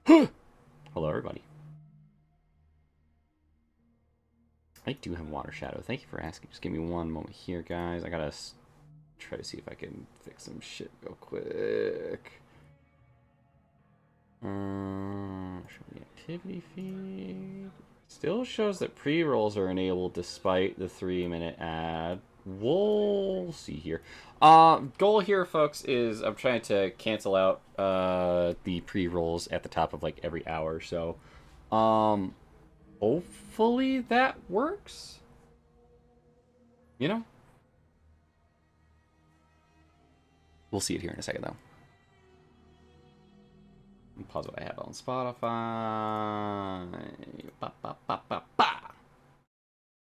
Hello, everybody. I do have water shadow. Thank you for asking. Just give me one moment here, guys. I gotta try to see if I can fix some shit real quick. Show the activity feed. Still shows that pre-rolls are enabled despite the 3-minute ad. We'll see here. Goal here, folks, is I'm trying to cancel out the pre-rolls at the top of like every hour. So, hopefully that works. You know, we'll see it here in a second, though. Pause what I have on Spotify. Ba, ba, ba, ba, ba.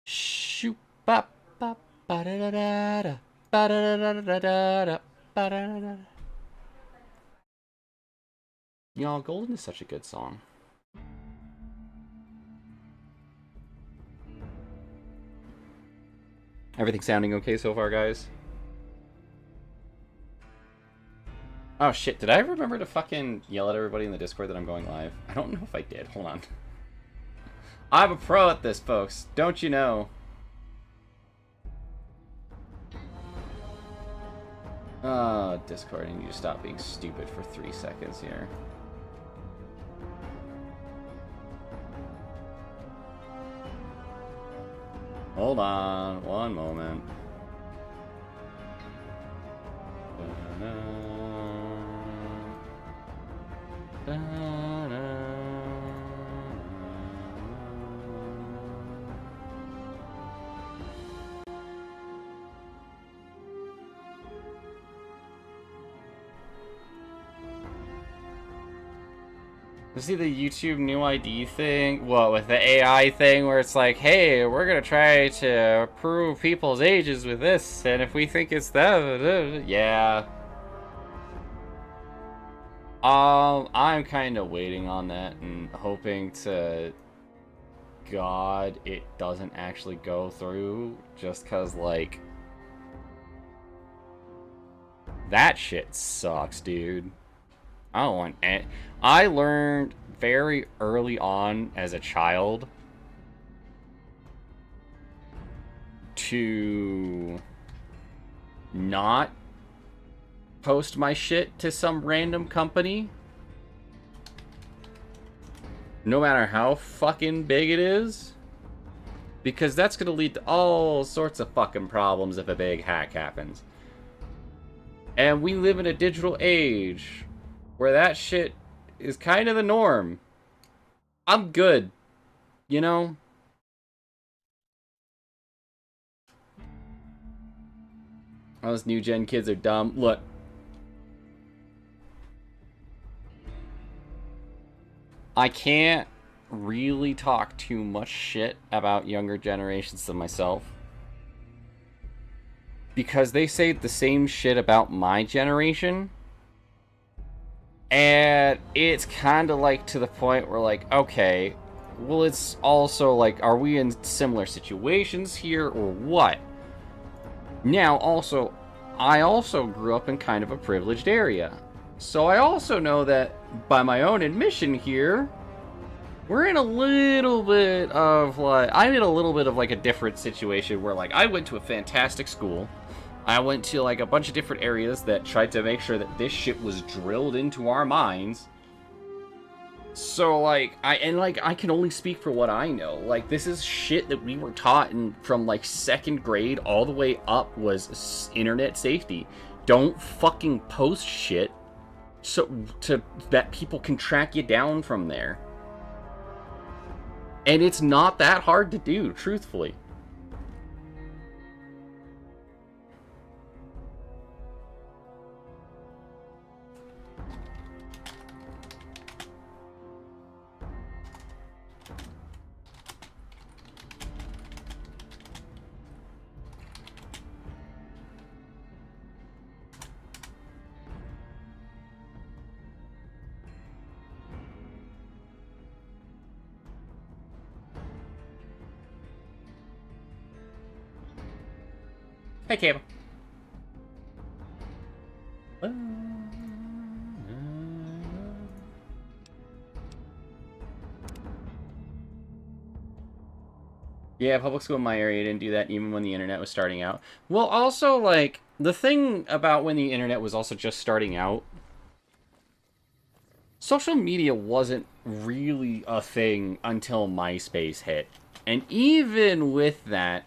Shoot, ba, ba, ba, da, da, da, da. Ba, da, da, da, da, da, ba, da, da, da. Y'all, Golden is such a good song. Everything sounding okay so far, guys? Oh shit, did I remember to fucking yell at everybody in the Discord that I'm going live? I don't know if I did. Hold on. I'm a pro at this, folks. Don't you know? Oh, Discord, I need you to stop being stupid for 3 seconds here. Hold on, one moment. See the YouTube new ID thing? What, with the AI thing where it's like, hey, we're gonna try to prove people's ages with this, and if we think it's that, yeah. I'm kind of waiting on that and hoping to God it doesn't actually go through, just cause like that shit sucks, dude. I don't want it. I learned very early on as a child to not post my shit to some random company, no matter how fucking big it is, because that's gonna lead to all sorts of fucking problems if a big hack happens. And we live in a digital age where that shit is kind of the norm. I'm good, you know? Those new gen kids are dumb. Look. I can't really talk too much shit about younger generations than myself, because they say the same shit about my generation. And it's kind of like to the point where like, okay, well, it's also like, are we in similar situations here or what? Now, also, I also grew up in kind of a privileged area. So I also know that by my own admission here, we're in a little bit of like, I'm in a little bit of like a different situation where like I went to a fantastic school. I went to like a bunch of different areas that tried to make sure that this shit was drilled into our minds. So like I can only speak for what I know. Like this is shit that we were taught from like 2nd grade all the way up was internet safety. Don't fucking post shit so that people can track you down from there. And it's not that hard to do, truthfully. Hey, Cable. Yeah, public school in my area didn't do that even when the internet was starting out. Well, also, like, the thing about when the internet was also just starting out, social media wasn't really a thing until MySpace hit. And even with that,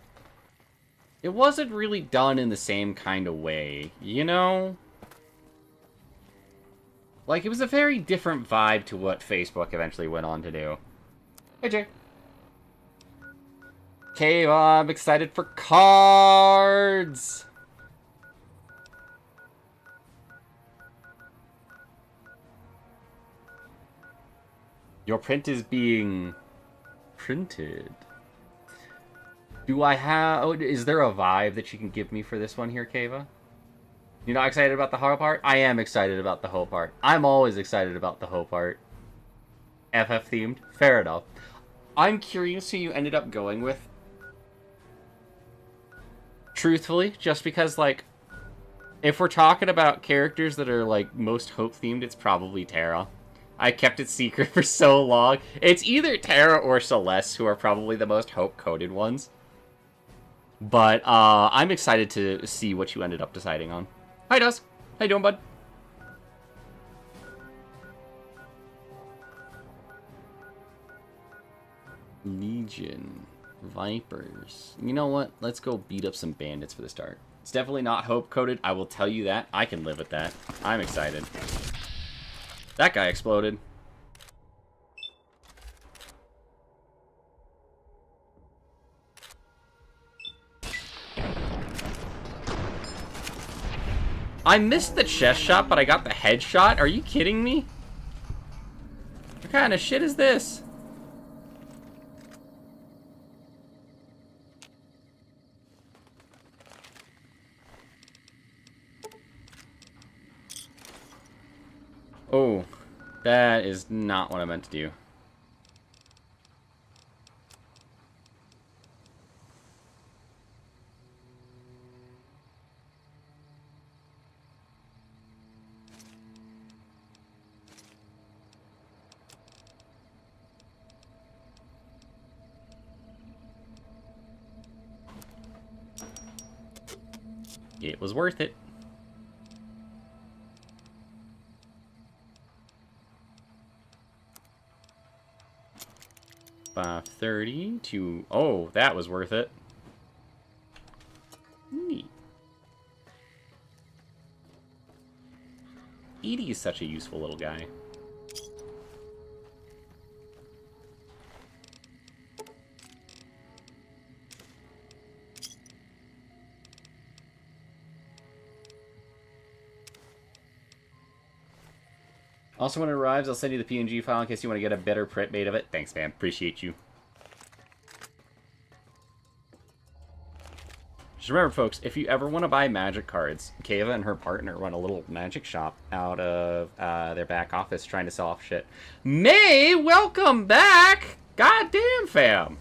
it wasn't really done in the same kind of way, you know? Like, it was a very different vibe to what Facebook eventually went on to do. Hey, Jay. Okay, well, I'm excited for cards! Your print is being printed. Do I have... Oh, is there a vibe that you can give me for this one here, Kava? You're not excited about the hope part? I am excited about the hope part. I'm always excited about the hope part. FF themed? Fair enough. I'm curious who you ended up going with. Truthfully, just because, like, if we're talking about characters that are, like, most hope themed, it's probably Terra. I kept it secret for so long. It's either Terra or Celeste who are probably the most hope-coded ones. But I'm excited to see what you ended up deciding on. Hi, Dusk. How you doing, bud? Legion. Vipers. You know what? Let's go beat up some bandits for the start. It's definitely not hope-coded. I will tell you that. I can live with that. I'm excited. That guy exploded. I missed the chest shot, but I got the headshot? Are you kidding me? What kind of shit is this? Oh, that is not what I meant to do. It was worth it. $530 to... Oh, that was worth it. Neat. Edie is such a useful little guy. Also, when it arrives, I'll send you the PNG file in case you want to get a better print made of it. Thanks, man. Appreciate you. Just remember, folks, if you ever want to buy magic cards, Kava and her partner run a little magic shop out of their back office trying to sell off shit. May, welcome back! Goddamn, fam!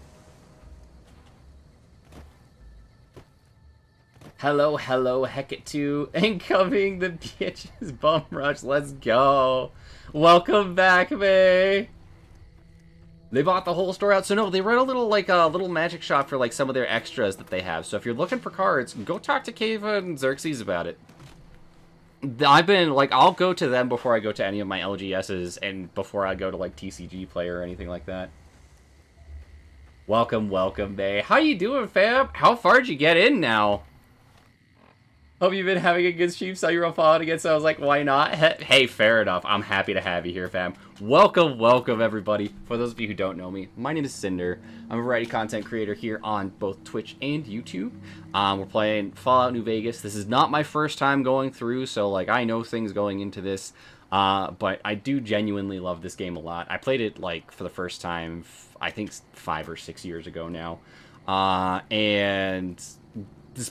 Hello, hello, Hecate 2. Incoming the bitches bum rush. Let's go. Welcome back, May. They bought the whole store out. So no, they run a little like a little magic shop for like some of their extras that they have. So if you're looking for cards, go talk to Kava and Xerxes about it. I've been like, I'll go to them before I go to any of my LGSs and before I go to like TCG Player or anything like that. Welcome, welcome, May. How you doing, fam? How far'd you get in now? Hope you've been having a good stream. Saw you were on following again, so I was like, why not? Hey, fair enough. I'm happy to have you here, fam. Welcome, welcome, everybody. For those of you who don't know me, my name is Cinder. I'm a variety content creator here on both Twitch and YouTube. We're playing Fallout New Vegas. This is not my first time going through, so like I know things going into this. But I do genuinely love this game a lot. I played it like for the first time, I think 5 or 6 years ago now. And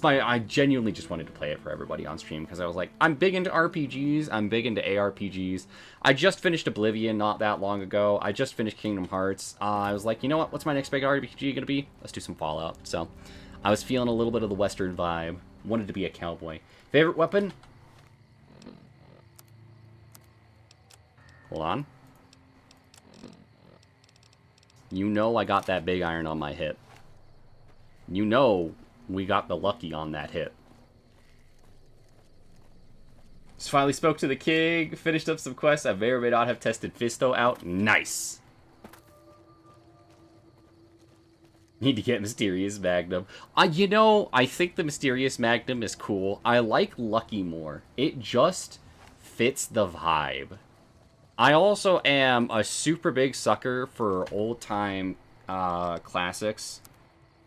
I genuinely just wanted to play it for everybody on stream because I was like, I'm big into RPGs, I'm big into ARPGs. I just finished Oblivion not that long ago. I just finished Kingdom Hearts. I was like, you know what? What's my next big RPG gonna be? Let's do some Fallout. So I was feeling a little bit of the Western vibe. Wanted to be a cowboy. Favorite weapon? Hold on. You know I got that big iron on my hip. You know we got the lucky on that hit. Just finally spoke to the king, finished up some quests. I may or may not have tested Fisto out. Nice. Need to get Mysterious Magnum. You know, I think the Mysterious Magnum is cool. I like Lucky more. It just fits the vibe. I also am a super big sucker for old-time classics.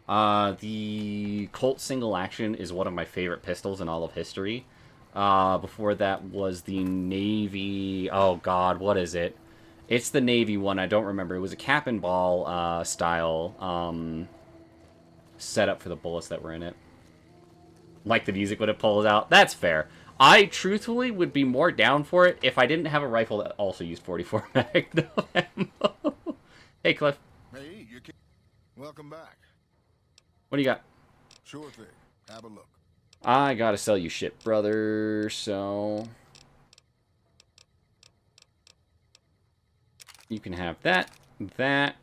The Colt Single Action is one of my favorite pistols in all of history. Before that was the Navy... Oh, God, what is it? It's the Navy one. I don't remember. It was a cap and ball style setup for the bullets that were in it. Like the music when it pulls out. That's fair. I truthfully would be more down for it if I didn't have a rifle that also used 44 Magnum ammo. Hey, Cliff. Hey, you can... Welcome back. What do you got? Sure thing. Have a look. I gotta sell you shit, brother, so... You can have that, that.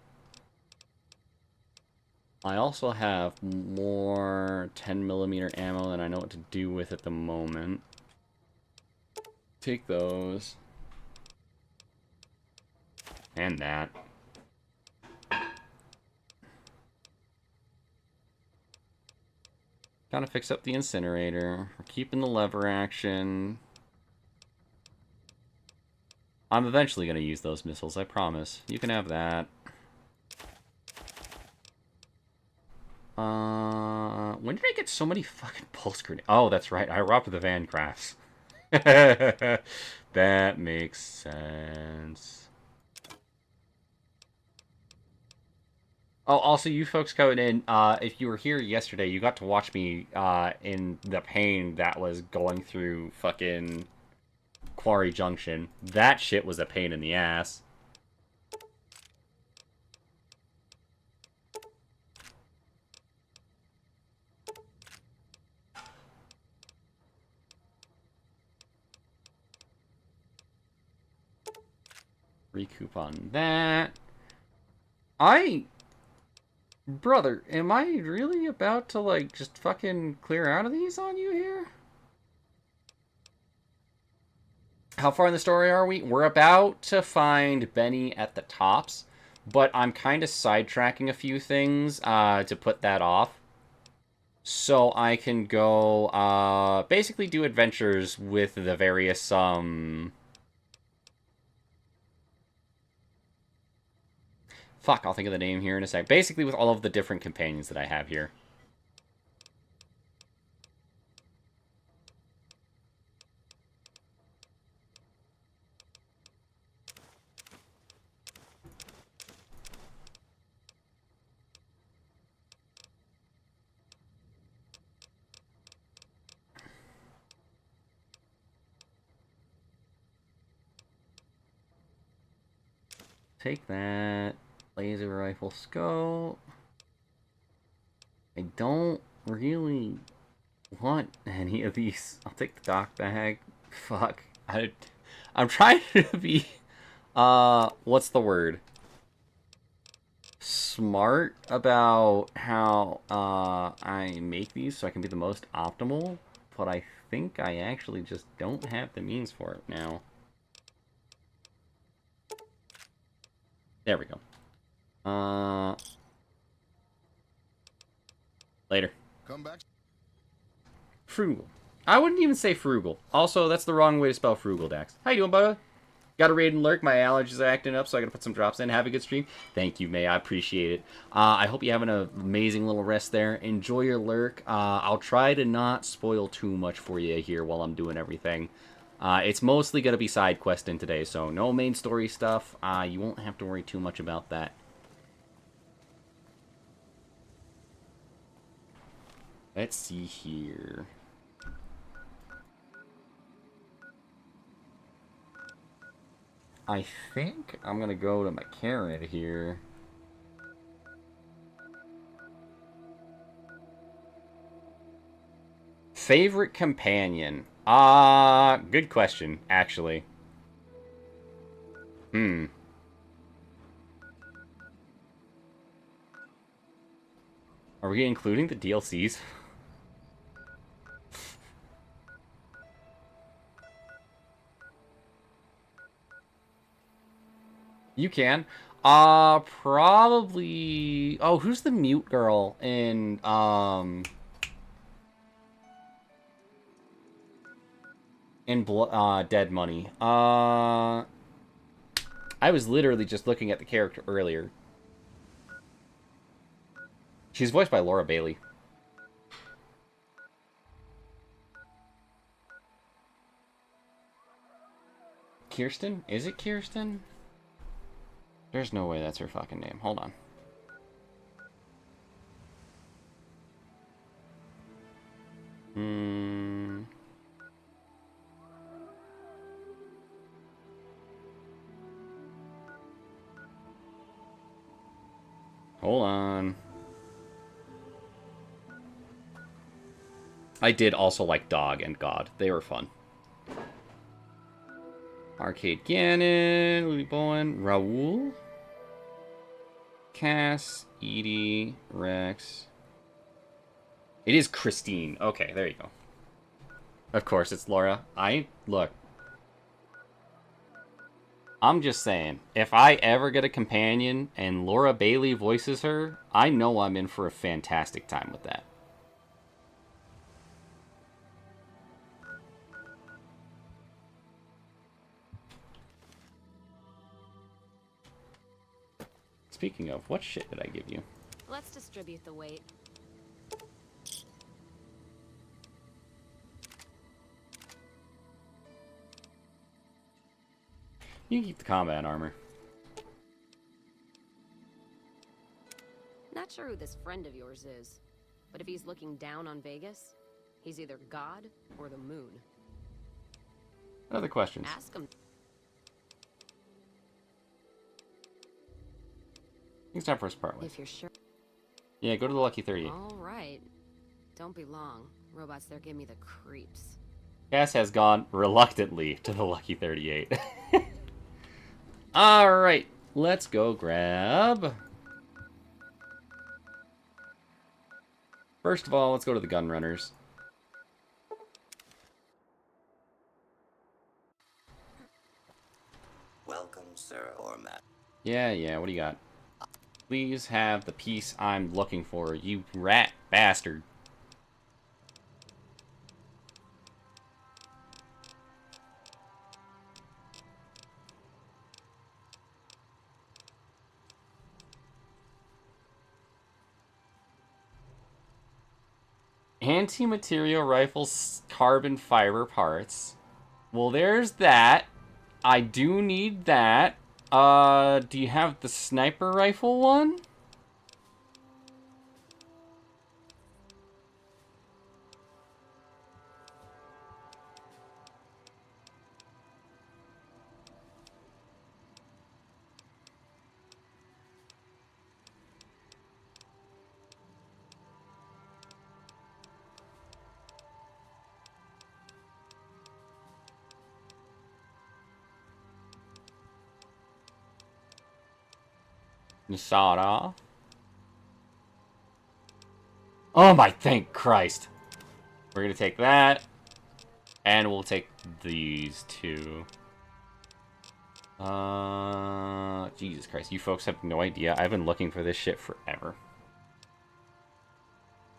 I also have more 10mm ammo than I know what to do with at the moment. Take those. And that. Gotta fix up the incinerator. We're keeping the lever action. I'm eventually gonna use those missiles, I promise. You can have that. When did I get so many fucking pulse grenades? Oh, that's right. I robbed the Van Crafts. That makes sense. Oh, also, you folks coming in, if you were here yesterday, you got to watch me in the pain that was going through fucking Quarry Junction. That shit was a pain in the ass. Recoup on that. Brother, am I really about to, like, just fucking clear out of these on you here? How far in the story are we? We're about to find Benny at the tops, but I'm kind of sidetracking a few things to put that off. So I can go, basically do adventures with the various, Fuck, I'll think of the name here in a sec. Basically with all of the different companions that I have here. Take that. Laser rifle scope. I don't really want any of these. I'll take the dock bag. Fuck. I'm trying to be, what's the word? Smart about how, I make these so I can be the most optimal, but I think I actually just don't have the means for it now. There we go. Later. Come back. Frugal. I wouldn't even say frugal. Also, that's the wrong way to spell frugal, Dax. How you doing, bud? Got a raid and lurk. My allergies are acting up, so I gotta put some drops in. Have a good stream. Thank you, May. I appreciate it. I hope you're having an amazing little rest there. Enjoy your lurk. I'll try to not spoil too much for you here while I'm doing everything. It's mostly gonna be side questing today, so no main story stuff. You won't have to worry too much about that. Let's see here. I think I'm gonna go to my carrot here. Favorite companion? Good question, actually. Are we including the DLCs? You can. Probably... Oh, who's the mute girl in, Dead Money? I was literally just looking at the character earlier. She's voiced by Laura Bailey. Kirsten? Is it Kirsten? There's no way that's her fucking name. Hold on. Hold on. I did also like Dog and God. They were fun. Arcade Gannon, Louis Bowen, Raoul, Cass, Edie, Rex. It is Christine. Okay, there you go. Of course, it's Laura. Look. I'm just saying, if I ever get a companion and Laura Bailey voices her, I know I'm in for a fantastic time with that. Speaking of, what shit did I give you? Let's distribute the weight. You can keep the combat armor. Not sure who this friend of yours is, but if he's looking down on Vegas, he's either God or the moon. Other questions? Ask him. It's time for us to part with. If you're sure. Yeah, go to the Lucky 38. All right. Don't be long. Robots there give me the creeps. Cass has gone reluctantly to the Lucky 38. Alright, let's go grab... First of all, let's go to the gun runners. Welcome, sir, or madam. Yeah, what do you got? Please have the piece I'm looking for, you rat bastard. Anti-material rifles, carbon fiber parts. Well, there's that. I do need that. Do you have the sniper rifle one? Nisara. Oh my, thank Christ. We're gonna take that. And we'll take these two. Jesus Christ. You folks have no idea. I've been looking for this shit forever.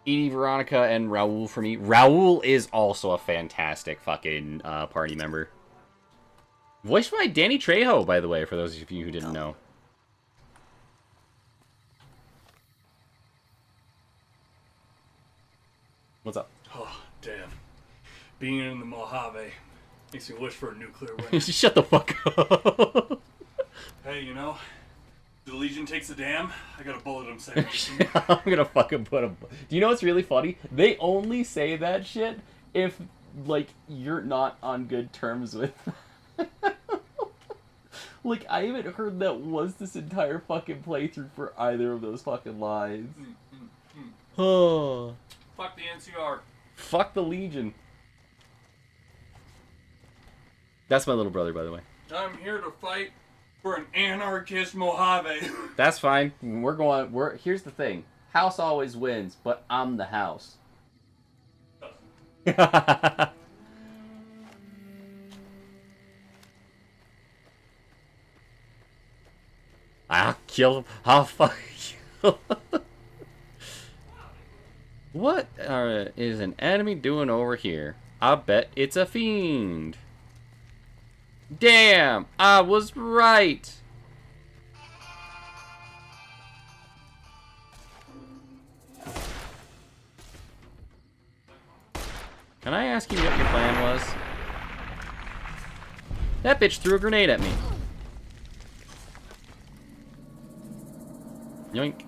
Edie, Veronica, and Raoul for me. Raoul is also a fantastic fucking party member. Voiced by Danny Trejo, by the way, for those of you who didn't know. What's up? Oh, damn. Being in the Mojave makes me wish for a nuclear winter. Shut the fuck up. Hey, you know, the Legion takes a dam, I got a bullet I'm saving. I'm gonna fucking put a... Do you know what's really funny? They only say that shit if, like, you're not on good terms with... Like, I haven't heard that once this entire fucking playthrough for either of those fucking lines. Oh... Fuck the NCR. Fuck the Legion. That's my little brother, by the way. I'm here to fight for an anarchist Mojave. That's fine. Here's the thing. House always wins, but I'm the house. I'll kill him. I'll fuck you. What is an enemy doing over here? I bet it's a fiend. Damn, I was right. Can I ask you what your plan was? That bitch threw a grenade at me. Yoink.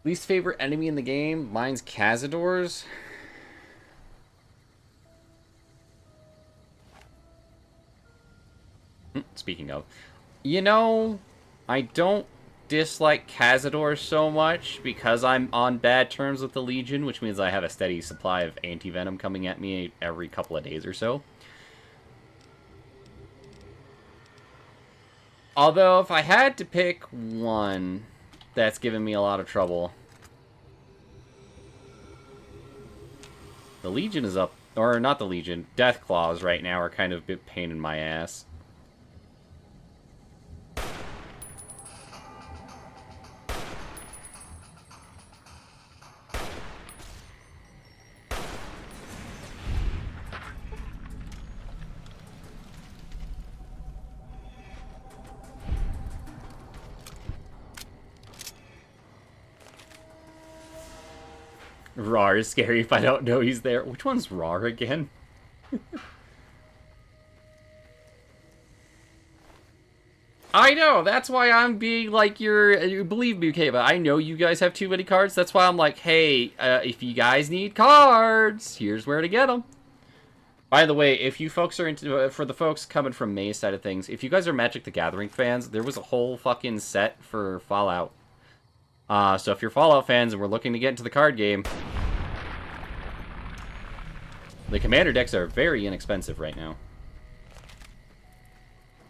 Least favorite enemy in the game? Mine's Cazadors. Speaking of, you know, I don't dislike Cazadors so much because I'm on bad terms with the Legion, which means I have a steady supply of anti-venom coming at me every couple of days or so. Although, if I had to pick one that's given me a lot of trouble, the Legion is up, or not the Legion, Deathclaws right now are kind of a bit pain in my ass. Rar is scary if I don't know he's there. Which one's Rar again? I know, that's why I'm being like, you believe me, okay, but I know you guys have too many cards. That's why I'm like, hey, if you guys need cards, here's where to get them. By the way, if you folks are into, for the folks coming from May's side of things, if you guys are Magic the Gathering fans, there was a whole fucking set for Fallout. So if you're Fallout fans and we're looking to get into the card game, the commander decks are very inexpensive right now.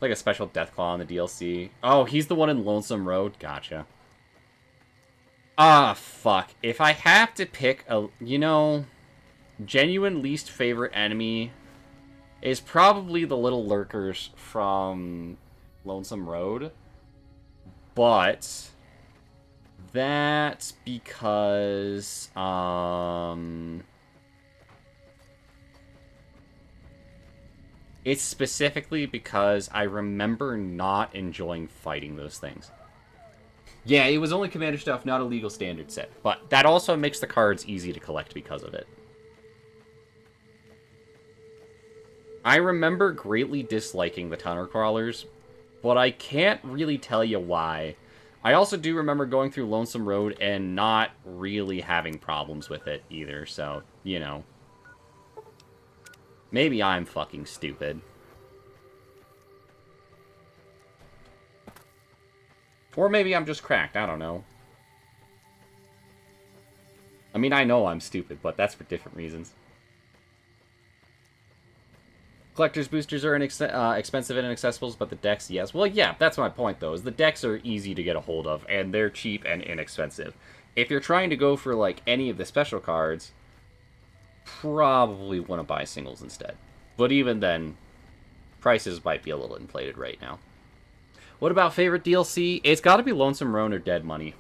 Like a special Deathclaw on the DLC. Oh, he's the one in Lonesome Road? Gotcha. Ah, fuck. If I have to pick a, you know, genuine least favorite enemy is probably the little lurkers from Lonesome Road. But that's because, it's specifically because I remember not enjoying fighting those things. Yeah, it was only Commander stuff, not a legal standard set. But that also makes the cards easy to collect because of it. I remember greatly disliking the Tunnel Crawlers, but I can't really tell you why. I also do remember going through Lonesome Road and not really having problems with it either, so, you know. Maybe I'm fucking stupid. Or maybe I'm just cracked, I don't know. I mean, I know I'm stupid, but that's for different reasons. Collector's boosters are expensive and inaccessible, but the decks, yes. Well, yeah, that's my point, though, is the decks are easy to get a hold of, and they're cheap and inexpensive. If you're trying to go for, like, any of the special cards, probably want to buy singles instead. But even then, prices might be a little inflated right now. What about favorite DLC? It's got to be Lonesome Road or Dead Money.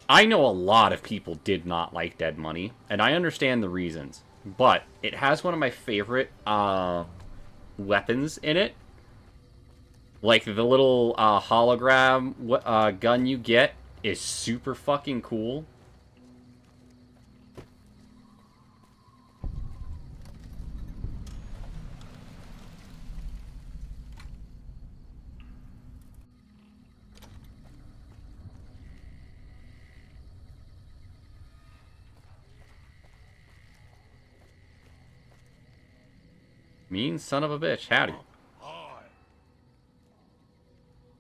I know a lot of people did not like Dead Money, and I understand the reasons. But it has one of my favorite weapons in it. Like, the little hologram gun you get is super fucking cool. Mean son of a bitch. Howdy. Hi.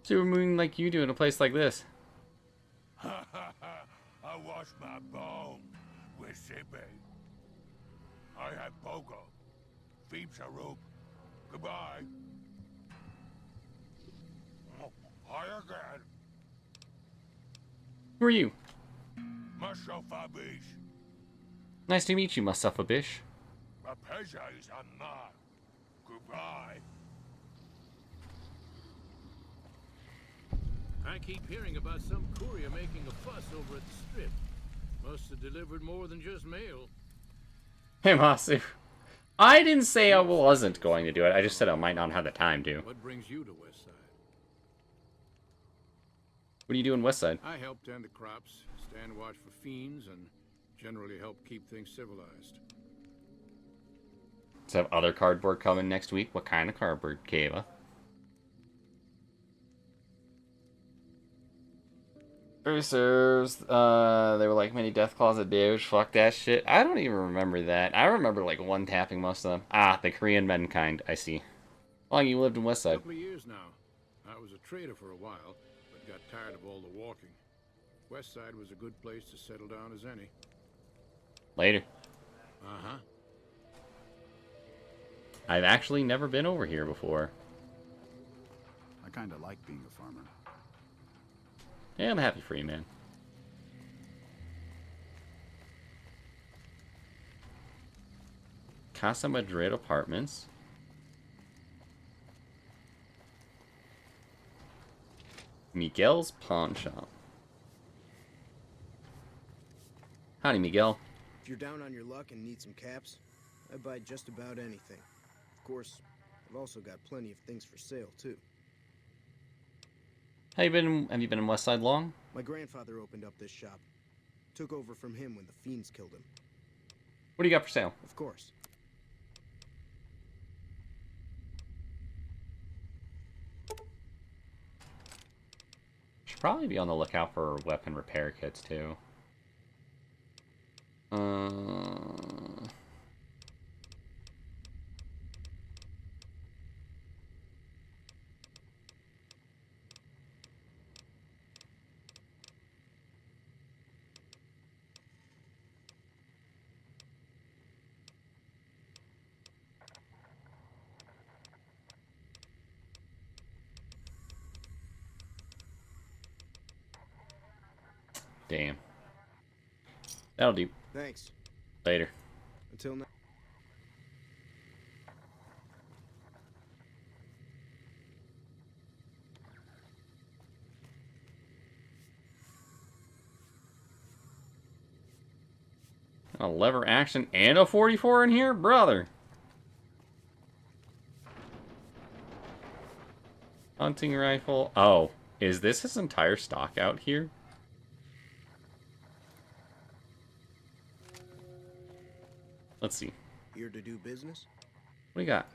Super moon like you do in a place like this. I wash my bones with Sippy. I have Pogo. Feeps a rope. Goodbye. Hi again. Who are you? Myself a bish. Nice to meet you, Mustafa Bish. My pleasure is unknown. Goodbye. I keep hearing about some courier making a fuss over at the strip. Must have delivered more than just mail. Hey, Masu. I didn't say I wasn't going to do it. I just said I might not have the time to. What brings you to Westside? What are you doing West Side? I help tend the crops, stand watch for fiends, and generally help keep things civilized. Does have other cardboard coming next week? What kind of cardboard, Kava? Serves. They were like mini Death Closet douche. Fuck that shit. I don't even remember that. I remember like one tapping most of them. Ah, the Korean men kind. I see. How long you lived in West A Side? couple of years now. I was a trader for a while, but got tired of all the walking. Westside was a good place to settle down as any. Later. Uh-huh. I've actually never been over here before. I kind of like being a farmer. Yeah, I'm happy for you, man. Casa Madrid Apartments. Miguel's Pawn Shop. Howdy, Miguel. If you're down on your luck and need some caps, I buy just about anything. Of course, I've also got plenty of things for sale, too. Have you been in West Side long? My grandfather opened up this shop. Took over from him when the fiends killed him. What do you got for sale? Of course. Should probably be on the lookout for weapon repair kits too. Damn. That'll do. Thanks. Later. Until now. A lever action and a 44 in here? Brother. Hunting rifle. Oh, is this his entire stock out here? Let's see. Here to do business? What do you got?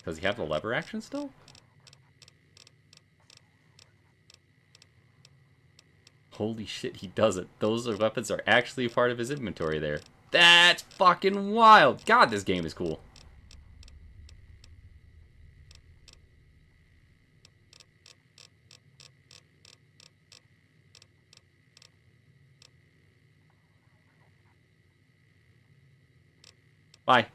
Does he have the lever action still? Holy shit, he doesn't. Those weapons are actually a part of his inventory there. That's fucking wild. God, this game is cool. Bye.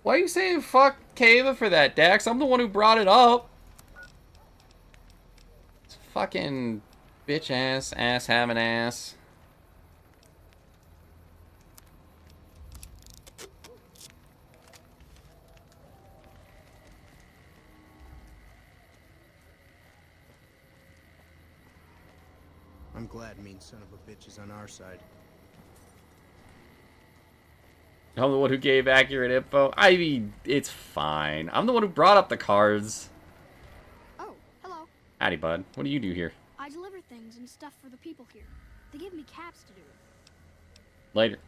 Why are you saying fuck Kayla for that, Dax? I'm the one who brought it up. It's fucking bitch ass having ass. I'm glad mean son of a bitch is on our side. I'm the one who gave accurate info. I mean, it's fine. I'm the one who brought up the cards. Oh, hello. Howdy, bud. What do you do here? I deliver things and stuff for the people here. They give me caps to do it. Later.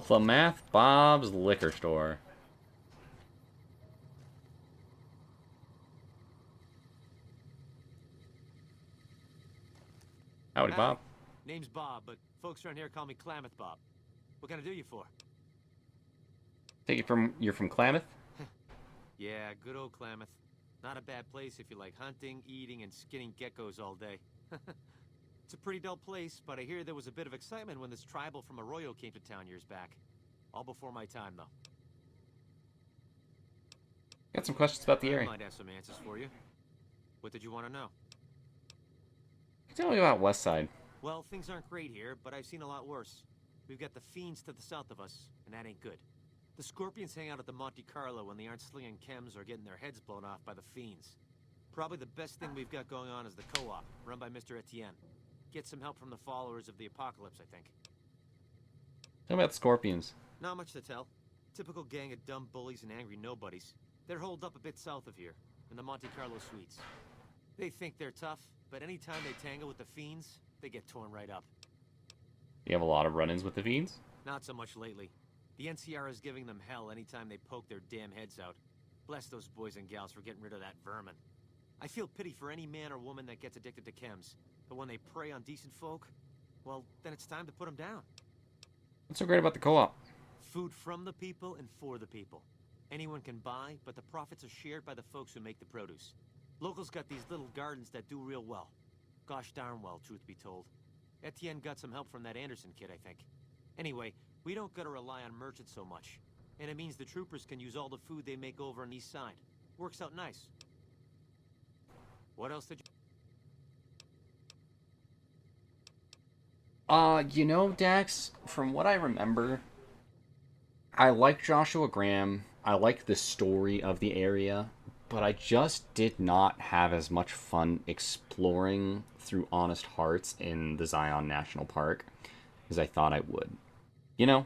Klamath Bob's Liquor Store. Howdy, Bob. Name's Bob, but folks around here call me Klamath Bob. What can I do you for? Take it you're from Klamath? Yeah, good old Klamath. Not a bad place if you like hunting, eating, and skinning geckos all day. It's a pretty dull place, but I hear there was a bit of excitement when this tribal from Arroyo came to town years back. All before my time, though. Got some questions about the area. I might have some answers for you. What did you want to know? Tell me about West Side. Well, things aren't great here, but I've seen a lot worse. We've got the fiends to the south of us, and that ain't good. The Scorpions hang out at the Monte Carlo when they aren't slinging chems or getting their heads blown off by the fiends. Probably the best thing we've got going on is the co-op, run by Mr. Etienne. Get some help from the followers of the apocalypse, I think. Tell me about the Scorpions. Not much to tell. Typical gang of dumb bullies and angry nobodies. They're holed up a bit south of here, in the Monte Carlo suites. They think they're tough, but anytime they tangle with the fiends, they get torn right up. You have a lot of run-ins with the fiends? Not so much lately. The NCR is giving them hell anytime they poke their damn heads out. Bless those boys and gals for getting rid of that vermin. I feel pity for any man or woman that gets addicted to chems. But when they prey on decent folk, well, then it's time to put them down. What's so great about the co-op? Food from the people and for the people. Anyone can buy, but the profits are shared by the folks who make the produce. Locals got these little gardens that do real well. Gosh darn well, truth be told. Etienne got some help from that Anderson kid, I think. Anyway, we don't gotta rely on merchants so much. And it means the troopers can use all the food they make over on the east side. Works out nice. What else did you... You know, Dax, from what I remember, I like Joshua Graham, I like the story of the area, but I just did not have as much fun exploring through Honest Hearts in the Zion National Park as I thought I would. You know?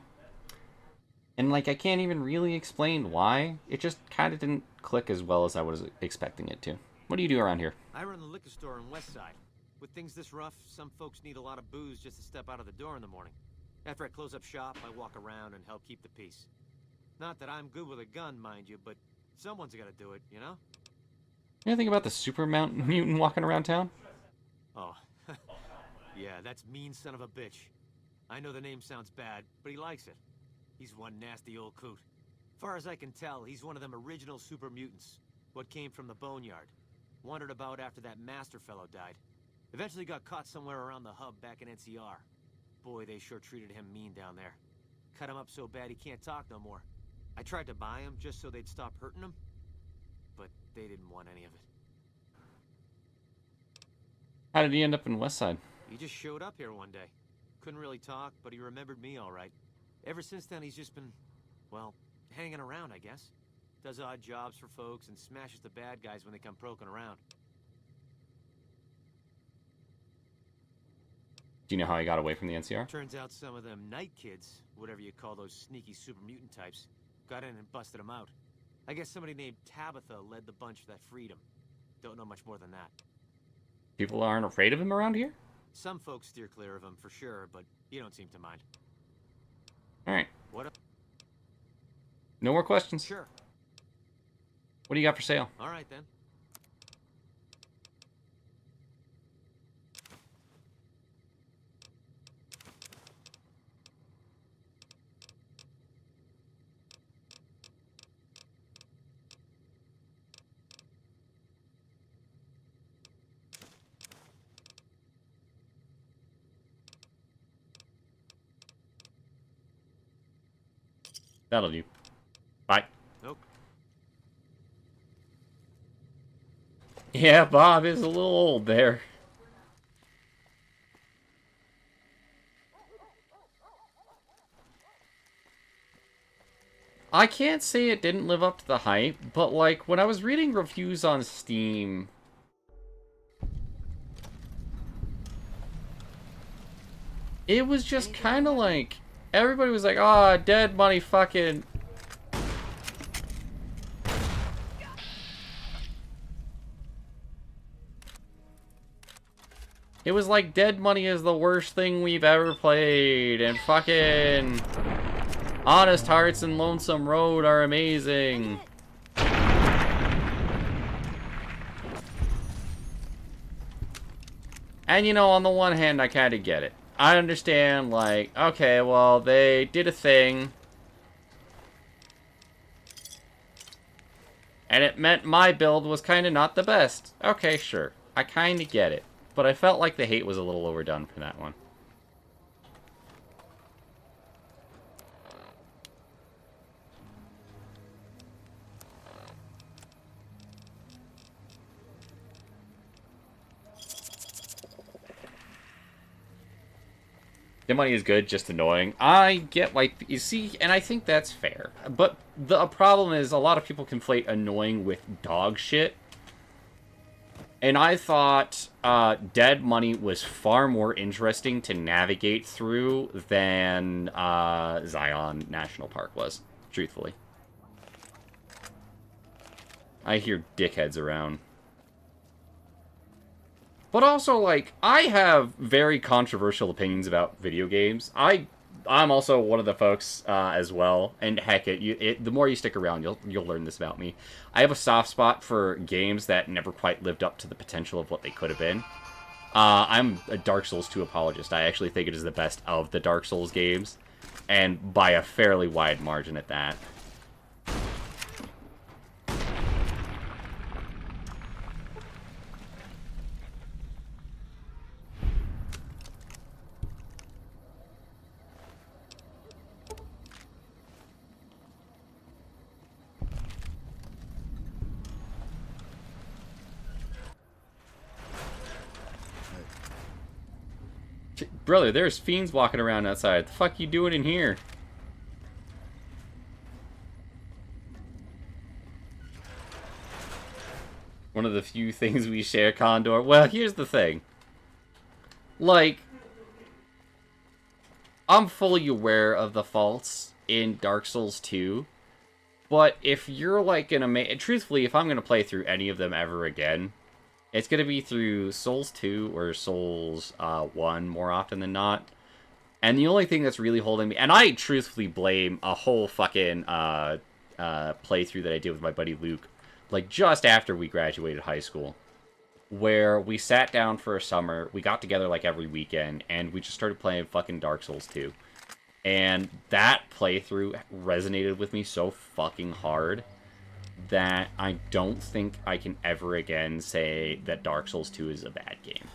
And, like, I can't even really explain why. It just kind of didn't click as well as I was expecting it to. What do you do around here? I run the liquor store on West Side. With things this rough, some folks need a lot of booze just to step out of the door in the morning. After I close up shop, I walk around and help keep the peace. Not that I'm good with a gun, mind you, but someone's gotta do it, you know? Anything about the super mutant walking around town? Oh, yeah, that's mean son of a bitch. I know the name sounds bad, but he likes it. He's one nasty old coot. Far as I can tell, he's one of them original super mutants. What came from the boneyard. Wandered about after that master fellow died. Eventually got caught somewhere around the hub back in NCR. Boy, they sure treated him mean down there. Cut him up so bad he can't talk no more. I tried to buy him just so they'd stop hurting him, but they didn't want any of it. How did he end up in West Side? He just showed up here one day. Couldn't really talk, but he remembered me all right. Ever since then, he's just been, well, hanging around, I guess. Does odd jobs for folks and smashes the bad guys when they come poking around. Do you know how he got away from the NCR? Turns out some of them night kids, whatever you call those sneaky super mutant types, got in and busted him out. I guess somebody named Tabitha led the bunch that freed him. Don't know much more than that. People aren't afraid of him around here? Some folks steer clear of him for sure, but you don't seem to mind. Alright. What? No more questions? Sure. What do you got for sale? Alright then. That'll do. Bye. Nope. Yeah, Bob is a little old there. I can't say it didn't live up to the hype, but like when I was reading reviews on Steam, it was just kind of like everybody was like, "Ah, Dead Money fucking." It was like Dead Money is the worst thing we've ever played, and fucking. Honest Hearts and Lonesome Road are amazing. And you know, on the one hand, I kind of get it. I understand, like, okay, well, they did a thing. And it meant my build was kind of not the best. Okay, sure. I kind of get it. But I felt like the hate was a little overdone for that one. The money is good, just annoying. I get, like, you see, and I think that's fair. But the problem is a lot of people conflate annoying with dog shit. And I thought dead money was far more interesting to navigate through than Zion National Park was, truthfully. I hear dickheads around. But also, like, I have very controversial opinions about video games. I'm also one of the folks as well, and heck, the more you stick around, you'll learn this about me. I have a soft spot for games that never quite lived up to the potential of what they could have been. I'm a Dark Souls 2 apologist. I actually think it is the best of the Dark Souls games, and by a fairly wide margin at that. Brother, there's fiends walking around outside. What the fuck you doing in here? One of the few things we share, Condor. Well, here's the thing. Like, I'm fully aware of the faults in Dark Souls 2. But if you're like truthfully, if I'm gonna play through any of them ever again, it's going to be through Souls 2 or Souls 1 more often than not. And the only thing that's really holding me... And I truthfully blame a whole fucking playthrough that I did with my buddy Luke. Like, just after we graduated high school. Where we sat down for a summer, we got together like every weekend, and we just started playing fucking Dark Souls 2. And that playthrough resonated with me so fucking hard that I don't think I can ever again say that Dark Souls 2 is a bad game.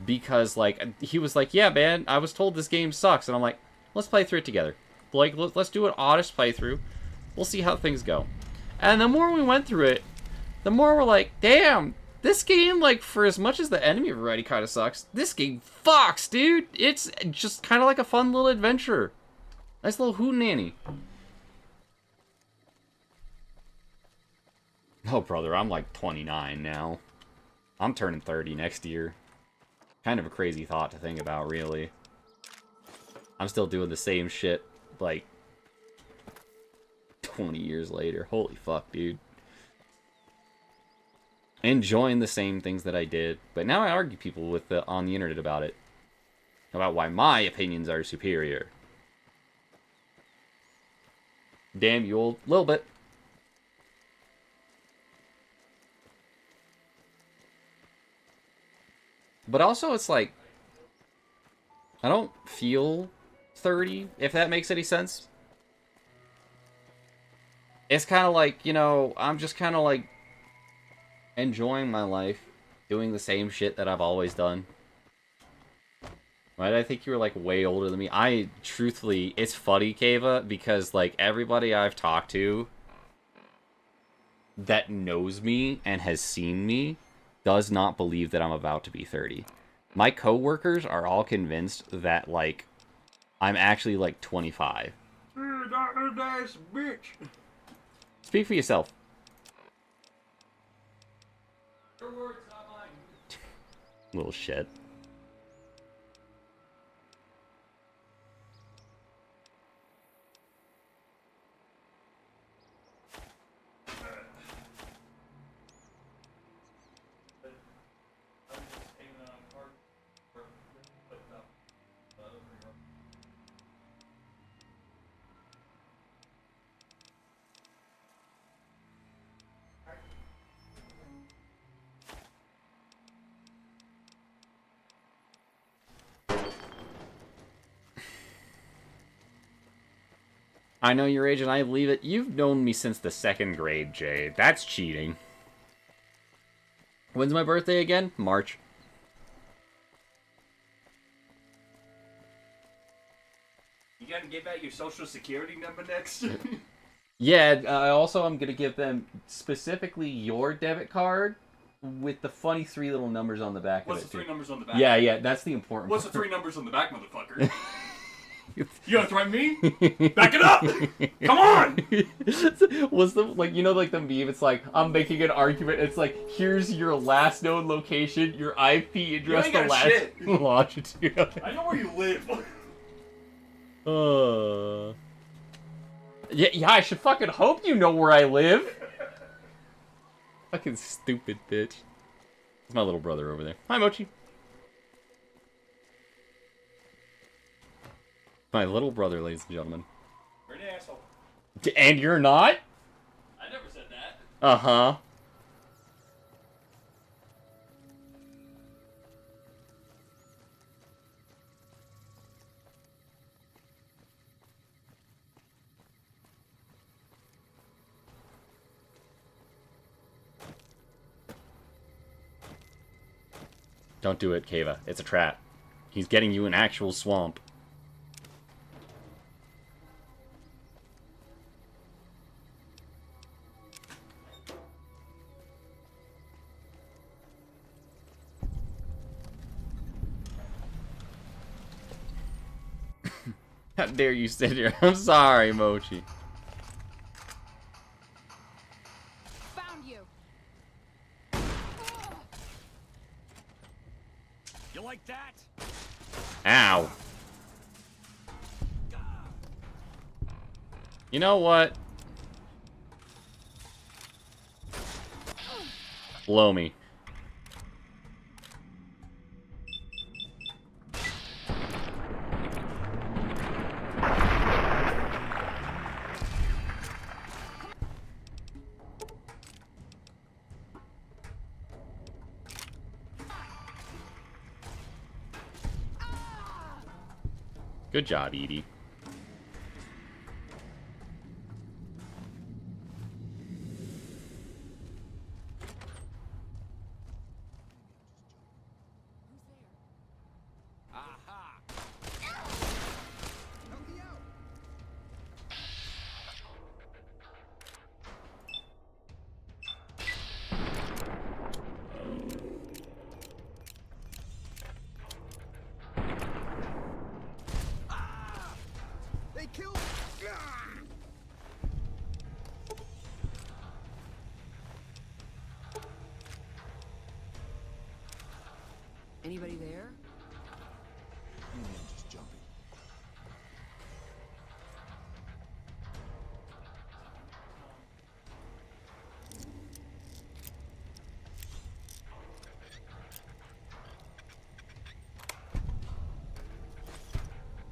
Because, like, he was like, yeah, man, I was told this game sucks. And I'm like, let's play through it together. Like, let's do an honest playthrough. We'll see how things go. And the more we went through it, the more we're like, damn, this game, like, for as much as the enemy variety kind of sucks, this game fucks, dude. It's just kind of like a fun little adventure. Nice little hootenanny. Oh, brother, I'm like 29 now. I'm turning 30 next year. Kind of a crazy thought to think about, really. I'm still doing the same shit, like, 20 years later. Holy fuck, dude. Enjoying the same things that I did, but now I argue people with on the internet about it. About why my opinions are superior. Damn you old... Little bit. But also, it's like, I don't feel 30, if that makes any sense. It's kind of like, you know, I'm just kind of like enjoying my life, doing the same shit that I've always done. Right? I think you were like way older than me. I, truthfully, it's funny, Kava, because like everybody I've talked to that knows me and has seen me does not believe that I'm about to be 30. My coworkers are all convinced that, like, I'm actually, like, 25. Nice bitch. Speak for yourself. Your words, not mine. Little shit. I know your age and I believe it. You've known me since the 2nd grade, Jay. That's cheating. When's my birthday again? March. You gotta give out your social security number next? Yeah, also I'm going to give them specifically your debit card with the funny 3 little numbers on the back What's of it. the 3 numbers on the back? Yeah, that's the important What's the part. 3 numbers on the back, motherfucker? You gonna threaten me? Back it up! Come on! Was the, like, you know, like the meme, it's like, I'm making an argument, it's like, here's your last known location, your IP address, You ain't the got last shit. longitude. I know where you live. Yeah, I should fucking hope you know where I live. Fucking stupid bitch. It's my little brother over there. Hi, Mochi. My little brother, ladies and gentlemen. You're an asshole. And you're not? I never said that. Uh-huh. Don't do it, Kava. It's a trap. He's getting you an actual swamp. How dare you sit here? I'm sorry, Mochi. Found you. You like that? Ow. You know what? Blow me. Good job, Edie. They killed. Anybody there? Maybe I'm just jumping.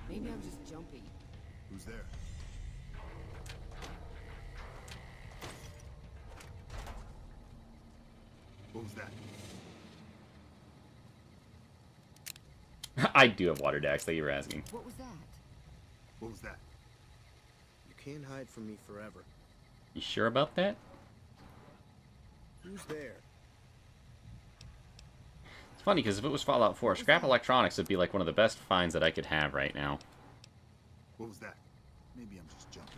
Maybe I'm just jumpy. Who's there? What was that? I do have water decks that you were asking. What was that? What was that? You can't hide from me forever. You sure about that? Who's there? It's funny, because if it was Fallout 4, scrap electronics would be like one of the best finds that I could have right now. What was that? Maybe I'm just jumping.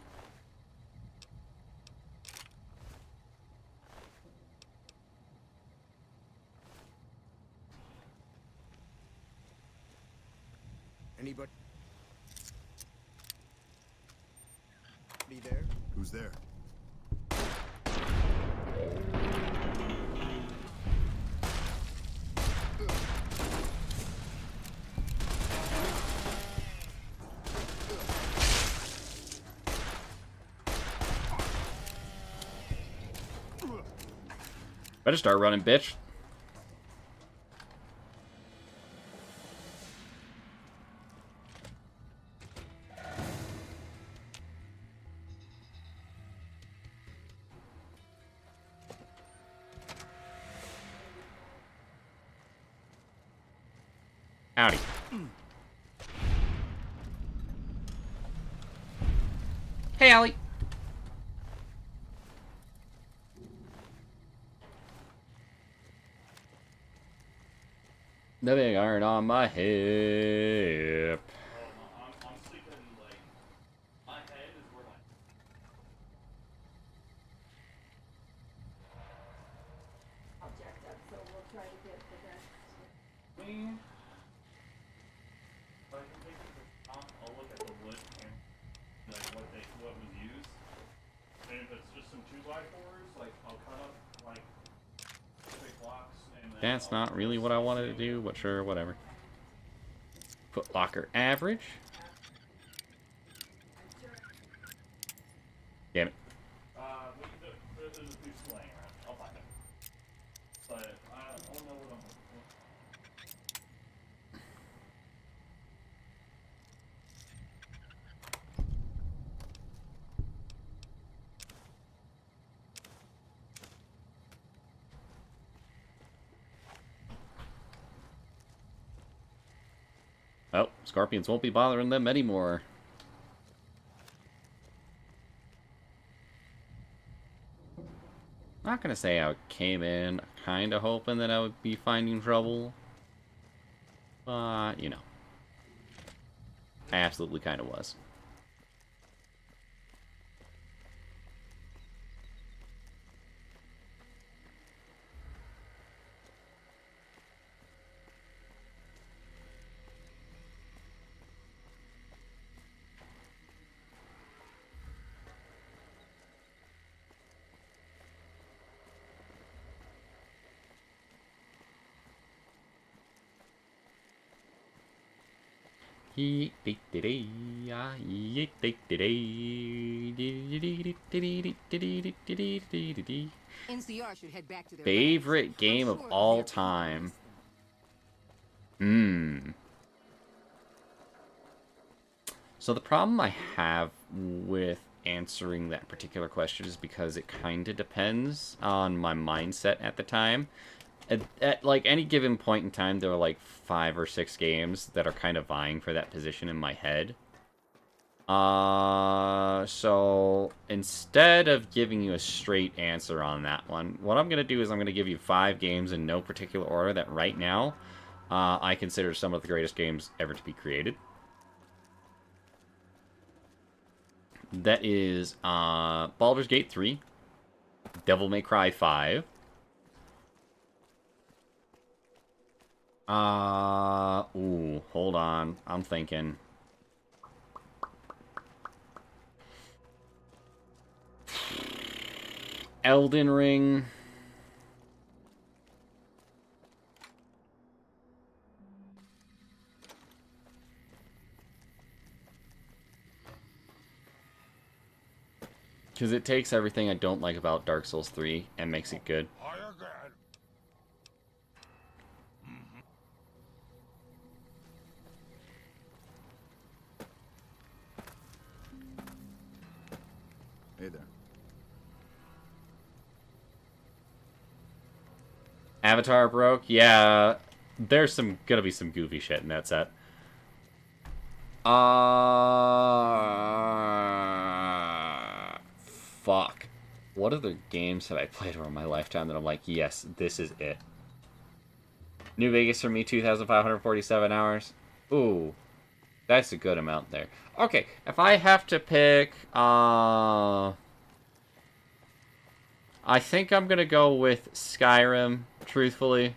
Anybody? Be there? Who's there? Better start running, bitch. Howdy. Hey, Callie. The big iron on my hip. I'm sleeping, like, my head is where my... I'll jack up, so we'll try to get the best. Me? But I can take it to the top, I'll look at the wood and, like, what was used. And if it's just some 2x4s, like, I'll cut up, like, big blocks and then That's not really what I wanted to do, but sure, whatever. Foot Locker average. Damn it. There's a piece laying around. I'll find it. But I don't know what I'm looking for. Oh, scorpions won't be bothering them anymore. Not gonna say I came in kinda hoping that I would be finding trouble. But, you know. I absolutely kinda was. NCR should head back to their Favorite game of all time. So the problem I have with answering that particular question is because it kind of depends on my mindset at the time. At like any given point in time, there are like 5 or 6 games that are kind of vying for that position in my head. So instead of giving you a straight answer on that one, what I'm going to do is I'm going to give you 5 games in no particular order that right now I consider some of the greatest games ever to be created. That is Baldur's Gate 3, Devil May Cry 5, hold on, I'm thinking. Elden Ring. Because it takes everything I don't like about Dark Souls 3 and makes it good. Hey there. Avatar broke? Yeah, there's gonna be some goofy shit in that set. Fuck. What other games have I played over my lifetime that I'm like, yes, this is it? New Vegas for me, 2,547 hours. Ooh, that's a good amount there. Okay, if I have to pick, I think I'm gonna go with Skyrim, truthfully.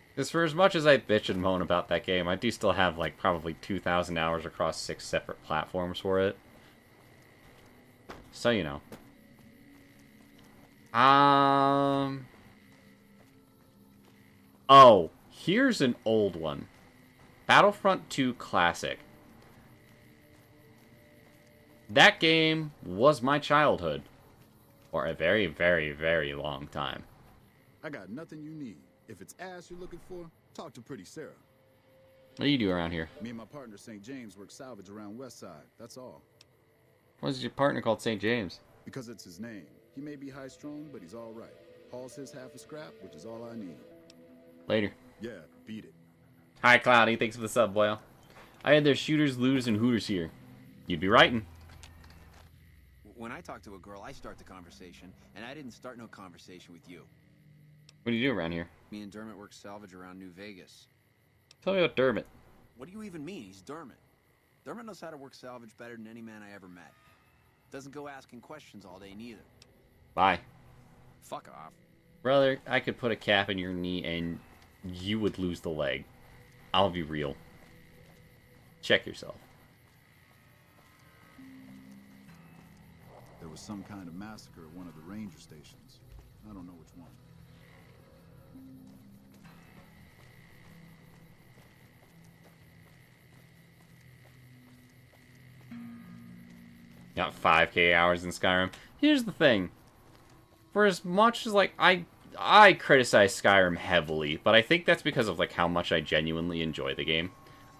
Because for as much as I bitch and moan about that game, I do still have, like, probably 2,000 hours across 6 separate platforms for it. So, you know. Oh, here's an old one. Battlefront 2 Classic. That game was my childhood. For a very, very, very long time. I got nothing you need. If it's ass you're looking for, talk to Pretty Sarah. What do you do around here? Me and my partner St. James work salvage around West Side. That's all. Why is your partner called St. James? Because it's his name. He may be high-strung, but he's all right. Hauls his half a scrap, which is all I need. Later. Yeah, beat it. Hi, Cloudy. Thanks for the sub, boy. I had their shooters, looters, and hooters here. You'd be writing. 'Cause I got nothing you need. If it's ass you're looking for, talk to Pretty Sarah. Me and my partner St. James work salvage around West Side. That's all. Why is your partner called St. James? Because it's his name. He may be high-strung, but he's all right. Hauls his half a scrap, which is all I need. Later. Yeah, beat it. Hi, Cloudy. Thanks for the sub, boy. I had their shooters, looters, and hooters here. You'd be writing. When I talk to a girl, I start the conversation, and I didn't start no conversation with you. What do you do around here? Me and Dermot work salvage around New Vegas. Tell me about Dermot. What do you even mean? He's Dermot. Dermot knows how to work salvage better than any man I ever met. Doesn't go asking questions all day neither. Bye. Fuck off. Brother, I could put a cap in your knee and you would lose the leg. I'll be real. Check yourself. There was some kind of massacre at one of the ranger stations. I don't know which one. Got 5k hours in Skyrim. Here's the thing. For as much as, like, I criticize Skyrim heavily, but I think that's because of, like, how much I genuinely enjoy the game.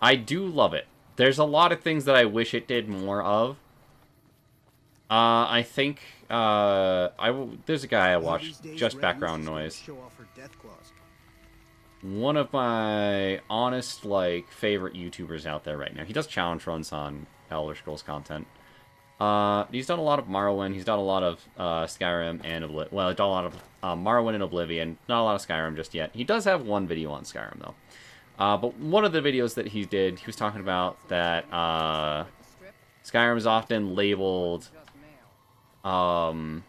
I do love it. There's a lot of things that I wish it did more of. I think, there's a guy I watch, just background noise. One of my honest, like, favorite YouTubers out there right now. He does challenge runs on Elder Scrolls content. He's done a lot of Morrowind, he's done a lot of, Skyrim and Oblivion. Well, he's done a lot of, Morrowind and Oblivion. Not a lot of Skyrim just yet. He does have one video on Skyrim, though. But one of the videos that he did, he was talking about that, Skyrim is often labeled, wide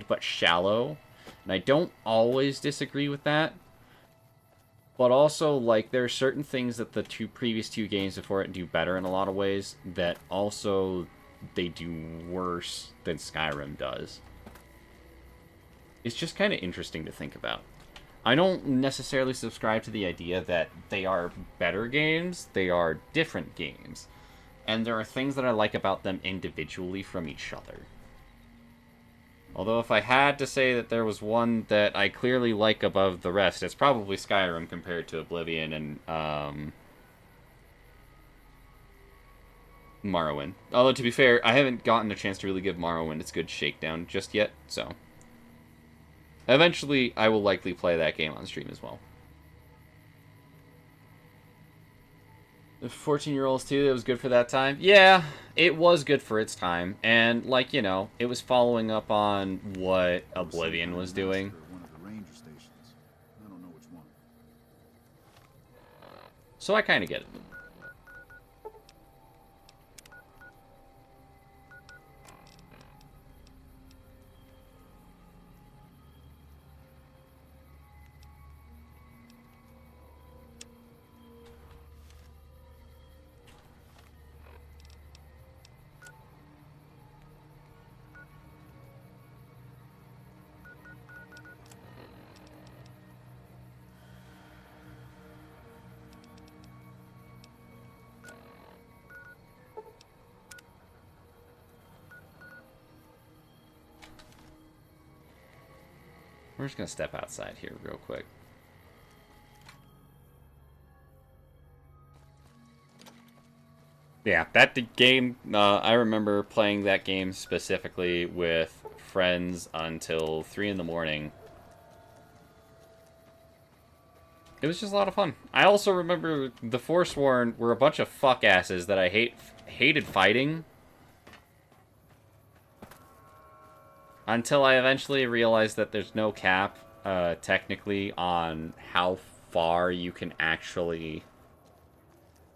but shallow. And I don't always disagree with that. But also, like, there are certain things that the previous two games before it do better in a lot of ways that also they do worse than Skyrim does. It's just kind of interesting to think about. I don't necessarily subscribe to the idea that they are better games. They are different games. And there are things that I like about them individually from each other. Although if I had to say that there was one that I clearly like above the rest, it's probably Skyrim compared to Oblivion and Morrowind. Although, to be fair, I haven't gotten a chance to really give Morrowind its good shakedown just yet, so... Eventually, I will likely play that game on stream as well. The 14-year-olds too, it was good for that time? Yeah, it was good for its time. And, like, you know, it was following up on what Oblivion was doing. So I kind of get it. We're just going to step outside here real quick. Yeah, that game, I remember playing that game specifically with friends until 3 in the morning. It was just a lot of fun. I also remember the Forsworn were a bunch of fuck-asses that I hated fighting. Until I eventually realized that there's no cap, technically, on how far you can actually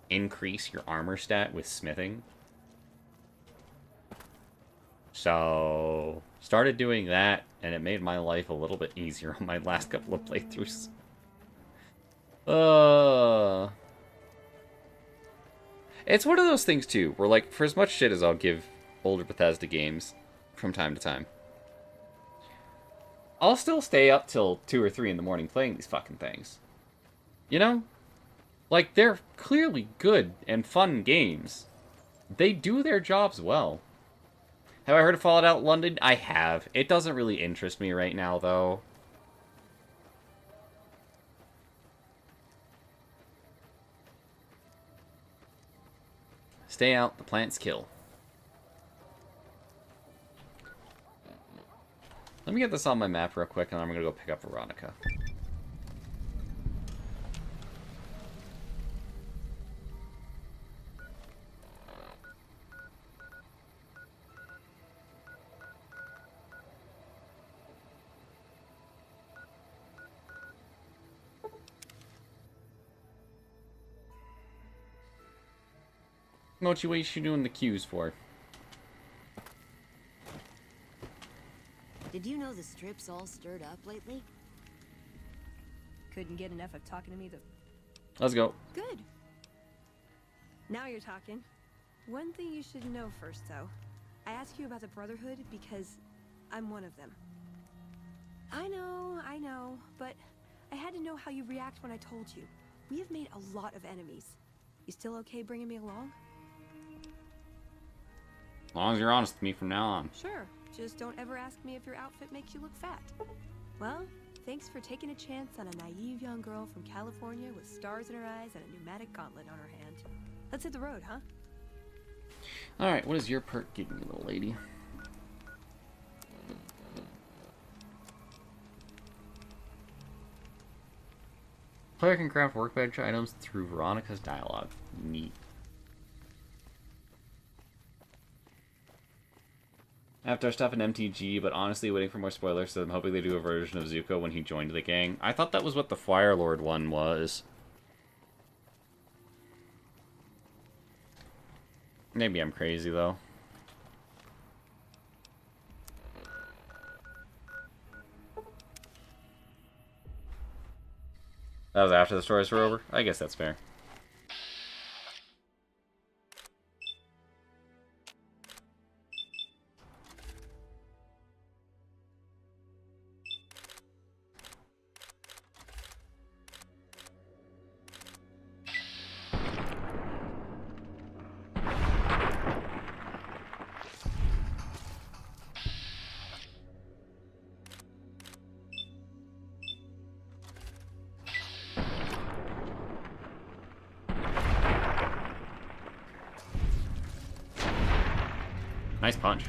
increase your armor stat with smithing. So, started doing that, and it made my life a little bit easier on my last couple of playthroughs. It's one of those things, too, where, like, for as much shit as I'll give older Bethesda games from time to time, I'll still stay up till 2 or 3 in the morning playing these fucking things. You know? Like, they're clearly good and fun games. They do their jobs well. Have I heard of Fallout Out London? I have. It doesn't really interest me right now, though. Stay out, the plants kill. Let me get this on my map real quick, and I'm going to go pick up Veronica. Mochi, what are you doing the queues for? Did you know the strip's all stirred up lately? Couldn't get enough of talking to me. Let's go. Good. Now you're talking. One thing you should know first, though. I asked you about the Brotherhood because I'm one of them. I know, but I had to know how you react when I told you. We have made a lot of enemies. You still okay bringing me along? As long as you're honest with me from now on. Sure. Just don't ever ask me if your outfit makes you look fat. Well, thanks for taking a chance on a naive young girl from California with stars in her eyes and a pneumatic gauntlet on her hand. Let's hit the road, huh? Alright, what is your perk giving you, little lady? Player can craft workbench items through Veronica's dialogue. Neat. I have to stuff in MTG, but honestly waiting for more spoilers, so I'm hoping they do a version of Zuko when he joined the gang. I thought that was what the Fire Lord one was. Maybe I'm crazy, though. That was after the stories were over? I guess that's fair. Nice punch.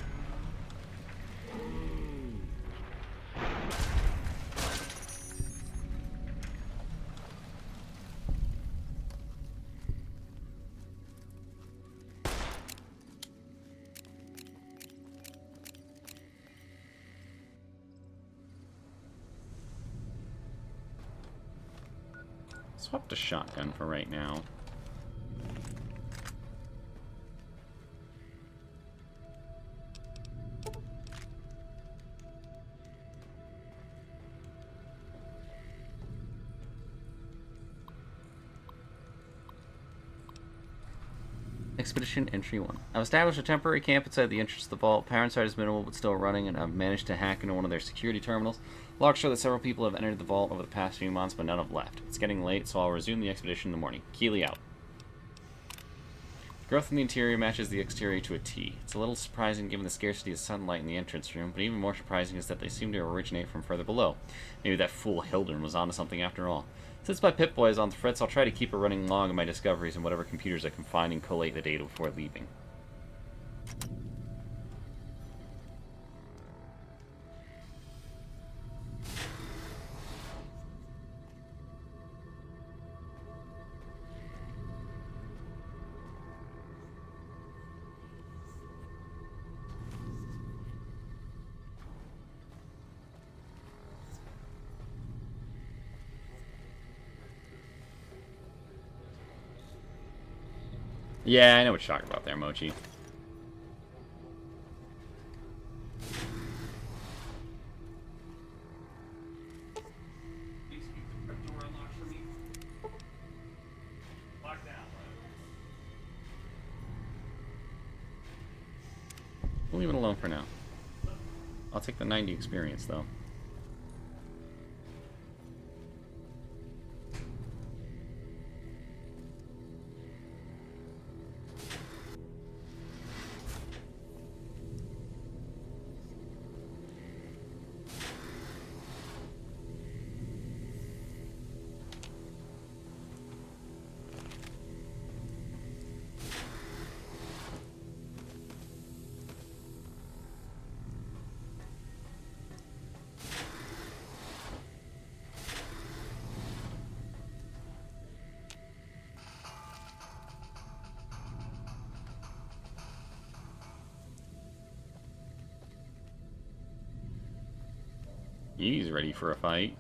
Swap to shotgun for right now. Expedition Entry 1. I've established a temporary camp inside the entrance to the vault. Power inside is minimal but still running, and I've managed to hack into one of their security terminals. Logs show that several people have entered the vault over the past few months, but none have left. It's getting late, so I'll resume the expedition in the morning. Keely out. Growth in the interior matches the exterior to a T. It's a little surprising given the scarcity of sunlight in the entrance room, but even more surprising is that they seem to originate from further below. Maybe that fool Hildern was onto something after all. Since my Pip-Boy is on the fritz, I'll try to keep a running log of my discoveries and whatever computers I can find and collate the data before leaving. Yeah, I know what you're talking about there, Mochi. We'll leave it alone for now. I'll take the 90 experience, though. He's ready for a fight.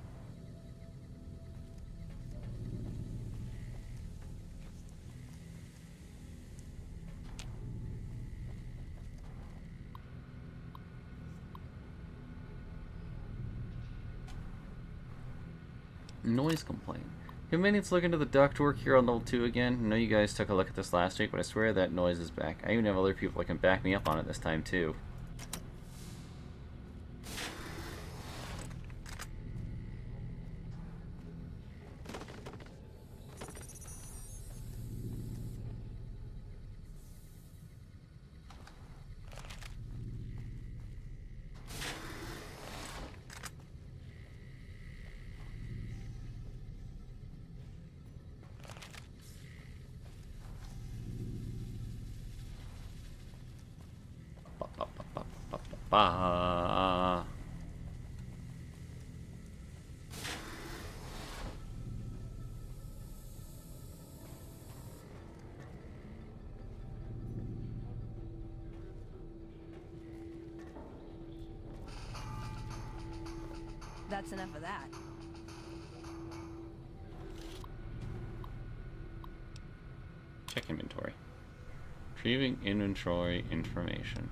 Noise complaint. Convenience look into the ductwork here on level 2 again. I know you guys took a look at this last week, but I swear that noise is back. I even have other people that can back me up on it this time too. Ba. That's enough of that. Check inventory. Retrieving inventory information.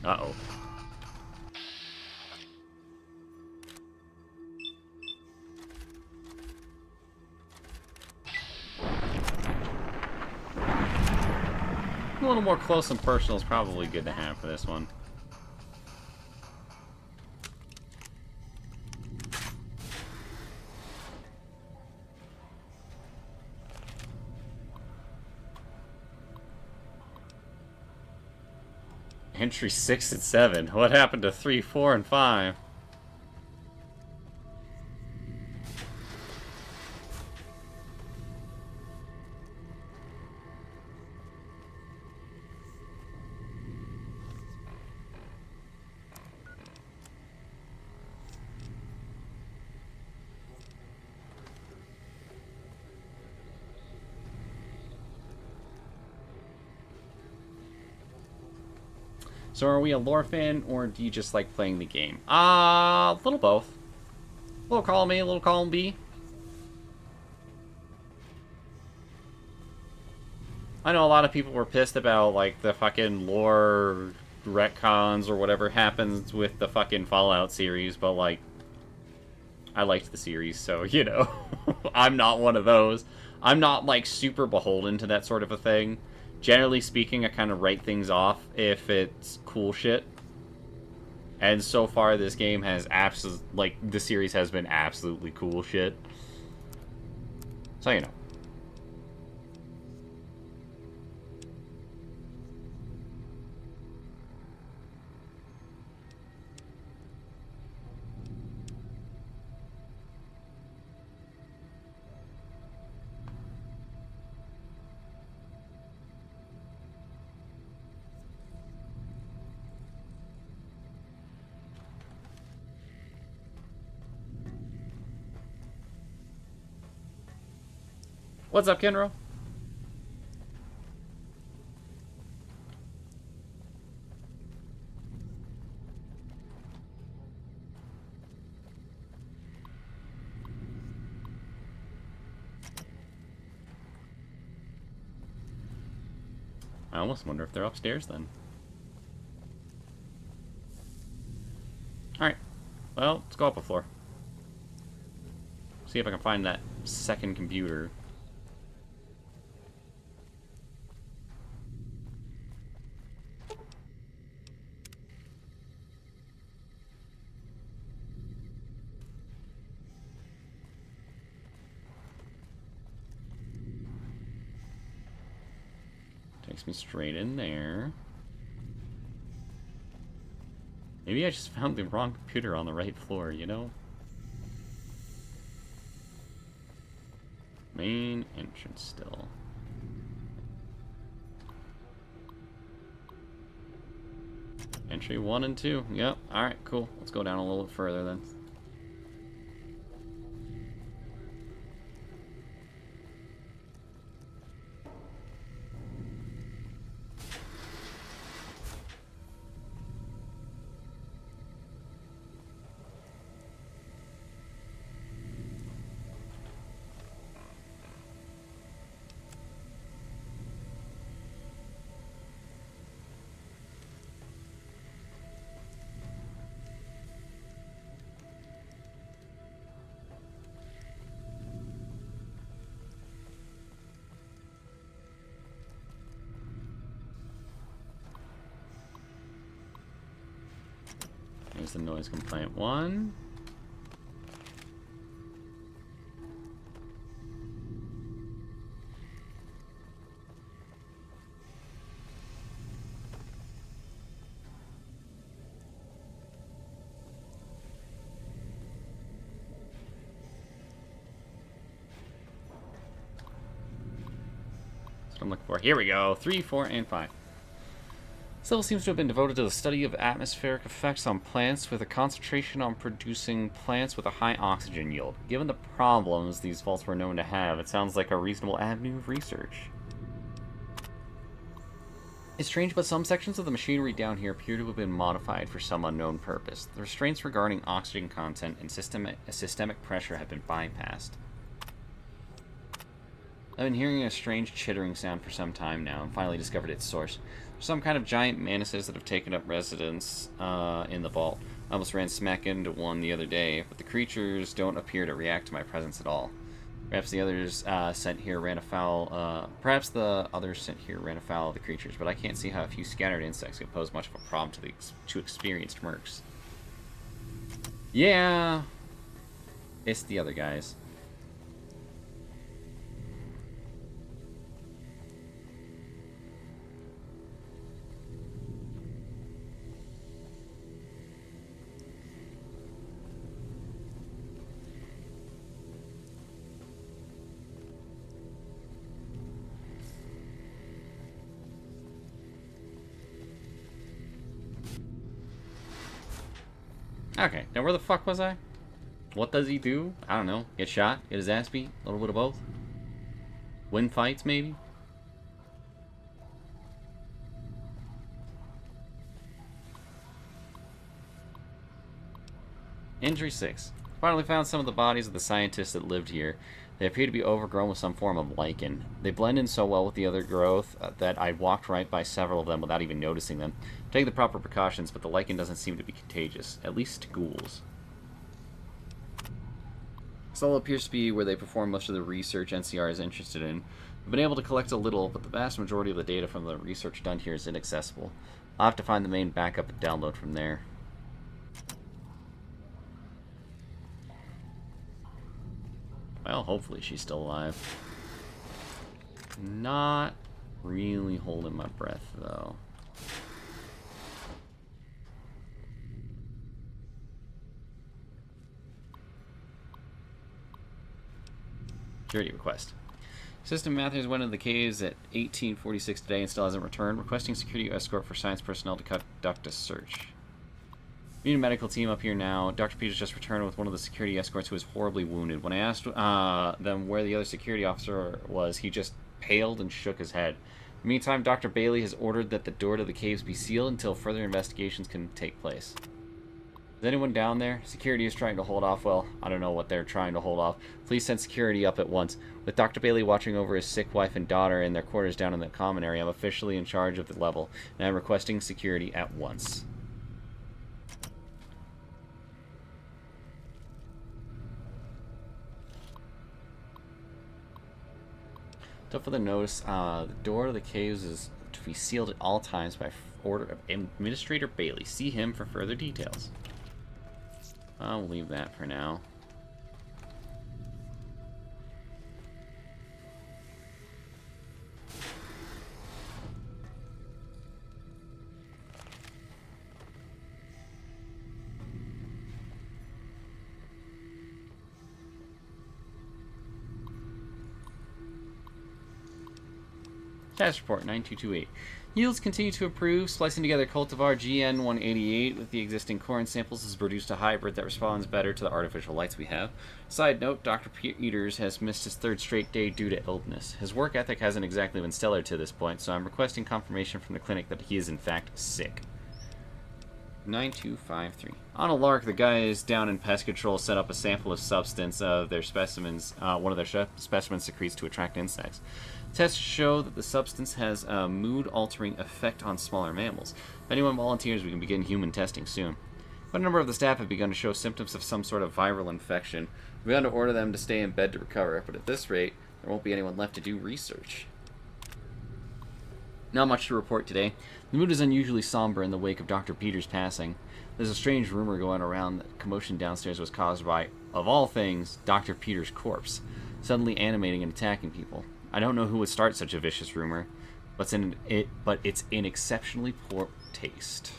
Uh-oh. A little more close and personal is probably good to have for this one. Entry 6 and 7. What happened to 3, 4, and 5? So are we a lore fan, or do you just like playing the game? A little both. A little column A, a little column B. I know a lot of people were pissed about, like, the fucking lore retcons or whatever happens with the fucking Fallout series, but, like, I liked the series, so, you know, I'm not one of those. I'm not, like, super beholden to that sort of a thing. Generally speaking, I kind of write things off if it's cool shit. And so far, this game has like, the series has been absolutely cool shit. So, you know. What's up, Kenro? I almost wonder if they're upstairs then. Alright. Well, let's go up a floor. See if I can find that second computer. Takes me straight in there. Maybe I just found the wrong computer on the right floor, you know? Main entrance still. Entry 1 and 2. Yep. Alright, cool. Let's go down a little bit further then. There's the noise complaint 1. That's what I'm looking for. Here we go. 3, 4, and 5. This level seems to have been devoted to the study of atmospheric effects on plants with a concentration on producing plants with a high oxygen yield. Given the problems these vaults were known to have, it sounds like a reasonable avenue of research. It's strange, but some sections of the machinery down here appear to have been modified for some unknown purpose. The restraints regarding oxygen content and systemic pressure have been bypassed. I've been hearing a strange chittering sound for some time now and finally discovered its source. There's some kind of giant mantises that have taken up residence in the vault. I almost ran smack into one the other day, but the creatures don't appear to react to my presence at all. Perhaps the others sent here ran afoul. Perhaps the others sent here ran afoul of the creatures, but I can't see how a few scattered insects could pose much of a problem to experienced mercs. Yeah, it's the other guys. Okay, now where the fuck was I? What does he do? I don't know. Get shot? Get his ass beat? A little bit of both? Win fights, maybe? Injury 6. Finally found some of the bodies of the scientists that lived here. They appear to be overgrown with some form of lichen. They blend in so well with the other growth that I walked right by several of them without even noticing them. Take the proper precautions, but the lichen doesn't seem to be contagious, at least to ghouls. This all appears to be where they perform most of the research NCR is interested in. We've been able to collect a little, but the vast majority of the data from the research done here is inaccessible. I'll have to find the main backup and download from there. Well, hopefully she's still alive. Not really holding my breath, though. Security request. System Matthews went into the caves at 1846 today and still hasn't returned. Requesting security escort for science personnel to conduct a search. We need a medical team up here now. Dr. Peters just returned with one of the security escorts who is horribly wounded. When I asked them where the other security officer was, he just paled and shook his head. In the meantime, Dr. Bailey has ordered that the door to the caves be sealed until further investigations can take place. Is anyone down there? Security is trying to hold off. Well, I don't know what they're trying to hold off. Please send security up at once. With Dr. Bailey watching over his sick wife and daughter in their quarters down in the common area, I'm officially in charge of the level, and I'm requesting security at once. So for the notice, the door to the caves is to be sealed at all times by order of Administrator Bailey. See him for further details. I'll leave that for now. Task Report 9228. Yields continue to improve. Splicing together cultivar GN188 with the existing corn samples has produced a hybrid that responds better to the artificial lights we have. Side note, Dr. Peters has missed his third straight day due to illness. His work ethic hasn't exactly been stellar to this point, so I'm requesting confirmation from the clinic that he is in fact sick. 9253. On a lark, the guys down in pest control set up a sample of substance of their specimens. One of their specimens secretes to attract insects. Tests show that the substance has a mood-altering effect on smaller mammals. If anyone volunteers, we can begin human testing soon. But a number of the staff have begun to show symptoms of some sort of viral infection. We've begun to order them to stay in bed to recover, but at this rate, there won't be anyone left to do research. Not much to report today. The mood is unusually somber in the wake of Dr. Peters' passing. There's a strange rumor going around that commotion downstairs was caused by, of all things, Dr. Peters' corpse, suddenly animating and attacking people. I don't know who would start such a vicious rumor, but it's in exceptionally poor taste.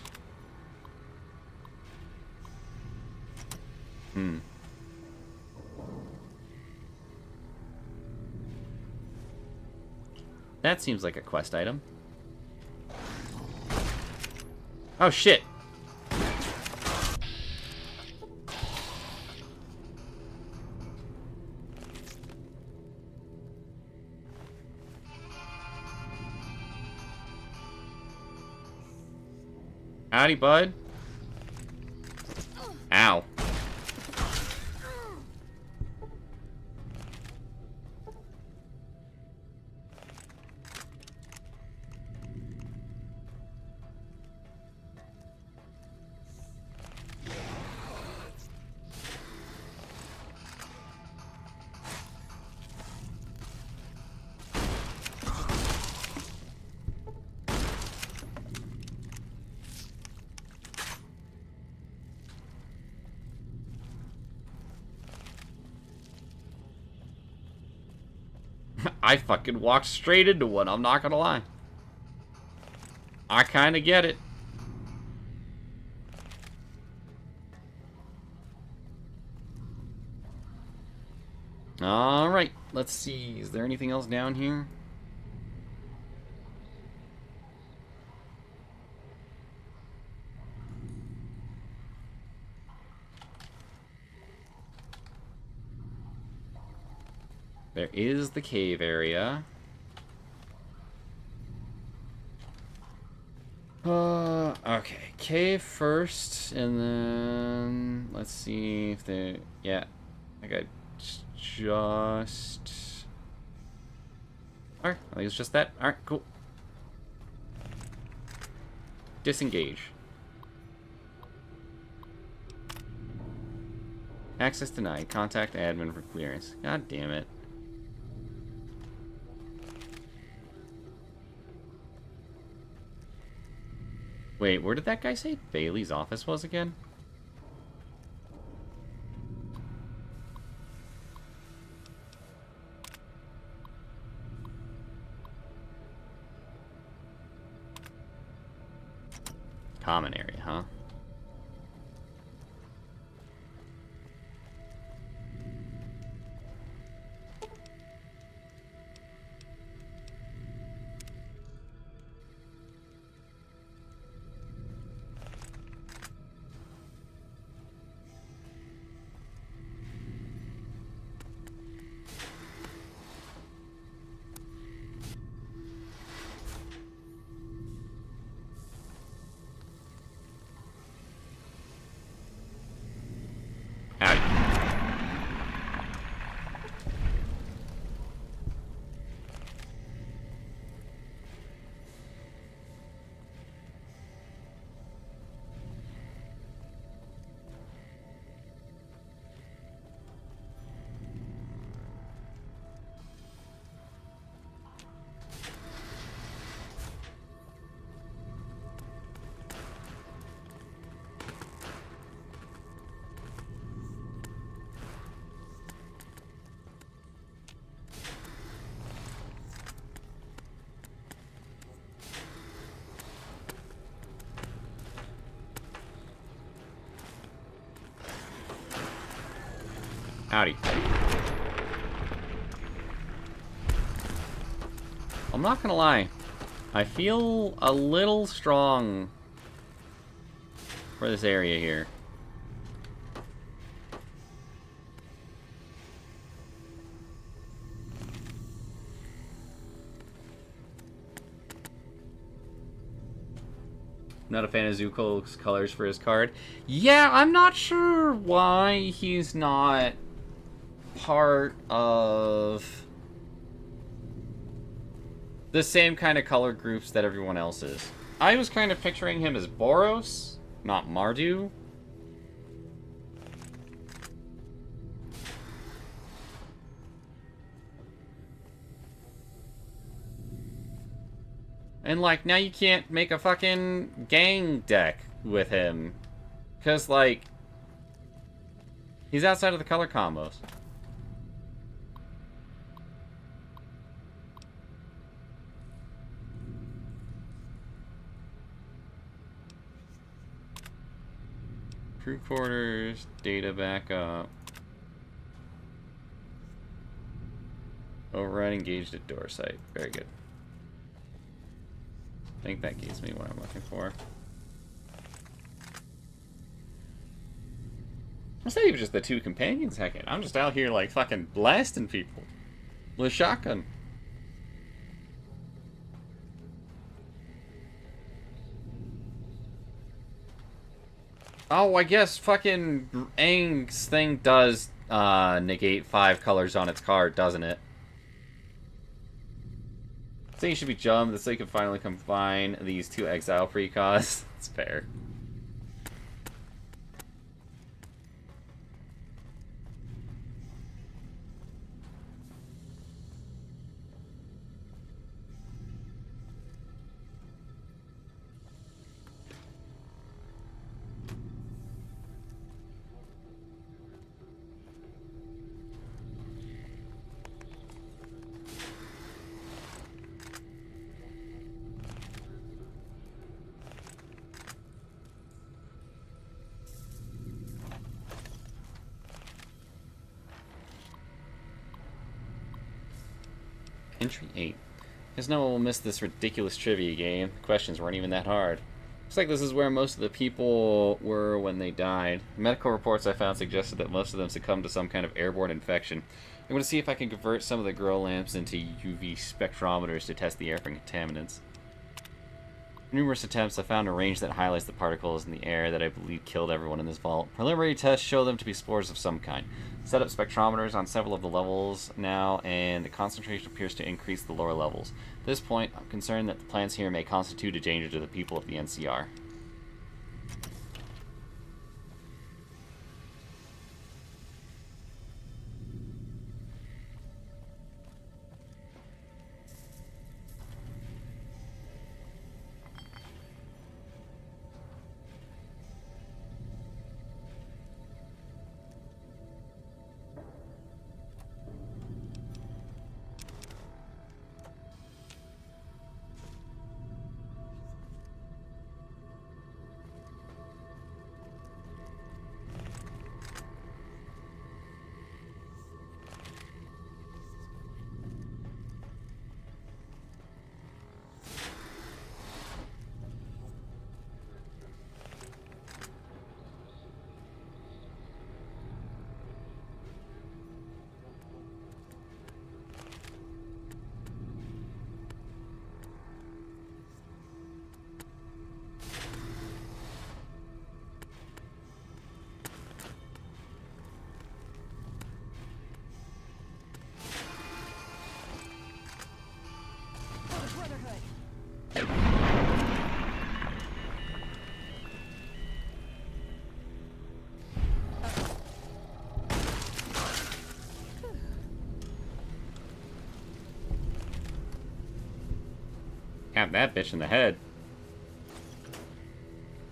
That seems like a quest item. Oh shit! Howdy, bud. Ow. I fucking walked straight into one, I'm not gonna lie. I kinda get it. Alright, let's see. Is there anything else down here? There is the cave area. Okay. Cave first, and then... let's see if they... yeah. I got just... alright, I think it's just that. Alright, cool. Disengage. Access denied. Contact admin for clearance. God damn it. Wait, where did that guy say Bailey's office was again? Common area, huh? Howdy. I'm not gonna lie. I feel a little strong for this area here. Not a fan of Zuko's colors for his card. Yeah, I'm not sure why he's not part of the same kind of color groups that everyone else is. I was kind of picturing him as Boros, not Mardu. And, like, now you can't make a fucking gang deck with him. Because, like, he's outside of the color combos. Crew quarters, data backup. Override engaged at door site. Very good. I think that gives me what I'm looking for. It's not even just the two companions, heck it. I'm just out here like fucking blasting people with a shotgun. Oh, I guess fucking Aang's thing does negate 5 colors on its card, doesn't it? I think it should be jumped so you can finally combine these 2 exile precons. It's fair. Entry 8. Guess no one will miss this ridiculous trivia game. The questions weren't even that hard. Looks like this is where most of the people were when they died. Medical reports I found suggested that most of them succumbed to some kind of airborne infection. I'm going to see if I can convert some of the grow lamps into UV spectrometers to test the air for contaminants. Numerous attempts, I found a range that highlights the particles in the air that I believe killed everyone in this vault. Preliminary tests show them to be spores of some kind. Set up spectrometers on several of the levels now, and the concentration appears to increase the lower levels. At this point, I'm concerned that the plants here may constitute a danger to the people of the NCR. Have that bitch in the head.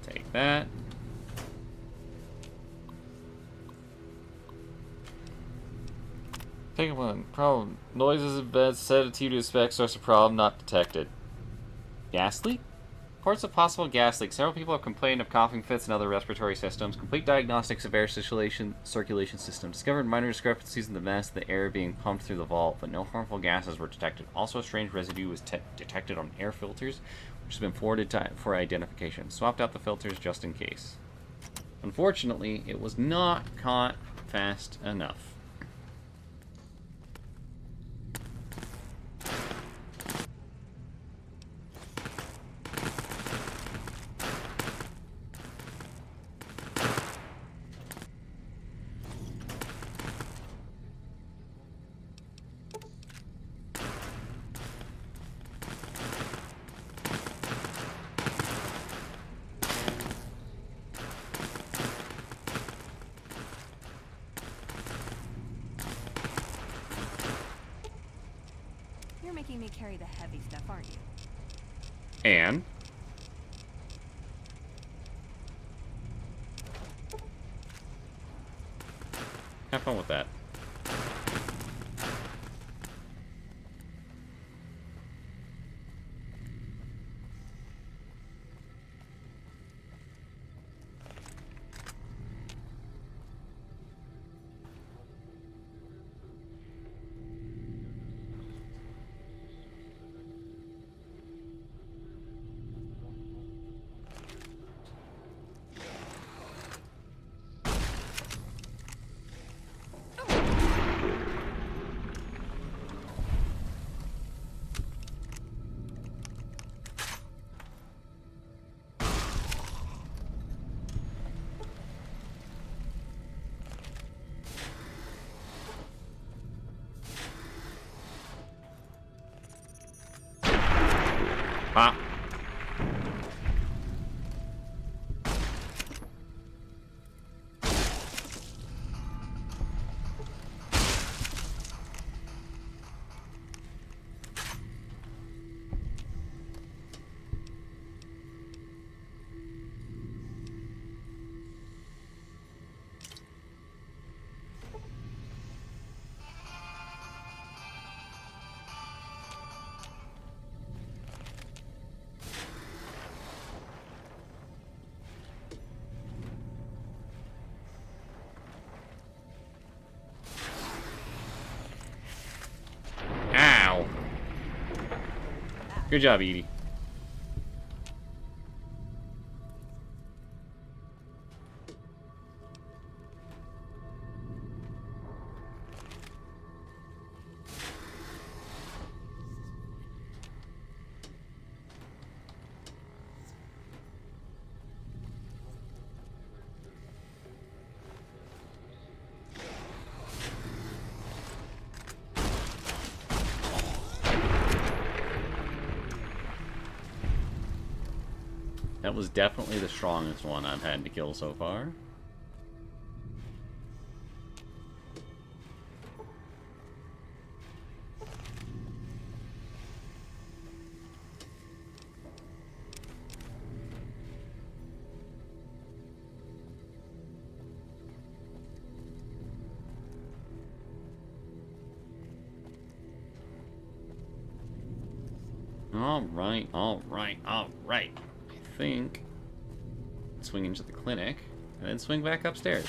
Take that. Take one. Problem. Noises in bed. Set a T to expect source of problem not detected. Gas leak? Reports of possible gas leaks. Several people have complained of coughing fits and other respiratory systems. Complete diagnostics of air circulation system. Discovered minor discrepancies in the vents, the air being pumped through the vault, but no harmful gases were detected. Also, a strange residue was detected on air filters, which has been forwarded for identification. Swapped out the filters just in case. Unfortunately, it was not caught fast enough. You're making me carry the heavy stuff, aren't you? And have fun with that. Pop. Ow. Good job, Edie. That was definitely the strongest one I've had to kill so far. Alright, alright, alright. I think swing into the clinic and then swing back upstairs.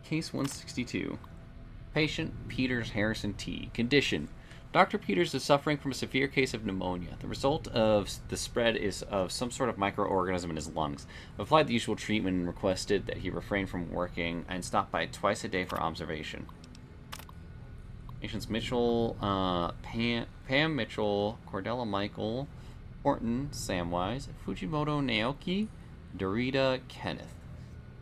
Case 162. Patient Peters Harrison T. Condition: Dr. Peters is suffering from a severe case of pneumonia. The result of the spread is of some sort of microorganism in his lungs. I've applied the usual treatment and requested that he refrain from working and stop by twice a day for observation. Patients Mitchell, Pam Mitchell, Cordella Michael, Horton Samwise, Fujimoto Naoki, Dorita Kenneth.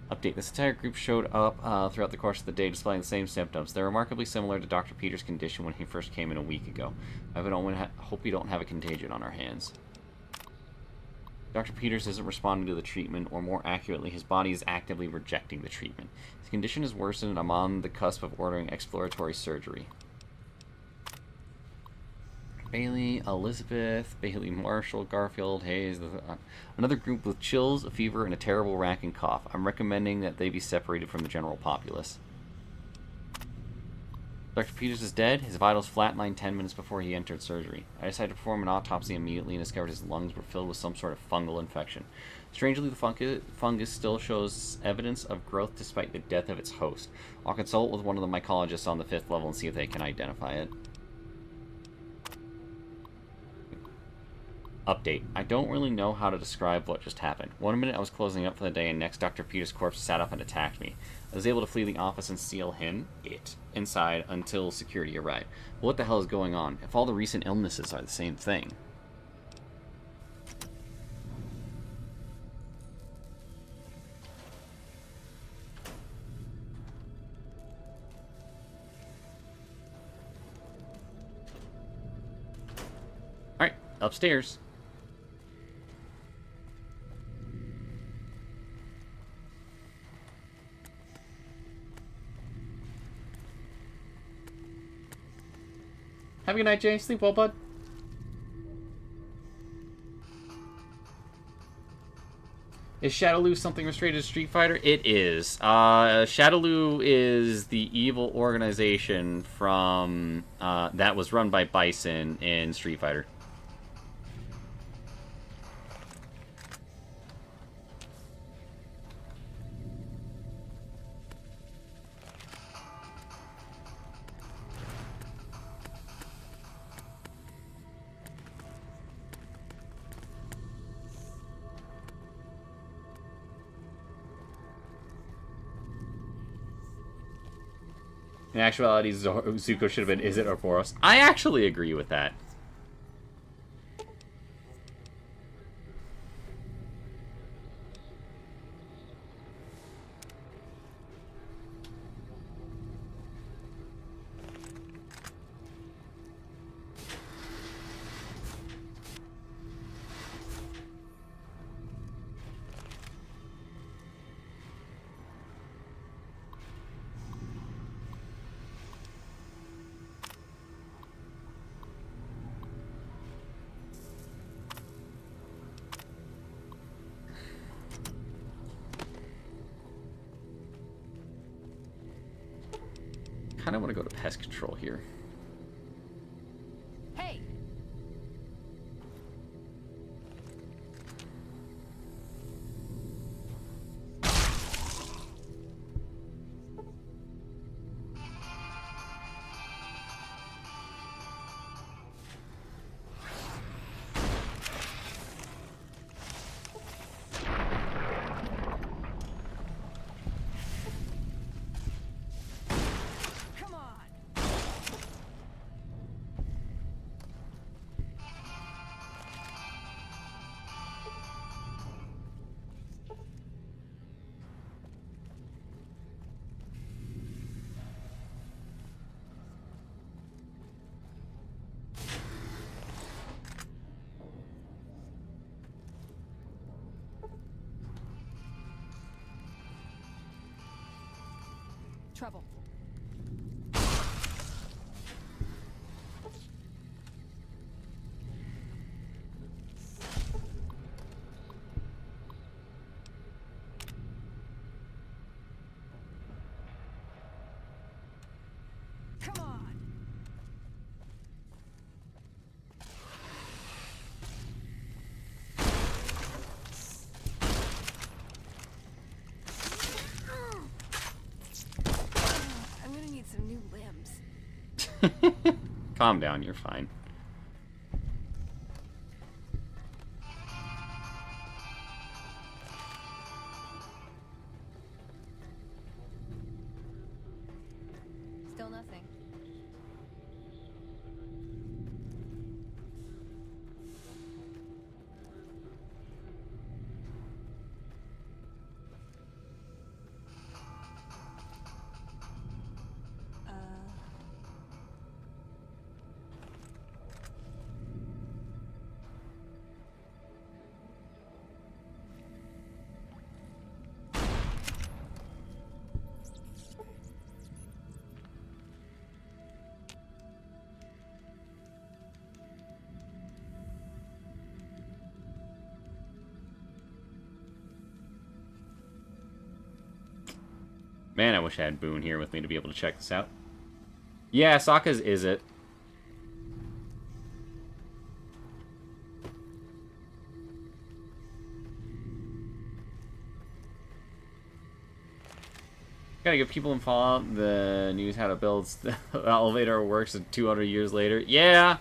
Update: this entire group showed up throughout the course of the day displaying the same symptoms. They're remarkably similar to Dr. Peters' condition when he first came in a week ago. I hope we don't have a contagion on our hands. Dr. Peters isn't responding to the treatment, or more accurately, his body is actively rejecting the treatment. His condition has worsened and I'm on the cusp of ordering exploratory surgery. Bailey, Elizabeth, Bailey, Marshall, Garfield, Hayes. Another group with chills, a fever, and a terrible racking cough. I'm recommending that they be separated from the general populace. Dr. Peters is dead. His vitals flatlined 10 minutes before he entered surgery. I decided to perform an autopsy immediately and discovered his lungs were filled with some sort of fungal infection. Strangely, the fungus still shows evidence of growth despite the death of its host. I'll consult with one of the mycologists on the 5th level and see if they can identify it. Update. I don't really know how to describe what just happened. One minute I was closing up for the day, and next Dr. Peters' corpse sat up and attacked me. I was able to flee the office and seal it, inside until security arrived. But what the hell is going on? If all the recent illnesses are the same thing. Alright, upstairs. Have a good night, Jay. Sleep well, bud. Is Shadowloo something restricted to Street Fighter? It is. Shadowloo is the evil organization from that was run by Bison in Street Fighter. In actuality, Zuko should have been Is it or Boros. I actually agree with that. I kind of want to go to pest control here. Hey! Trouble. Come on. I'm gonna need some new limbs. Calm down, you're fine. Still nothing. Man, I wish I had Boone here with me to be able to check this out. Yeah, Sokka's is it. Gotta give people in Fallout the news how to build the elevator works 200 years later. Yeah!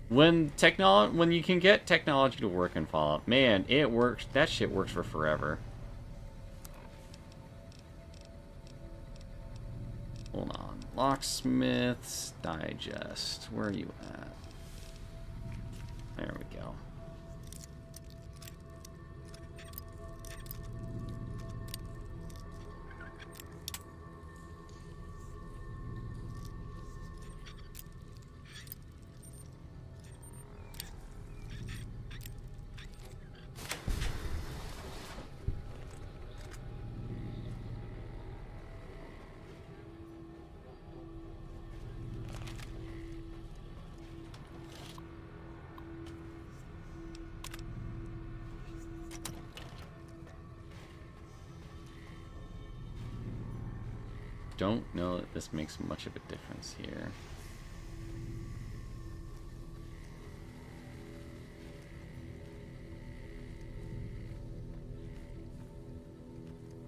When you can get technology to work in Fallout, man, it works. That shit works for forever. Hold on. Locksmith's Digest. Where are you at? There we go. Don't know that this makes much of a difference here.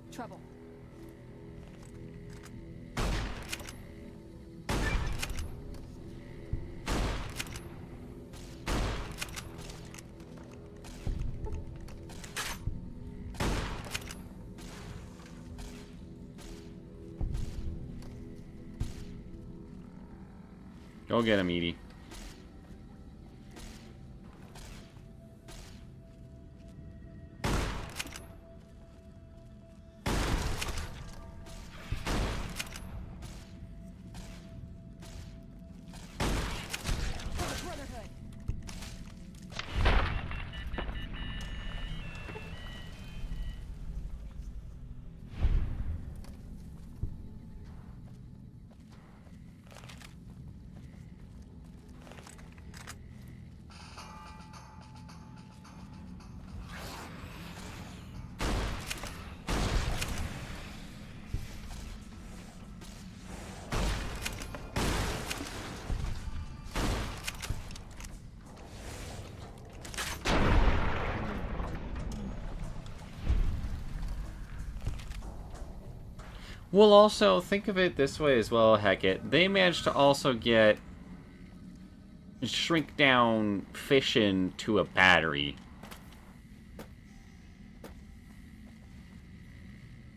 Trouble. Go get him, Edie. We'll also think of it this way as well, Heckett. They managed to also shrink down fission to a battery.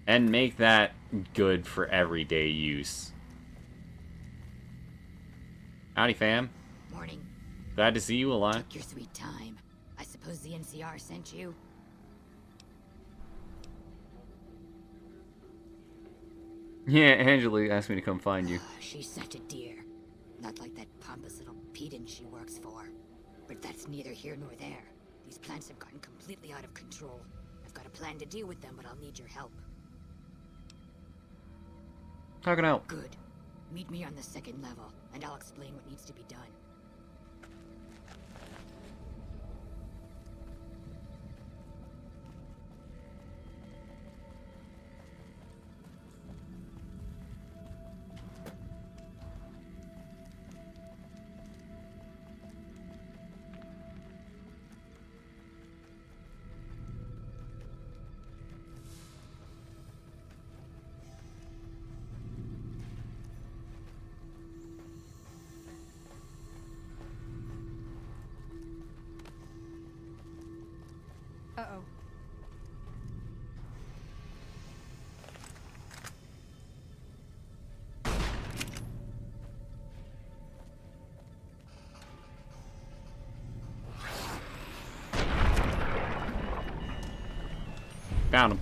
And make that good for everyday use. Howdy, fam. Morning. Glad to see you alive. Took your sweet time. I suppose the NCR sent you? Yeah, Angela asked me to come find you. She's such a dear. Not like that pompous little pedant she works for. But that's neither here nor there. These plants have gotten completely out of control. I've got a plan to deal with them, but I'll need your help. How can I help? Good. Meet me on the second level, and I'll explain what needs to be done. Uh-oh. Found him.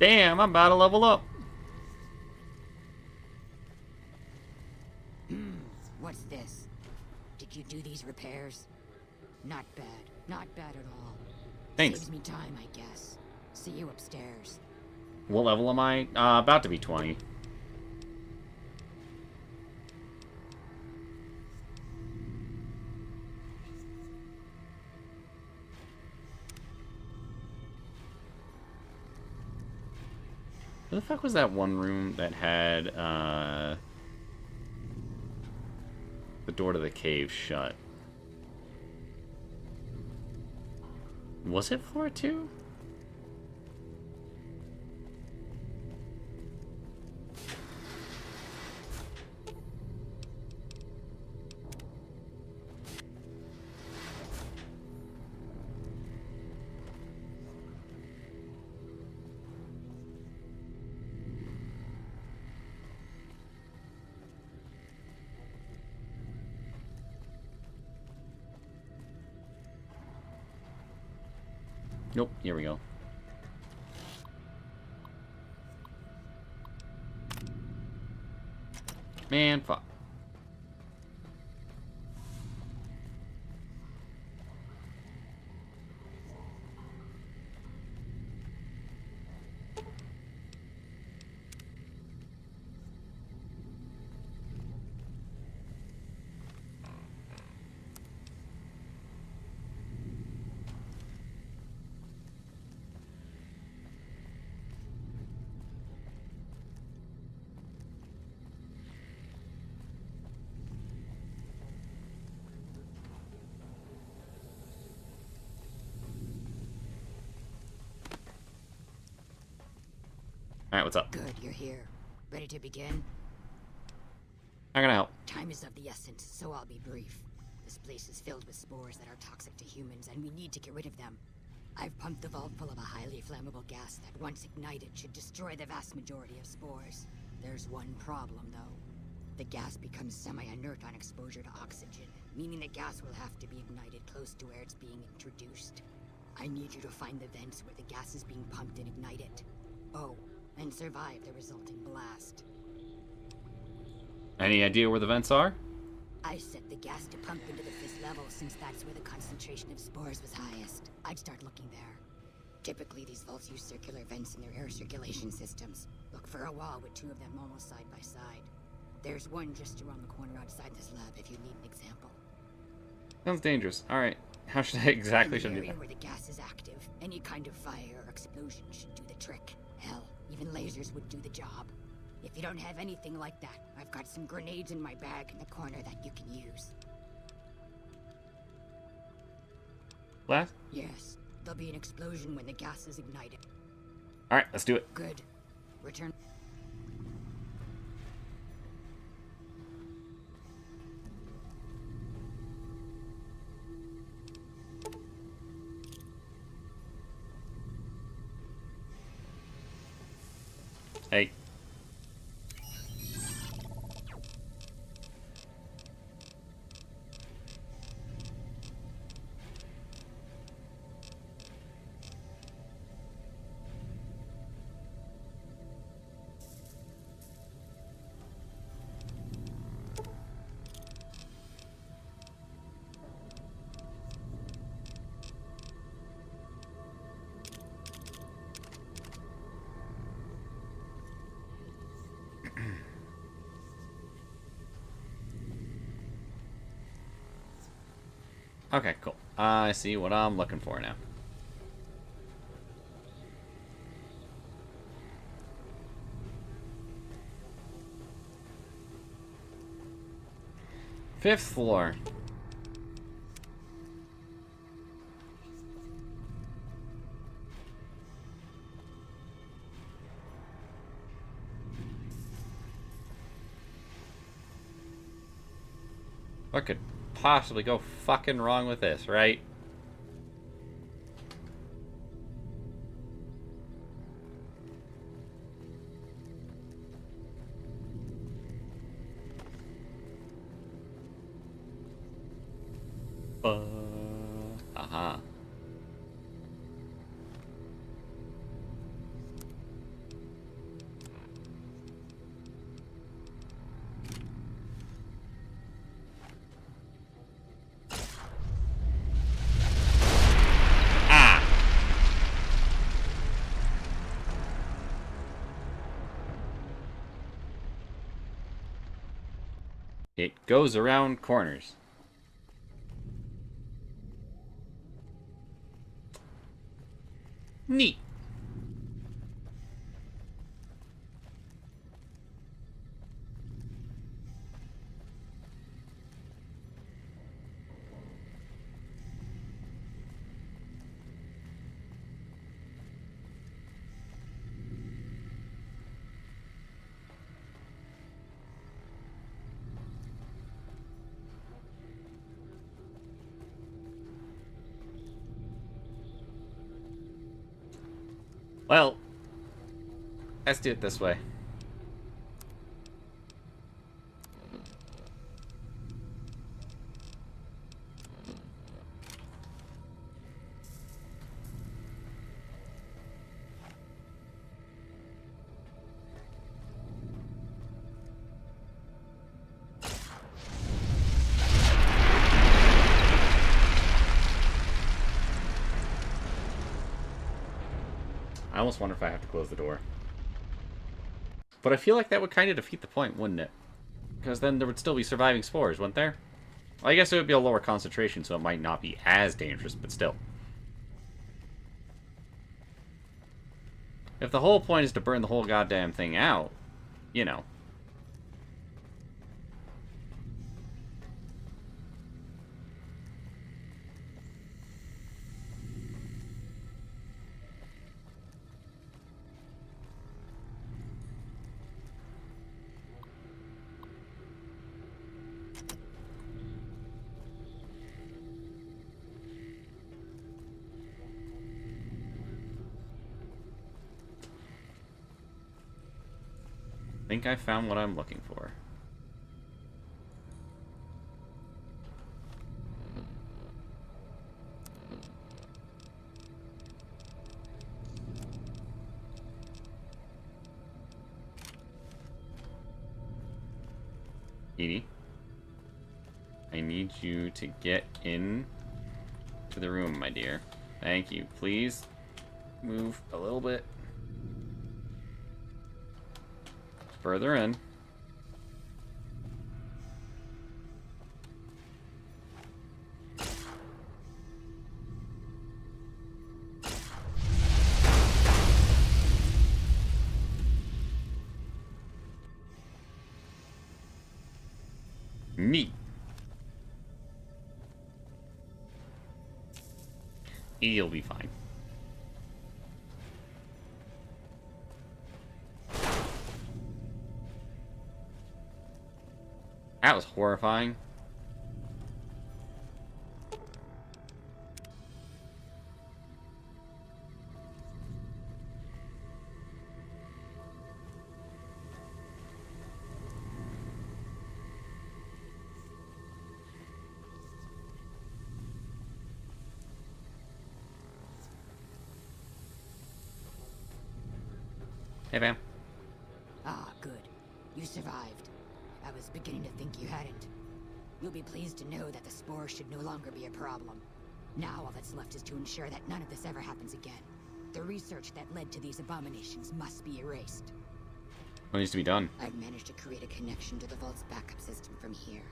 Damn, I'm about to level up. What's this? Did you do these repairs? Not bad. Not bad at all. Thanks. Saves me time, I guess. See you upstairs. What level am I? About to be 20. Where the fuck was that one room that had, the door to the cave shut? Was it floor 2? Nope, here we go. Man, fuck. Alright, what's up? Good, you're here. Ready to begin? How can I help? Time is of the essence, so I'll be brief. This place is filled with spores that are toxic to humans, and we need to get rid of them. I've pumped the vault full of a highly flammable gas that, once ignited, should destroy the vast majority of spores. There's one problem, though. The gas becomes semi-inert on exposure to oxygen, meaning the gas will have to be ignited close to where it's being introduced. I need you to find the vents where the gas is being pumped and ignite it. Oh, and survive the resulting blast. Any idea where the vents are? I set the gas to pump into the 5th level since that's where the concentration of spores was highest. I'd start looking there. Typically, these vaults use circular vents in their air circulation systems. Look for a wall with 2 of them almost side by side. There's one just around the corner outside this lab if you need an example. Sounds dangerous. Alright. How should I exactly should I do area that? where the gas is active, any kind of fire or explosion should do the trick. Hell, even lasers would do the job. If you don't have anything like that, I've got some grenades in my bag in the corner that you can use. Last? Yes, there'll be an explosion when the gas is ignited. Alright, let's do it. Good. Return. Hey. Okay, cool. I see what I'm looking for now. Fifth floor. What could possibly go fucking wrong with this, right? Uh-huh. It goes around corners. Neat. Well, let's do it this way. I almost wonder if I have to close the door. But I feel like that would kind of defeat the point, wouldn't it? Because then there would still be surviving spores, wouldn't there? Well, I guess it would be a lower concentration, so it might not be as dangerous, but still. If the whole point is to burn the whole goddamn thing out, you know. I think I found what I'm looking for. Edie, I need you to get in to the room, my dear. Thank you. Please move a little bit further in. Neat. He'll be fine. That was horrifying. Hey, Pam. Ah, good. You survived. I was beginning to think you hadn't. You'll be pleased to know that the spores should no longer be a problem. Now all that's left is to ensure that none of this ever happens again. The research that led to these abominations must be erased. What needs to be done? I've managed to create a connection to the Vault's backup system from here.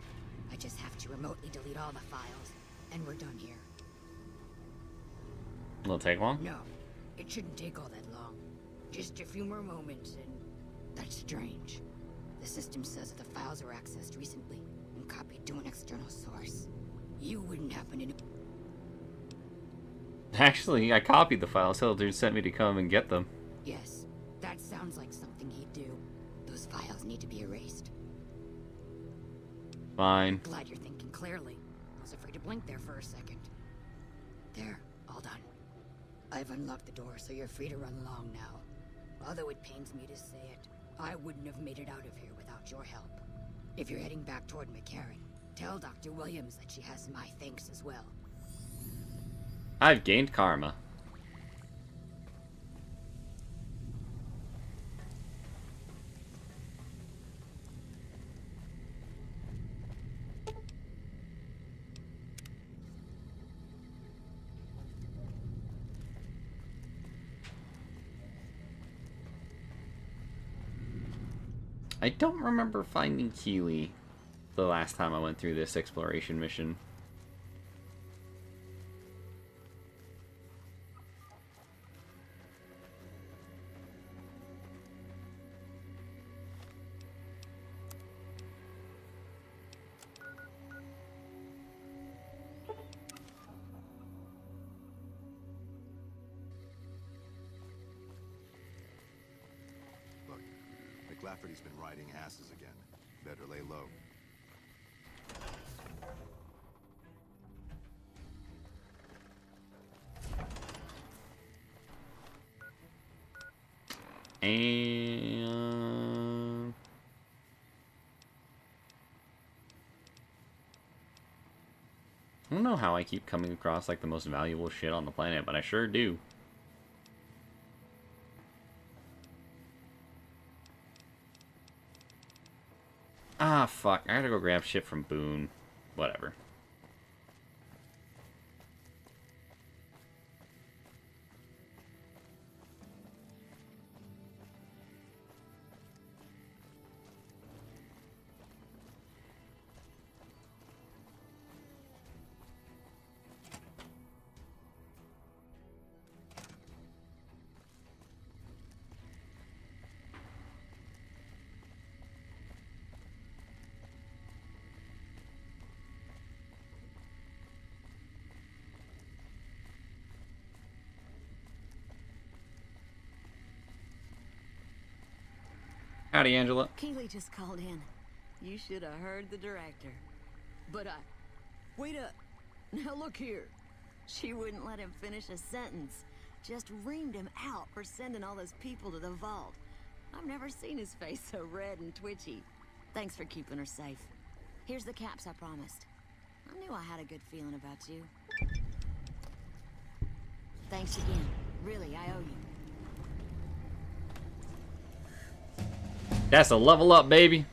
I just have to remotely delete all the files, and we're done here. Will it take long? No, it shouldn't take all that long. Just a few more moments, and that's strange. The system says that the files were accessed recently and copied to an external source. You wouldn't happen to know. Actually, I copied the files. Hildur sent me to come and get them. Yes, that sounds like something he'd do. Those files need to be erased. Fine. Glad you're thinking clearly. I was afraid to blink there for a second. There, all done. I've unlocked the door, so you're free to run along now. Although it pains me to say it, I wouldn't have made it out of here without your help. If you're heading back toward McCarran, tell Dr. Williams that she has my thanks as well. I've gained karma. I don't remember finding Keeley the last time I went through this exploration mission. Lafferty's been riding asses again. Better lay low. And I don't know how I keep coming across like the most valuable shit on the planet, but I sure do. Ah, fuck. I gotta go grab shit from Boone. Whatever. Howdy, Angela. Keeley just called in. You should have heard the director. But wait up. Now look here. She wouldn't let him finish a sentence. Just reamed him out for sending all those people to the vault. I've never seen his face so red and twitchy. Thanks for keeping her safe. Here's the caps I promised. I knew I had a good feeling about you. Thanks again. Really, I owe you. That's a level up, baby.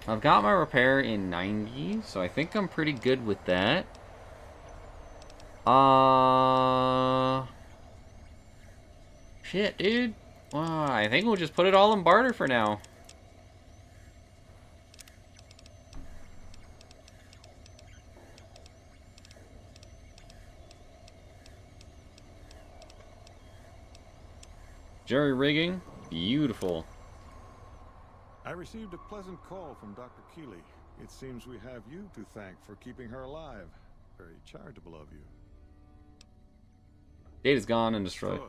I've got my repair in 90, so I think I'm pretty good with that. Shit, dude. I think we'll just put it all in barter for now. Jerry rigging, beautiful. I received a pleasant call from Dr. Keeley. It seems we have you to thank for keeping her alive. Very charitable of you. Data's gone and destroyed.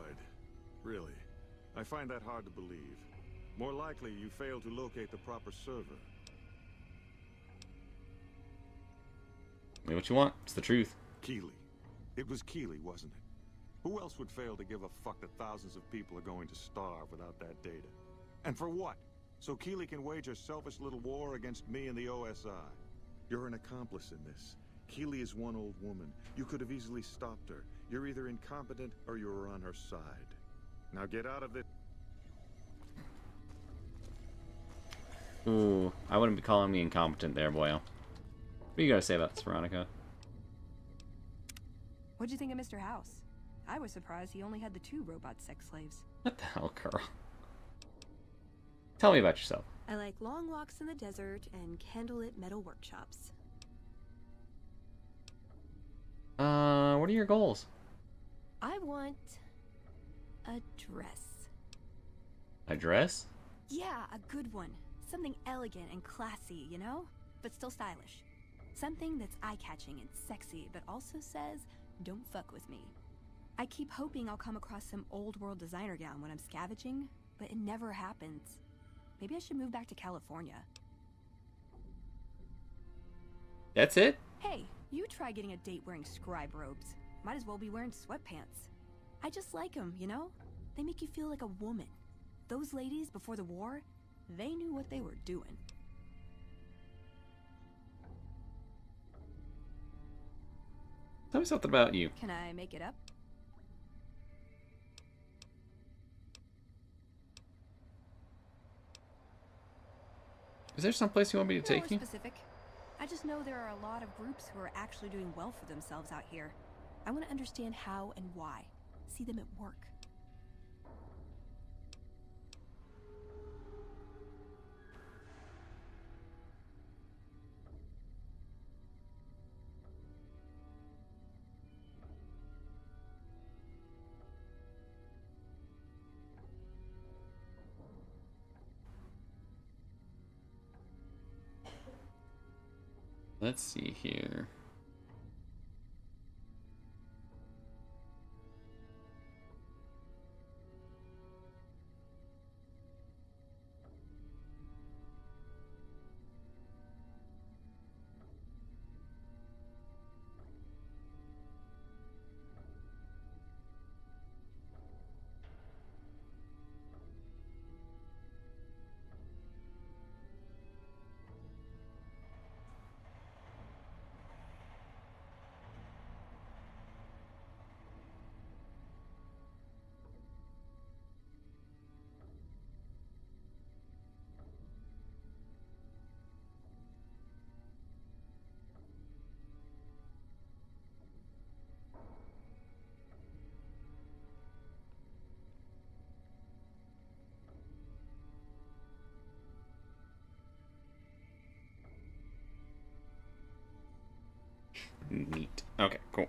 Really? I find that hard to believe. More likely, you failed to locate the proper server. Say what you want. It's the truth. Keeley. It was Keeley, wasn't it? Who else would fail to give a fuck that thousands of people are going to starve without that data? And for what? So Keeley can wage a selfish little war against me and the OSI. You're an accomplice in this. Keeley is one old woman. You could have easily stopped her. You're either incompetent or you're on her side. Now get out of it. Ooh, I wouldn't be calling me incompetent there, boyo. What do you gotta say about this, Veronica? What'd you think of Mr. House? I was surprised he only had the 2 robot sex slaves. What the hell, girl? Tell me about yourself. I like long walks in the desert and candlelit metal workshops. What are your goals? I want a dress. A dress? Yeah, a good one. Something elegant and classy, you know? But still stylish. Something that's eye-catching and sexy, but also says, don't fuck with me. I keep hoping I'll come across some old-world designer gown when I'm scavenging, but it never happens. Maybe I should move back to California. That's it? Hey, you try getting a date wearing scribe robes. Might as well be wearing sweatpants. I just like them, you know? They make you feel like a woman. Those ladies, before the war, they knew what they were doing. Tell me something about you. Can I make it up? Is there someplace you want me to take you? Specific. I just know there are a lot of groups who are actually doing well for themselves out here. I want to understand how and why. See them at work. Let's see here. Neat. Okay, cool.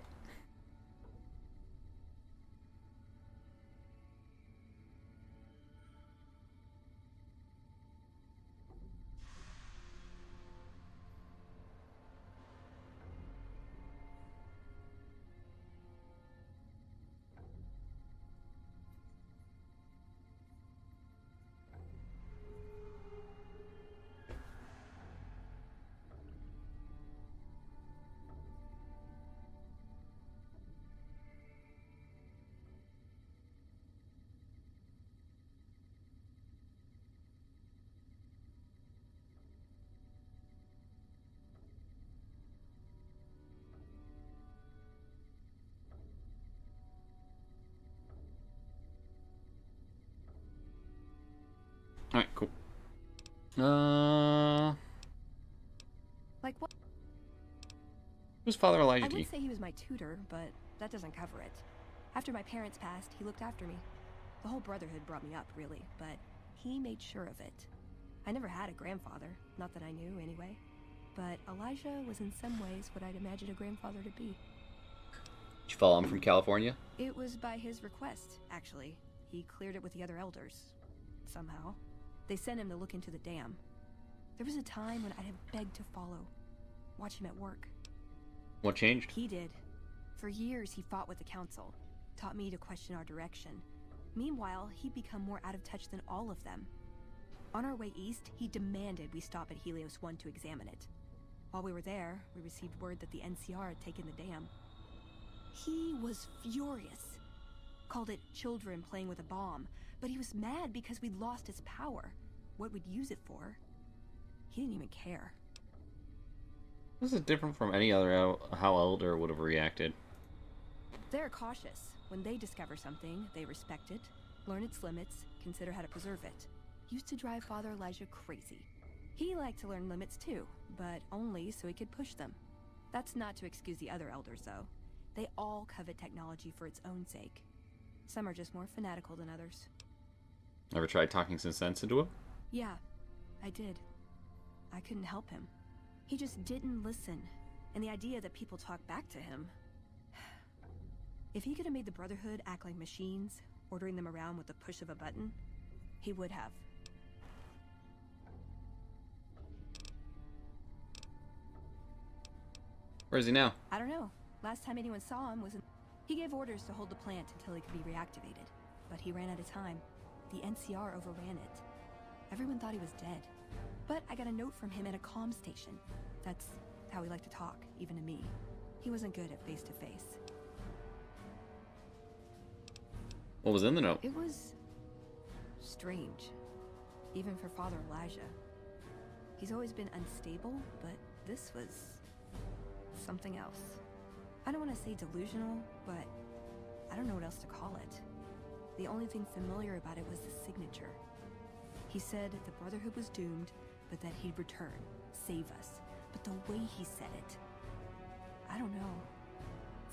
Alright, cool. Like what? Who's Father Elijah I to would you? say he was my tutor, but that doesn't cover it. After my parents passed, he looked after me. The whole Brotherhood brought me up, really, but he made sure of it. I never had a grandfather, not that I knew, anyway. But Elijah was in some ways what I'd imagine a grandfather to be. Did you follow him from California? It was by his request, actually. He cleared it with the other elders. Somehow. They sent him to look into the dam. There was a time when I'd have begged to follow. Watch him at work. What changed? He did. For years, he fought with the council. Taught me to question our direction. Meanwhile, he'd become more out of touch than all of them. On our way east, he demanded we stop at Helios 1 to examine it. While we were there, we received word that the NCR had taken the dam. He was furious. Called it children playing with a bomb, but he was mad because we'd lost its power. What we'd use it for. He didn't even care. This is different from any other how Elder would have reacted. They're cautious. When they discover something, they respect it, learn its limits, consider how to preserve it. Used to drive Father Elijah crazy. He liked to learn limits too, but only so he could push them. That's not to excuse the other elders, though. They all covet technology for its own sake. Some are just more fanatical than others. Ever tried talking some sense into him? Yeah, I did. I couldn't help him. He just didn't listen, and the idea that people talk back to him... If he could have made the Brotherhood act like machines, ordering them around with the push of a button, he would have. Where is he now? I don't know. Last time anyone saw him was in... He gave orders to hold the plant until he could be reactivated, but he ran out of time. The NCR overran it. Everyone thought he was dead. But I got a note from him at a comm station. That's how he liked to talk, even to me. He wasn't good at face-to-face. What was in the note? It was... strange. Even for Father Elijah. He's always been unstable, but this was... something else. I don't want to say delusional, but I don't know what else to call it. The only thing familiar about it was the signature. He said the Brotherhood was doomed, but that he'd return, save us. But the way he said it, I don't know.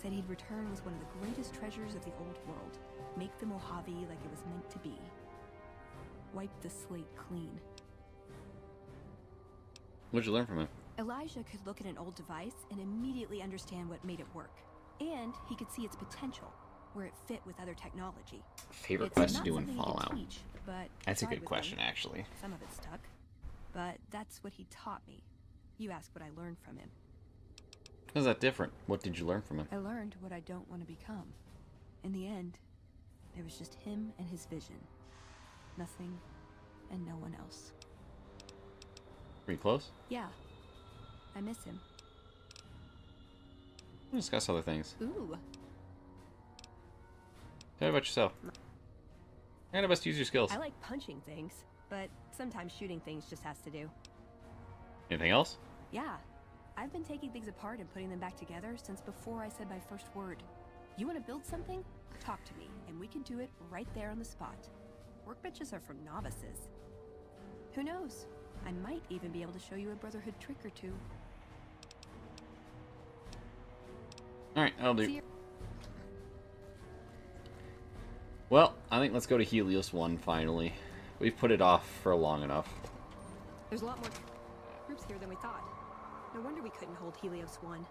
Said he'd return was one of the greatest treasures of the old world. Make the Mojave like it was meant to be. Wipe the slate clean. What'd you learn from him? Elijah could look at an old device and immediately understand what made it work. And he could see its potential, where it fit with other technology. Favorite quest to do in Fallout? Teach, but That's a tried good with question, him. actually. Some of it stuck. But that's what he taught me. You ask what I learned from him. How's that different? What did you learn from him? I learned what I don't want to become. In the end, there was just him and his vision. Nothing and no one else. Pretty close? Yeah. I miss him. We'll discuss other things. Ooh. Tell me about yourself. How to best use your skills? I like punching things, but sometimes shooting things just has to do. Anything else? Yeah. I've been taking things apart and putting them back together since before I said my first word. You want to build something? Talk to me, and we can do it right there on the spot. Workbenches are for novices. Who knows? I might even be able to show you a Brotherhood trick or two. Alright, I'll do. Well, I think let's go to Helios 1 finally. We've put it off for long enough. There's a lot more groups here than we thought. No wonder we couldn't hold Helios 1.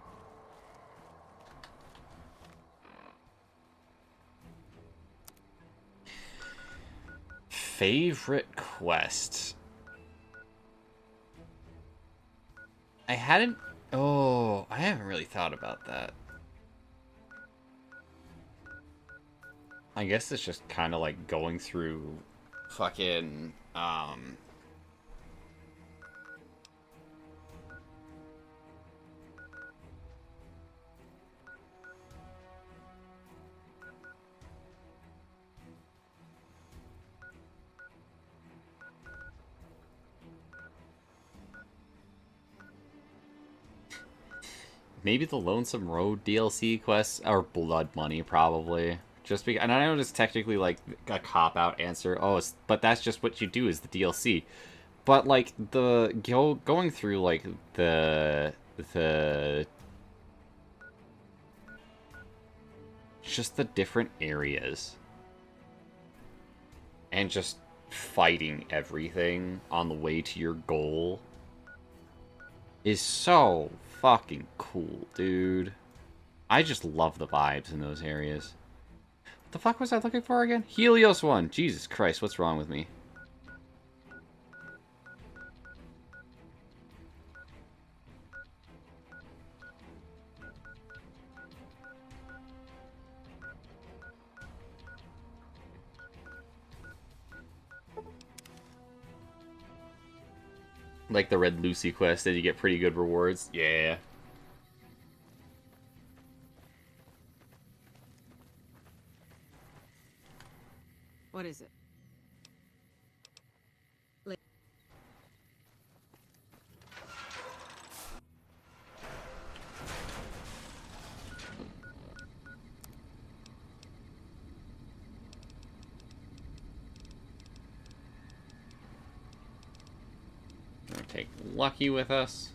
Favorite quest? I hadn't... Oh, I haven't really thought about that. I guess it's just kind of like going through fucking, maybe the Lonesome Road DLC quests, or Blood Money, probably. Just because, and I know it's technically like a cop-out answer. Oh, but that's just what you do is the DLC. But like going through like the just the different areas and just fighting everything on the way to your goal is so fucking cool, dude. I just love the vibes in those areas. What the fuck was I looking for again? Helios 1. Jesus Christ, what's wrong with me? Like the Red Lucy quest, did you get pretty good rewards? Yeah. What is it? Gonna take Lucky with us.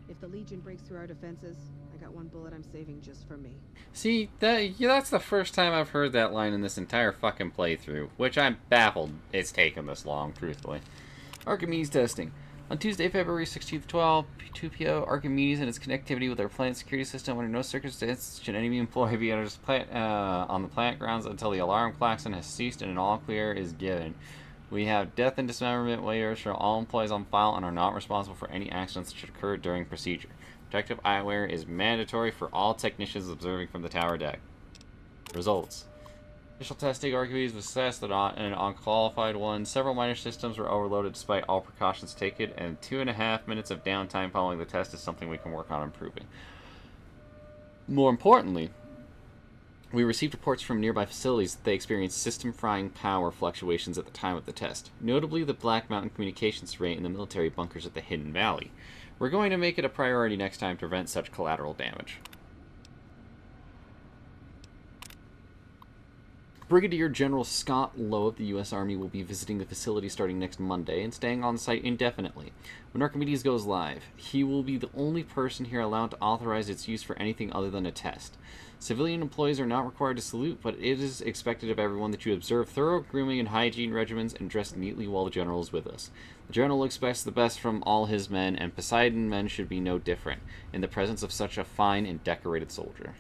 If the Legion breaks through our defenses, I got one bullet I'm saving just for me. See, that's the first time I've heard that line in this entire fucking playthrough, which I'm baffled it's taken this long, truthfully. Archimedes testing. On Tuesday, February 16th, 2 p.m., Archimedes and its connectivity with our planet security system under no circumstances should any employee be on the planet grounds until the alarm klaxon has ceased and an all clear is given. We have death and dismemberment waivers for all employees on file and are not responsible for any accidents that should occur during procedure. Protective eyewear is mandatory for all technicians observing from the tower deck. Results. Initial testing Archimedes was assessed an unqualified one. Several minor systems were overloaded despite all precautions taken, and 2.5 minutes of downtime following the test is something we can work on improving. More importantly, we received reports from nearby facilities that they experienced system-frying power fluctuations at the time of the test, notably the Black Mountain communications array in the military bunkers at the Hidden Valley. We're going to make it a priority next time to prevent such collateral damage. Brigadier General Scott Lowe of the U.S. Army will be visiting the facility starting next Monday and staying on site indefinitely. When Archimedes goes live, he will be the only person here allowed to authorize its use for anything other than a test. Civilian employees are not required to salute, but it is expected of everyone that you observe thorough grooming and hygiene regimens and dress neatly while the General is with us. The General expects the best from all his men, and Poseidon men should be no different, in the presence of such a fine and decorated soldier.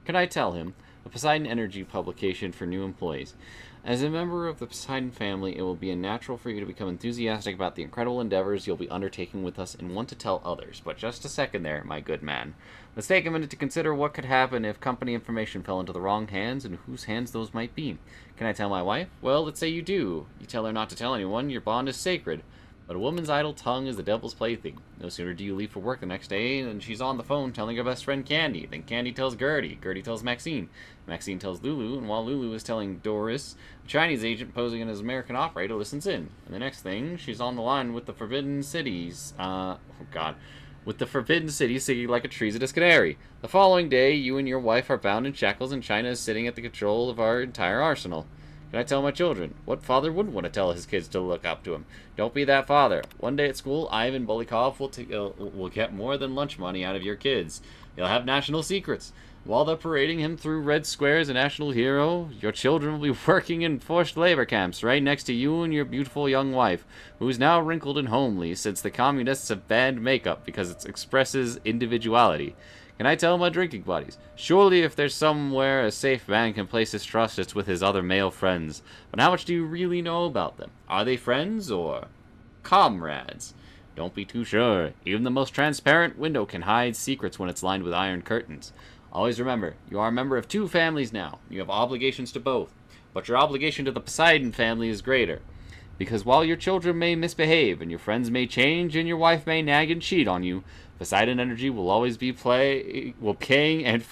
Can I tell him? a Poseidon Energy publication for new employees. As a member of the Poseidon family, it will be natural for you to become enthusiastic about the incredible endeavors you'll be undertaking with us and want to tell others. But just a second there, my good man. Let's take a minute to consider what could happen if company information fell into the wrong hands and whose hands those might be. Can I tell my wife? Well, let's say you do. You tell her not to tell anyone. Your bond is sacred. But a woman's idle tongue is the devil's plaything. No sooner do you leave for work the next day than she's on the phone telling her best friend Candy. Then Candy tells Gertie. Gertie tells Maxine. Maxine tells Lulu, and while Lulu is telling Doris, a Chinese agent posing as an American operator listens in. And the next thing, she's on the line with the Forbidden Cities. With the Forbidden City singing like a treasonous canary. The following day, you and your wife are bound in shackles, and China is sitting at the control of our entire arsenal. Can I tell my children? What father wouldn't want to tell his kids to look up to him? Don't be that father. One day at school, Ivan Bulikov will get more than lunch money out of your kids. He'll have national secrets. While they're parading him through red squares, a national hero, your children will be working in forced labor camps right next to you and your beautiful young wife, who is now wrinkled and homely since the communists have banned makeup because it expresses individuality. Can I tell my drinking buddies? Surely if there's somewhere a safe man can place his trust, it's with his other male friends. But how much do you really know about them? Are they friends or comrades? Don't be too sure. Even the most transparent window can hide secrets when it's lined with iron curtains. Always remember, you are a member of two families now. You have obligations to both. But your obligation to the Poseidon family is greater. Because while your children may misbehave, and your friends may change, and your wife may nag and cheat on you, Poseidon Energy will always be paying and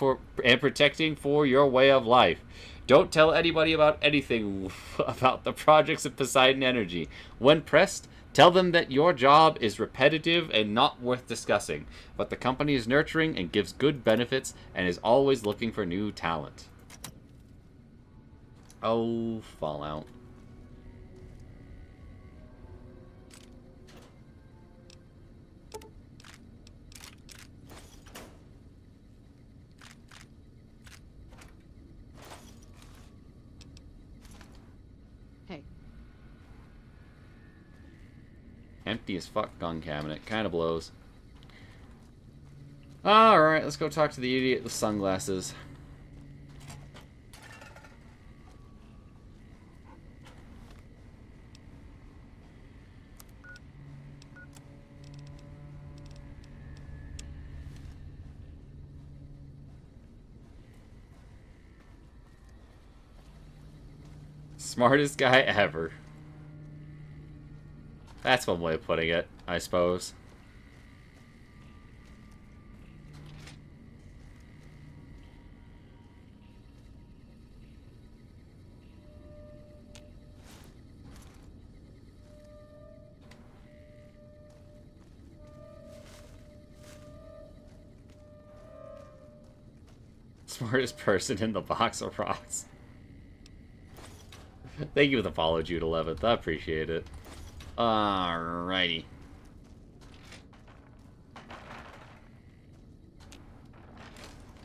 protecting for your way of life. Don't tell anybody about anything about the projects of Poseidon Energy. When pressed, tell them that your job is repetitive and not worth discussing, but the company is nurturing and gives good benefits and is always looking for new talent. Oh, Fallout. Empty as fuck gun cabinet. Kind of blows. Alright, let's go talk to the idiot with sunglasses. Smartest guy ever. That's one way of putting it, I suppose. Smartest person in the box of rocks. Thank you for the follow, Jude 11th. I appreciate it. Alrighty.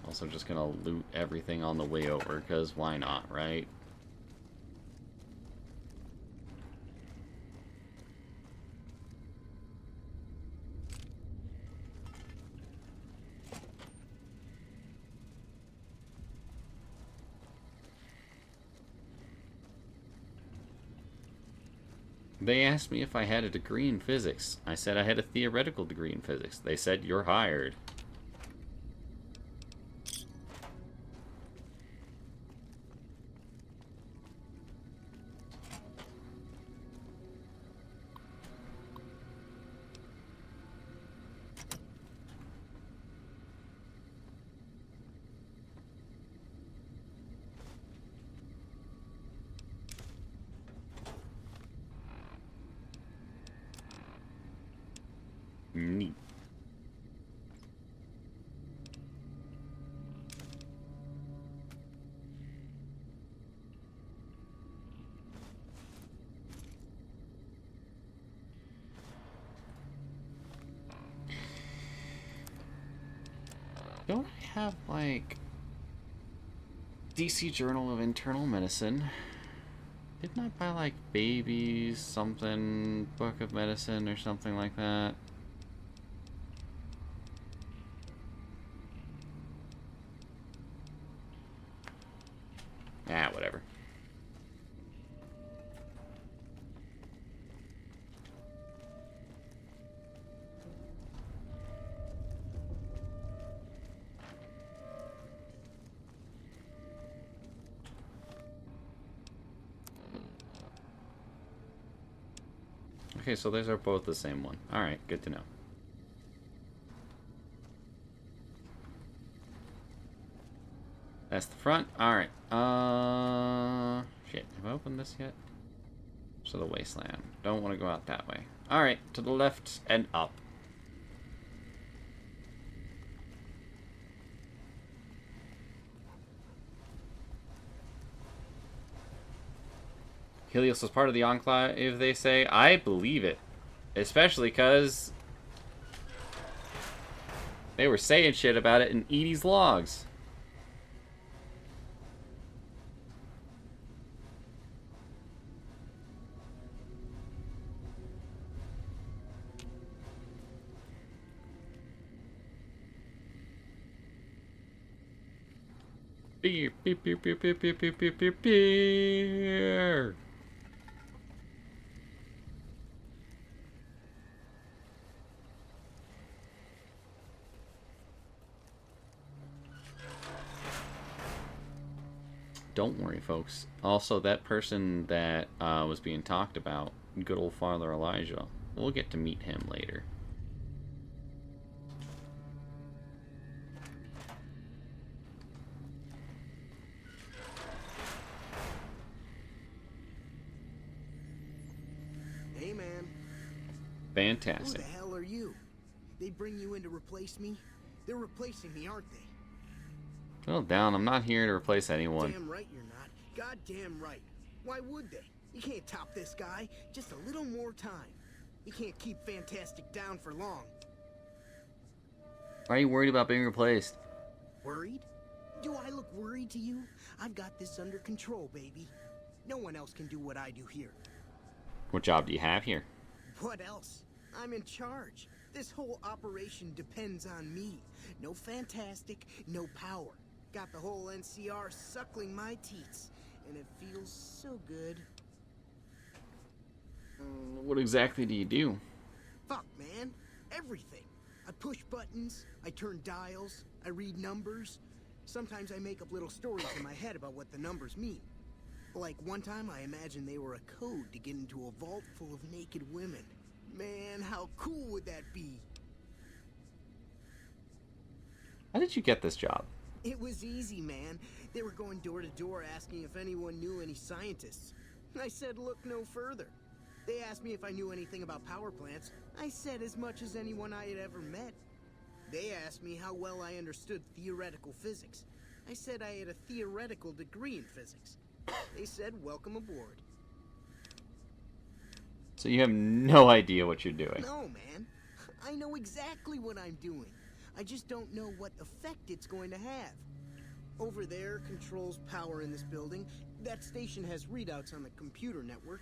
Also just gonna loot everything on the way over, because why not, right? They asked me if I had a degree in physics. I said I had a theoretical degree in physics. They said, you're hired. Neat. Don't I have, like, DC Journal of Internal Medicine? Didn't I buy, like, babies, something, Book of Medicine or something like that? Okay, so those are both the same one. Alright, good to know. That's the front. Alright. Shit. Have I opened this yet? So the wasteland. Don't want to go out that way. Alright, to the left and up. Helios was part of the Enclave, they say. I believe it. Especially because they were saying shit about it in Edie's logs. Beer, beer, beer, beer, beer, beer, beer, beer, beer, beer. Don't worry, folks. Also, that person that was being talked about, good old Father Elijah, we'll get to meet him later. Hey, man. Fantastic. Who the hell are you? They bring you in to replace me? They're replacing me, aren't they? Well, down. I'm not here to replace anyone. Damn right you're not. Goddamn right. Why would they? You can't top this guy. Just a little more time. You can't keep Fantastic down for long. Why are you worried about being replaced? Worried? Do I look worried to you? I've got this under control, baby. No one else can do what I do here. What job do you have here? What else? I'm in charge. This whole operation depends on me. No Fantastic, no power. Got the whole NCR suckling my teats, and it feels so good. What exactly do you do? Fuck, man. Everything. I push buttons, I turn dials, I read numbers. Sometimes I make up little stories in my head about what the numbers mean. Like one time I imagined they were a code to get into a vault full of naked women. Man, how cool would that be? How did you get this job? It was easy, man. They were going door to door asking if anyone knew any scientists. I said look no further. They asked me if I knew anything about power plants. I said as much as anyone I had ever met. They asked me how well I understood theoretical physics. I said I had a theoretical degree in physics. They said welcome aboard. So you have no idea what you're doing. No, man. I know exactly what I'm doing. I just don't know what effect it's going to have. Over there controls power in this building. That station has readouts on the computer network.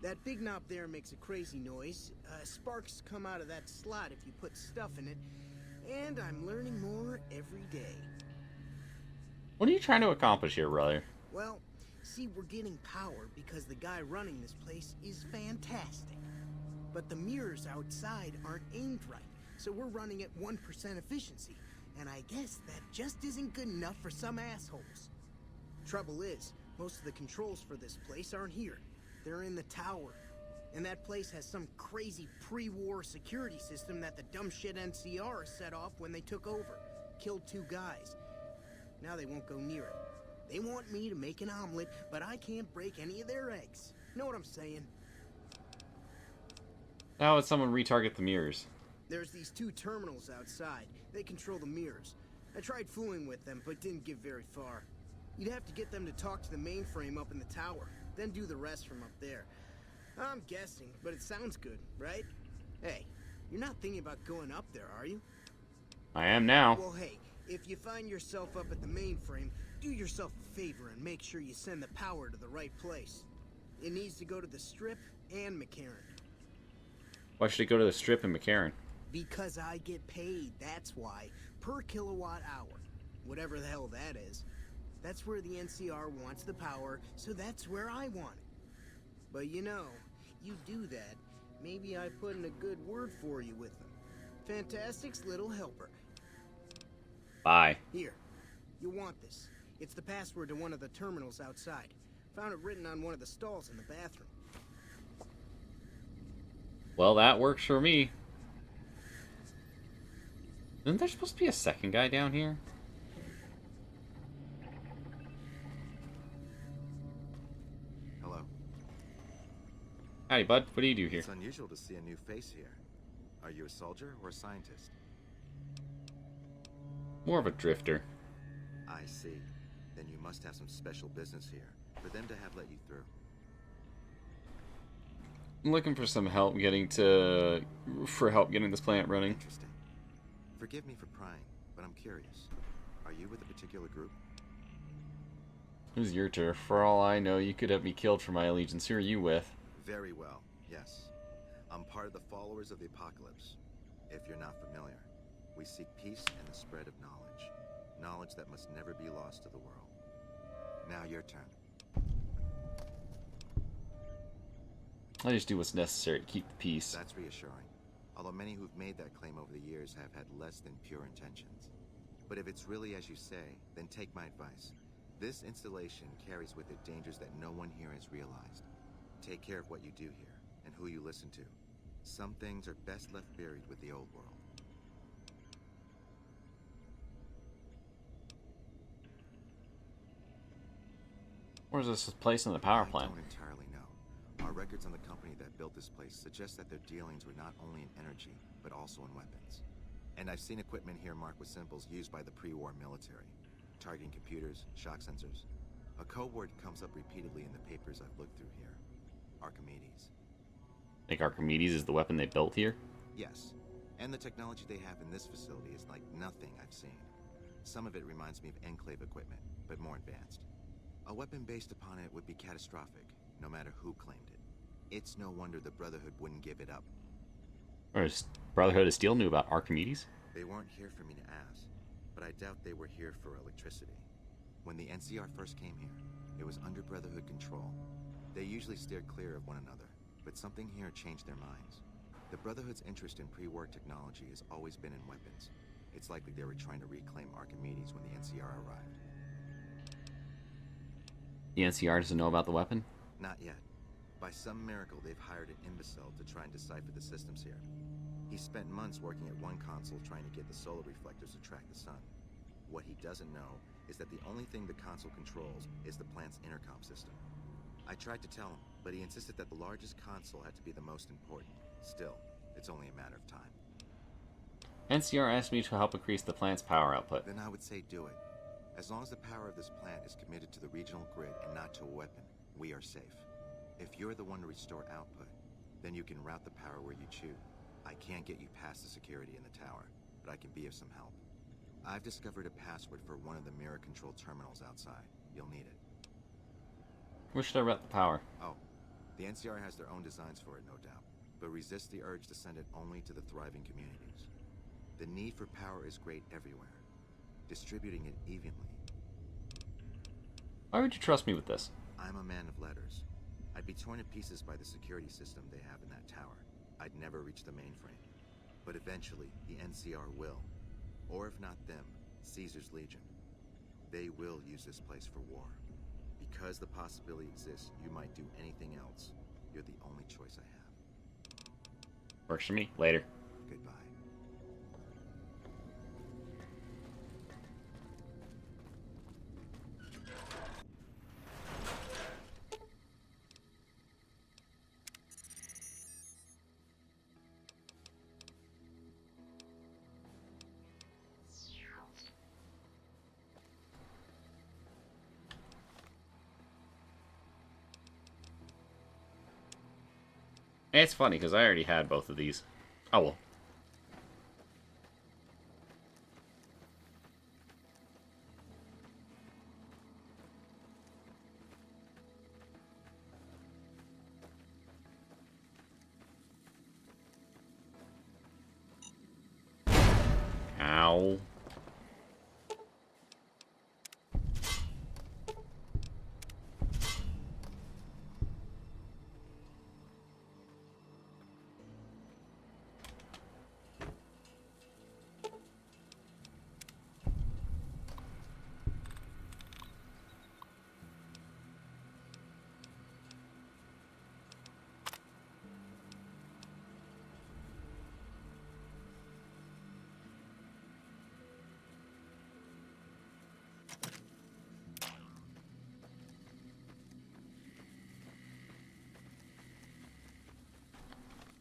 That big knob there makes a crazy noise. Sparks come out of that slot if you put stuff in it. And I'm learning more every day. What are you trying to accomplish here, brother? Well, see, we're getting power because the guy running this place is fantastic. But the mirrors outside aren't aimed right, so we're running at 1% efficiency. And I guess that just isn't good enough for some assholes. Trouble is, most of the controls for this place aren't here. They're in the tower. And that place has some crazy pre-war security system that the dumb shit NCR set off when they took over. Killed 2 guys. Now they won't go near it. They want me to make an omelet, but I can't break any of their eggs. Know what I'm saying? How would someone retarget the mirrors? There's these 2 terminals outside. They control the mirrors. I tried fooling with them, but didn't get very far. You'd have to get them to talk to the mainframe up in the tower, then do the rest from up there. I'm guessing, but it sounds good, right? Hey, you're not thinking about going up there, are you? I am now. Well, hey, if you find yourself up at the mainframe, do yourself a favor and make sure you send the power to the right place. It needs to go to the Strip and McCarran. Why should it go to the Strip and McCarran? Because I get paid, that's why. Per kilowatt hour. Whatever the hell that is. That's where the NCR wants the power, so that's where I want it. But you know, you do that, maybe I put in a good word for you with them. Fantastic's little helper. Bye. Here, you want this. It's the password to one of the terminals outside. Found it written on one of the stalls in the bathroom. Well, that works for me. Isn't there supposed to be a second guy down here? Hello. Howdy, bud. What do you do here? It's unusual to see a new face here. Are you a soldier or a scientist? More of a drifter. I see. Then you must have some special business here for them to have let you through. I'm looking for some help getting this planet running. Interesting. Forgive me for prying, but I'm curious. Are you with a particular group? Who's your turf? For all I know, you could have me killed for my allegiance. Who are you with? Very well, yes. I'm part of the followers of the apocalypse. If you're not familiar, we seek peace and the spread of knowledge. Knowledge that must never be lost to the world. Now your turn. I just do what's necessary to keep the peace. That's reassuring. Although many who've made that claim over the years have had less than pure intentions. But if it's really as you say, then take my advice. This installation carries with it dangers that no one here has realized. Take care of what you do here, and who you listen to. Some things are best left buried with the old world. Where's this place in the power plant? I don't entirely know. Our records on the company that built this place suggest that their dealings were not only in energy, but also in weapons. And I've seen equipment here marked with symbols used by the pre-war military. Targeting computers, shock sensors. A code word comes up repeatedly in the papers I've looked through here. Archimedes. Like Archimedes is the weapon they built here? Yes. And the technology they have in this facility is like nothing I've seen. Some of it reminds me of Enclave equipment, but more advanced. A weapon based upon it would be catastrophic, no matter who claimed it. It's no wonder the Brotherhood wouldn't give it up. Or Brotherhood of Steel knew about Archimedes? They weren't here for me to ask, but I doubt they were here for electricity. When the NCR first came here, it was under Brotherhood control. They usually steered clear of one another, but something here changed their minds. The Brotherhood's interest in pre-war technology has always been in weapons. It's likely they were trying to reclaim Archimedes when the NCR arrived. The NCR doesn't know about the weapon? Not yet. By some miracle, they've hired an imbecile to try and decipher the systems here. He spent months working at one console trying to get the solar reflectors to track the sun. What he doesn't know is that the only thing the console controls is the plant's intercom system. I tried to tell him, but he insisted that the largest console had to be the most important. Still, it's only a matter of time. NCR asked me to help increase the plant's power output. Then I would say do it. As long as the power of this plant is committed to the regional grid and not to a weapon, we are safe. If you're the one to restore output, then you can route the power where you choose. I can't get you past the security in the tower, but I can be of some help. I've discovered a password for one of the mirror control terminals outside. You'll need it. Where should I route the power? Oh, the NCR has their own designs for it, no doubt, but resist the urge to send it only to the thriving communities. The need for power is great everywhere. Distributing it evenly. Why would you trust me with this? I'm a man of letters. I'd be torn to pieces by the security system they have in that tower. I'd never reach the mainframe. But eventually, the NCR will. Or if not them, Caesar's Legion. They will use this place for war. Because the possibility exists you might do anything else, you're the only choice I have. Works for me. Later. Goodbye. It's funny because I already had both of these. Oh well. Ow.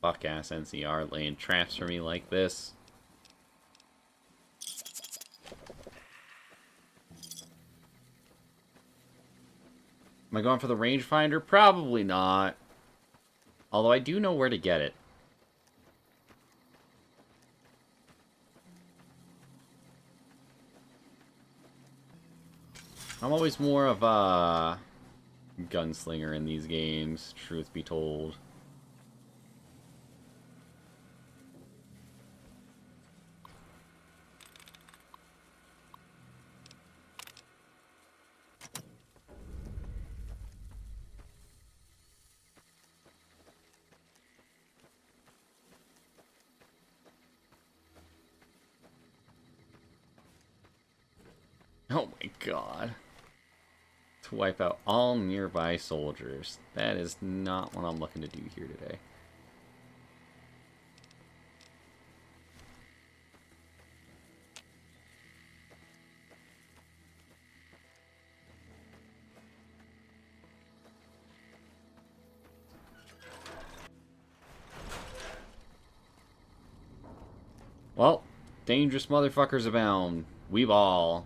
Fuck-ass NCR laying traps for me like this. Am I going for the rangefinder? Probably not. Although I do know where to get it. I'm always more of a gunslinger in these games, truth be told. Oh my god. To wipe out all nearby soldiers. That is not what I'm looking to do here today. Well, dangerous motherfuckers abound. We've all.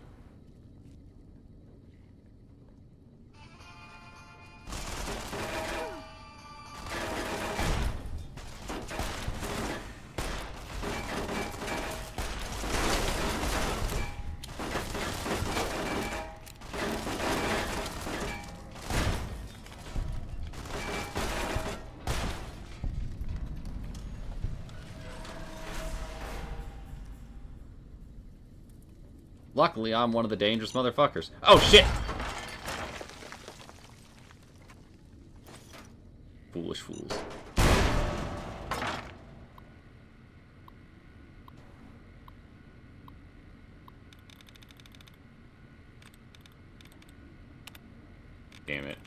Luckily, I'm one of the dangerous motherfuckers. Oh, shit! Foolish fools. Damn it.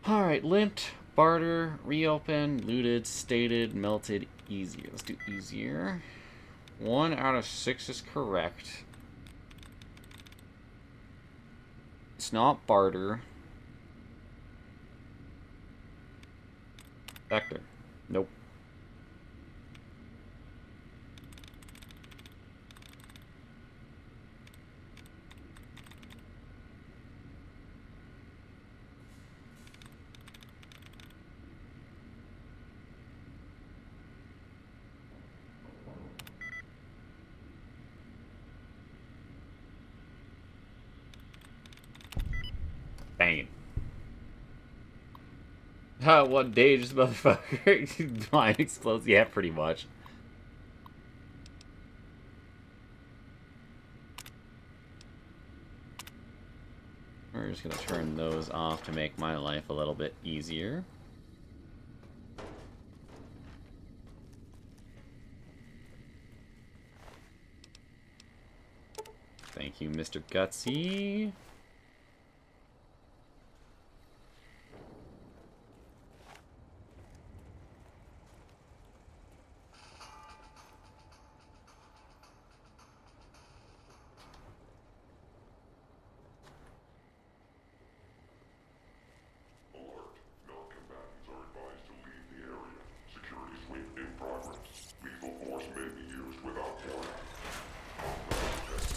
Alright, limped, barter, reopen, looted, stated, melted, easier. Let's do easier. 1 out of 6 is correct. It's not barter. Vector. Nope. Bang. What dangerous motherfucker? Mine explodes. Yeah, pretty much. We're just gonna turn those off to make my life a little bit easier. Thank you, Mr. Gutsy.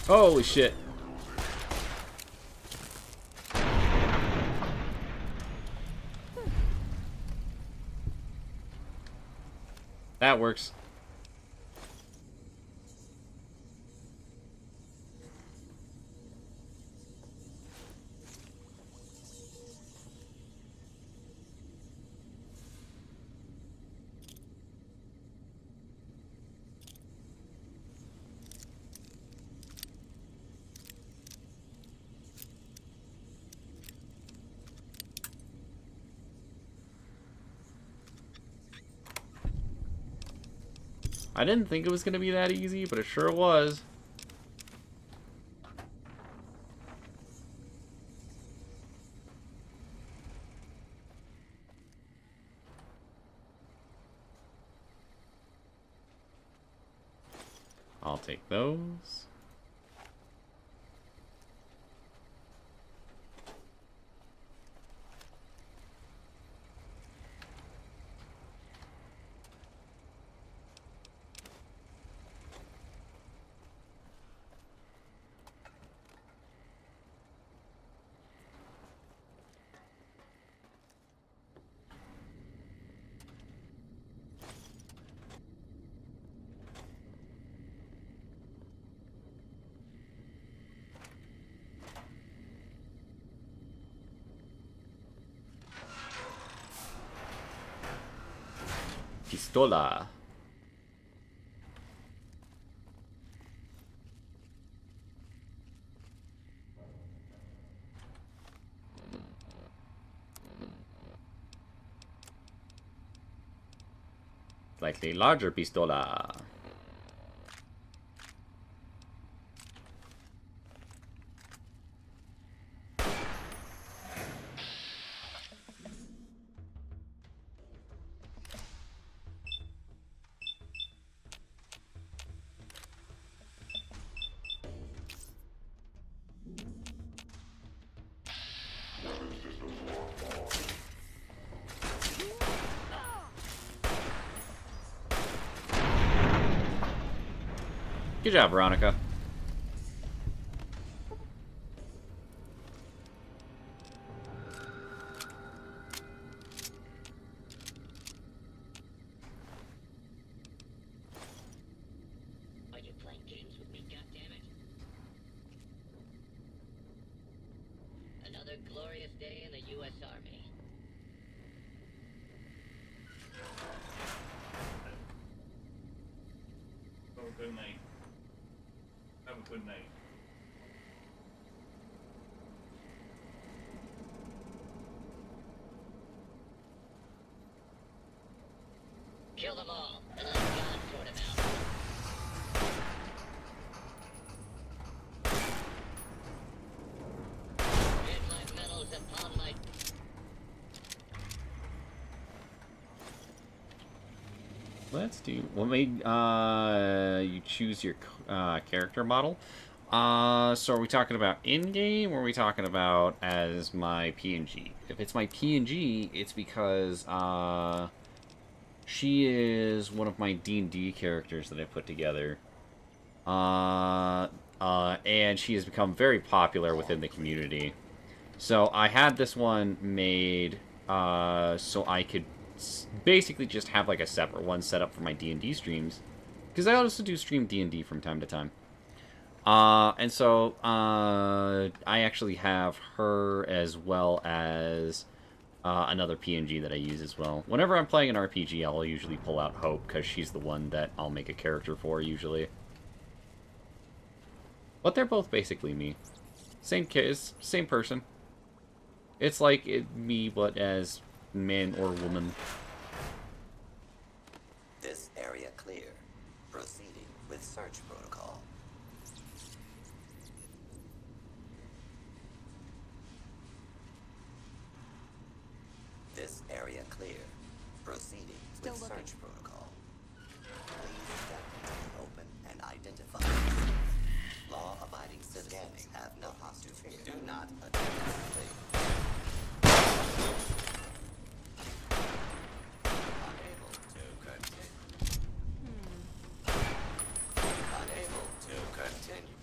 Holy shit. That works. I didn't think it was going to be that easy, but it sure was. I'll take those. Pistola. Like the larger pistola. Good job, Veronica. Are you playing games with me, goddammit? Another glorious day in the U.S. Army. Have a good night. Have a good night. Kill them all, and let God sort them out. In my medals upon my... Let's do. What made you choose your character model? So are we talking about in-game, or are we talking about as my PNG? If it's my PNG, it's because she is one of my D&D characters that I put together. And she has become very popular within the community. So I had this one made so I could basically just have like a separate one set up for my D&D streams, because I also do stream D&D from time to time. And so I actually have her as well as another PNG that I use as well. Whenever I'm playing an RPG, I'll usually pull out Hope, because she's the one that I'll make a character for usually. But they're both basically me. Same case, same person. It's like me, but as man or woman. This area clear. Proceeding with search protocol. This area clear. Proceeding with search protocol. Please step into the open and identify. Law-abiding citizens have no cause to fear. Do not attempt to flee. Unable to continue. Unable to continue.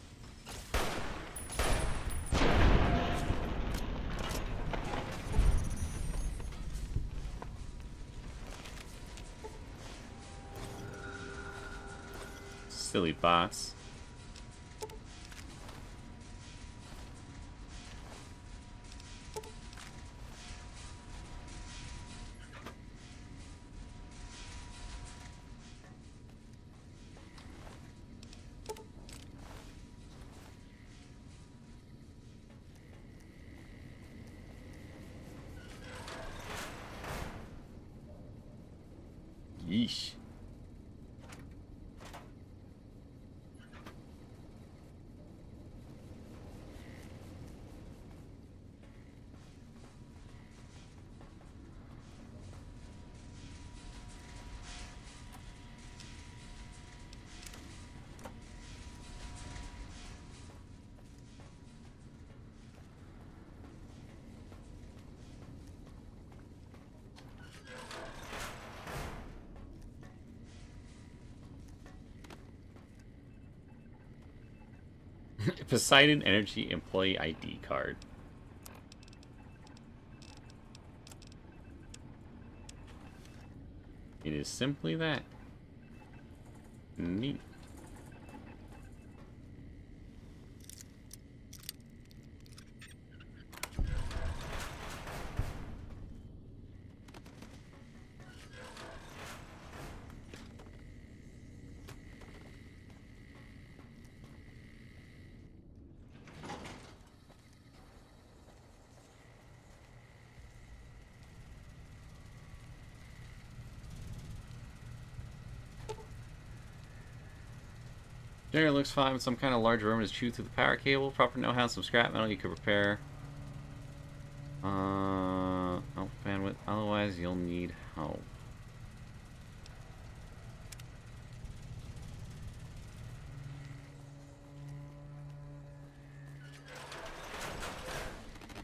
Silly bots. Yeesh. Poseidon Energy Employee ID card. It is simply that. Neat. Generally looks fine with some kind of large room is chewed through the power cable. Proper know-how, some scrap metal you could repair. Oh, bandwidth. Otherwise, you'll need help.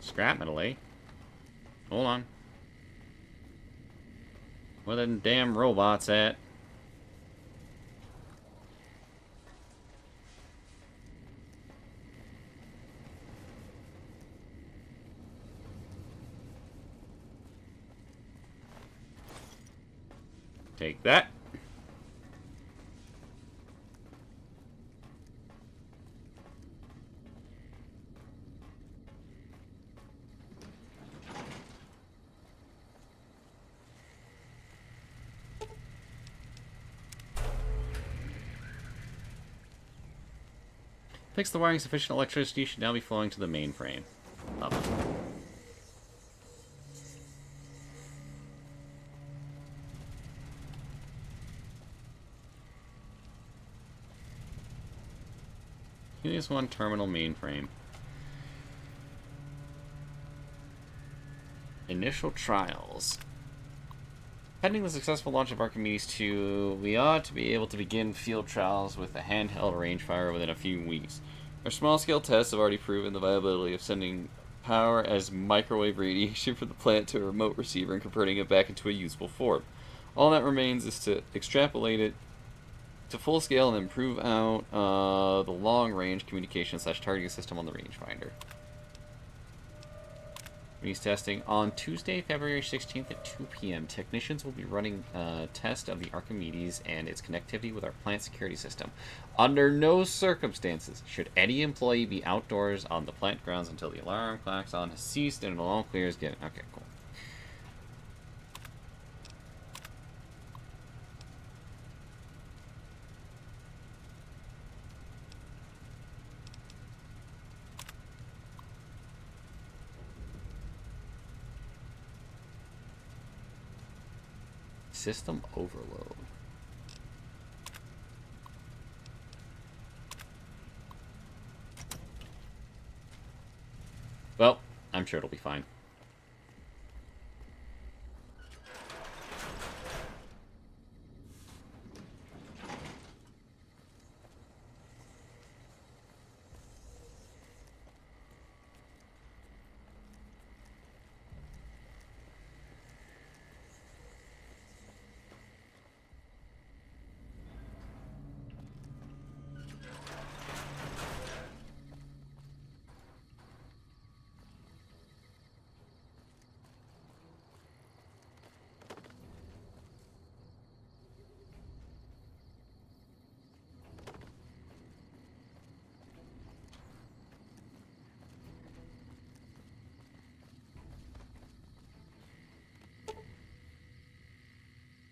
Scrap metal, eh? Hold on. Where them damn robots at? Take that. Fix the wiring. Sufficient electricity should now be flowing to the mainframe. Love it. Helios 1 terminal mainframe. Initial trials. Pending the successful launch of Archimedes 2, we ought to be able to begin field trials with a handheld rangefinder within a few weeks. Our small-scale tests have already proven the viability of sending power as microwave radiation from the plant to a remote receiver and converting it back into a useful form. All that remains is to extrapolate it to full scale and then prove out the long-range communication / targeting system on the rangefinder. He's testing on Tuesday, February 16th at 2 p.m. Technicians will be running a test of the Archimedes and its connectivity with our plant security system. Under no circumstances should any employee be outdoors on the plant grounds until the alarm klaxon has ceased and an all clear is given. Okay, cool. System overload. Well, I'm sure it'll be fine.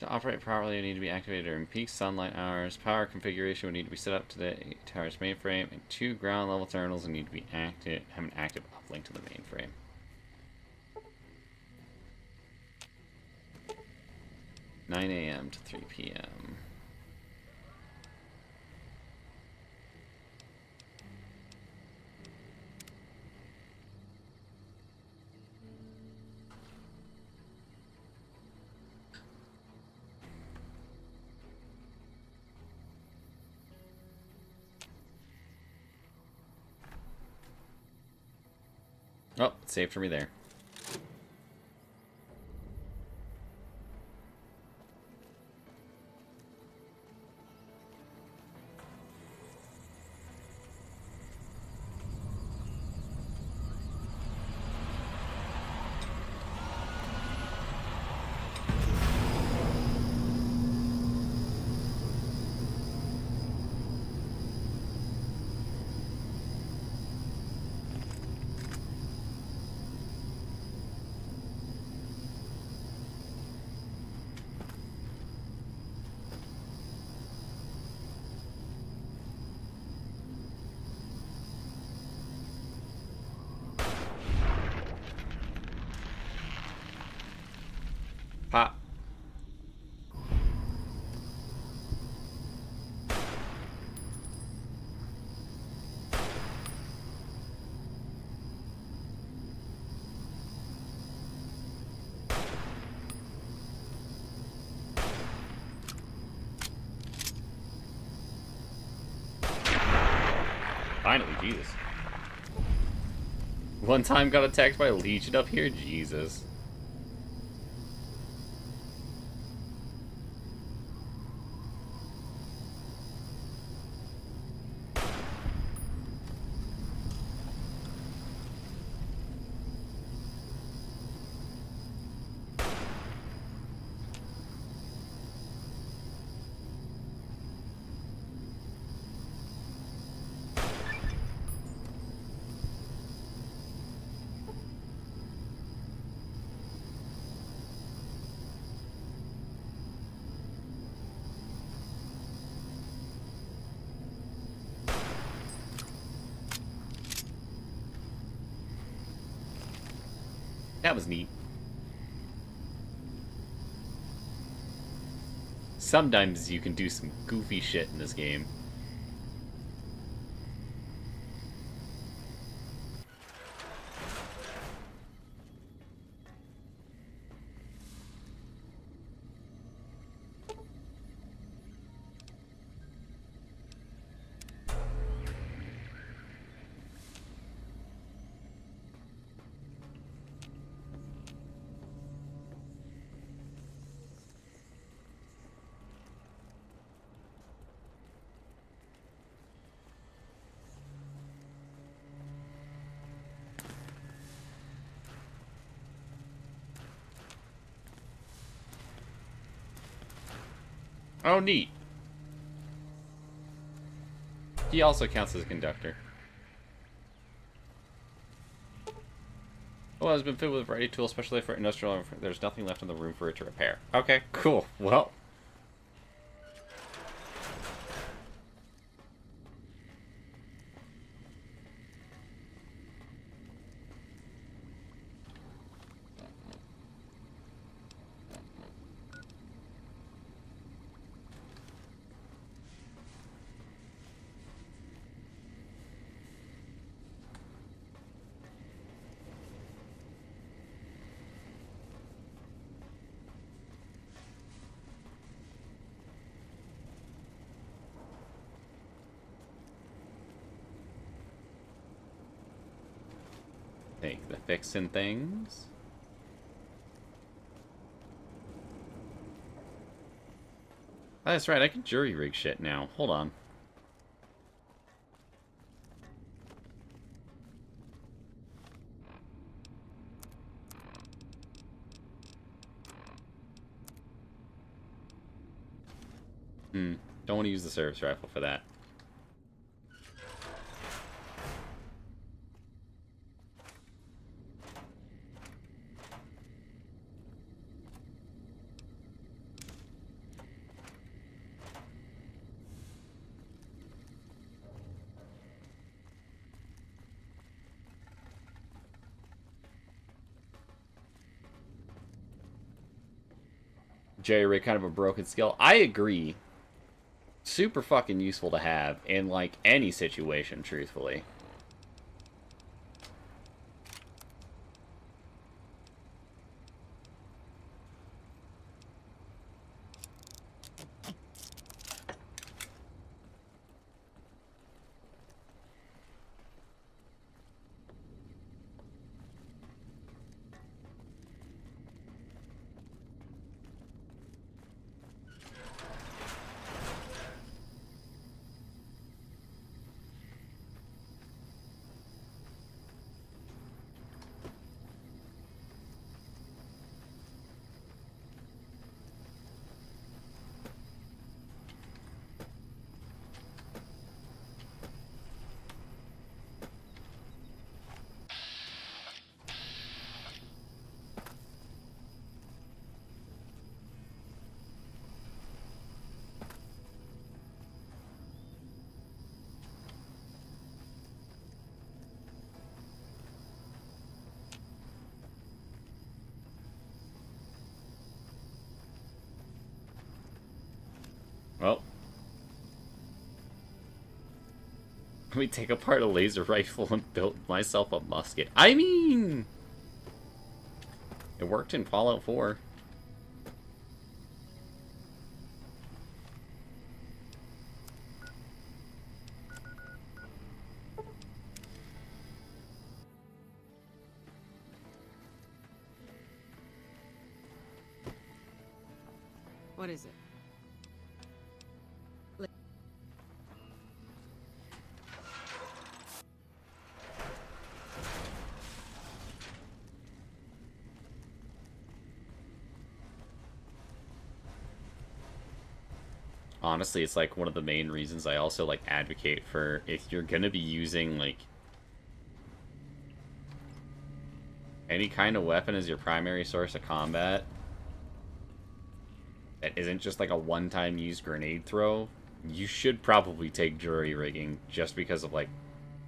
To operate properly, it would need to be activated during peak sunlight hours. Power configuration would need to be set up to the tower's mainframe, and 2 ground level terminals would need to be have an active uplink to the mainframe. (9 a.m. to 3 p.m.) Oh, it's saved for me there. finally, Jesus. One time got attacked by a legion up here? Jesus. That was neat. Sometimes you can do some goofy shit in this game. Oh, neat. He also counts as a conductor. Well, it's been filled with a variety of tools, especially for industrial. There's nothing left in the room for it to repair. Okay, cool. Well. Take the fixing things. Oh, that's right, I can jury rig shit now. Hold on. Don't want to use the service rifle for that. Jerry-rig kind of a broken skill. I agree. Super fucking useful to have in, like, any situation, truthfully. Well. Let me take apart a laser rifle and build myself a musket. I mean... It worked in Fallout 4. What is it? Honestly, it's like one of the main reasons I also like advocate for, if you're gonna be using like any kind of weapon as your primary source of combat that isn't just like a one-time use grenade throw, you should probably take jury rigging, just because of like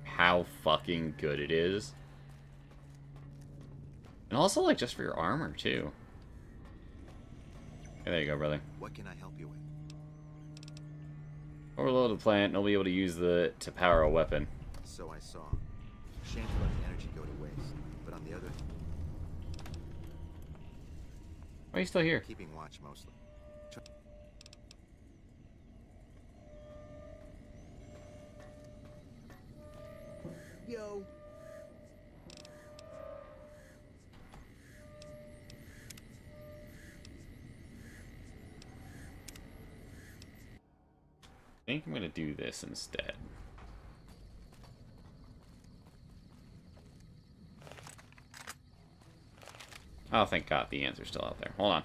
how fucking good it is. And also like just for your armor too. Okay, there you go, brother. What can I help you with? Overload the plant, and I'll be able to use the to power a weapon. So I saw. Shame to let the energy go to waste, but on the other... Why are you still here? Keeping watch mostly. Yo. I think I'm gonna do this instead. Oh, thank God, the answer's still out there. Hold on.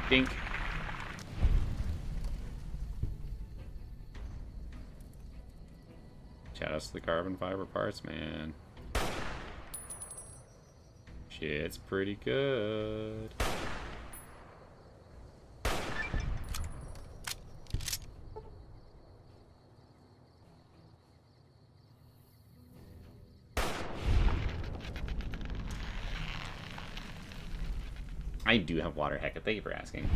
Dink. Shout outs to the carbon fiber parts, man. Shit's pretty good. I do have water, Hecate. Thank you for asking.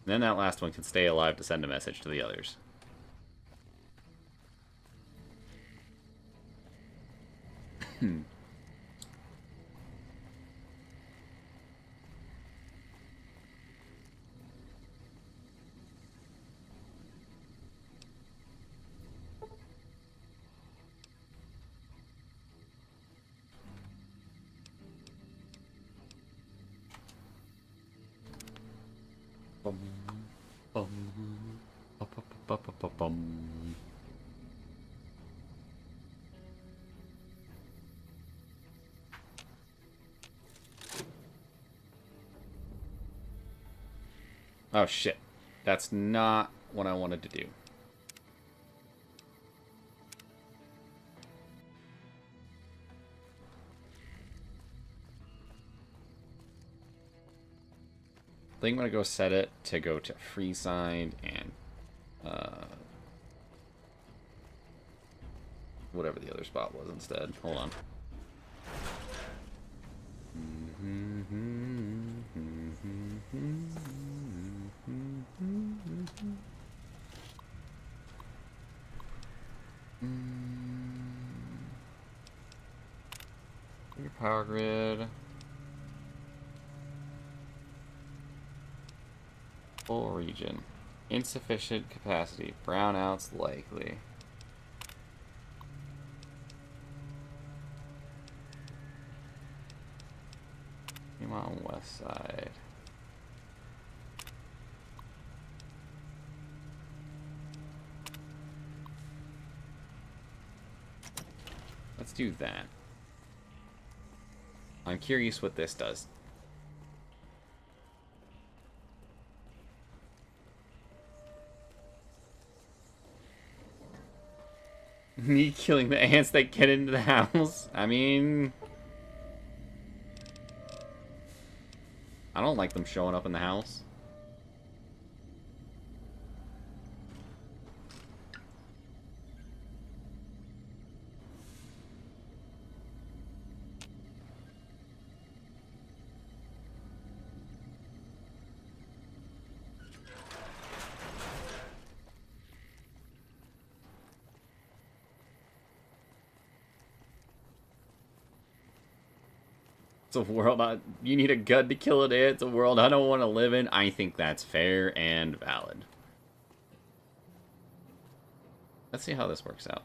Then that last one can stay alive to send a message to the others. Bum, bum, bum, bum, bum, bum, bum. Oh shit. That's not what I wanted to do. I think I'm gonna go set it to go to free side and whatever the other spot was instead. Hold on. Your power grid. Full region. Insufficient capacity. Brownouts likely. Come on, west side. Let's do that. I'm curious what this does. Me killing the ants that get into the house? I mean... I don't like them showing up in the house. It's a world you need a gun to kill it in. It's a world I don't want to live in. I think that's fair and valid. Let's see how this works out.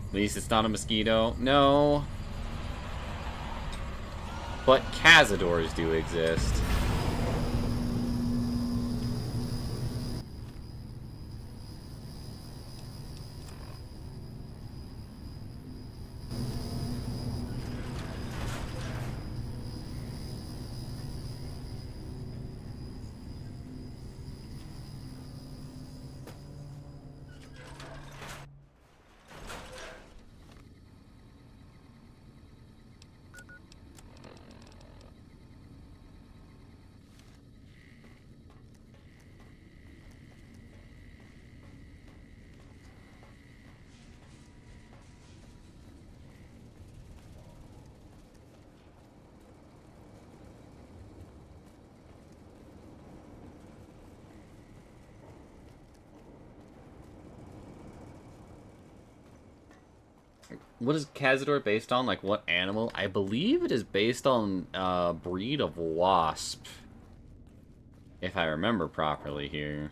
At least it's not a mosquito. No. But Cazadors do exist. What is Cazador based on? Like, what animal? I believe it is based on a breed of wasp. If I remember properly here.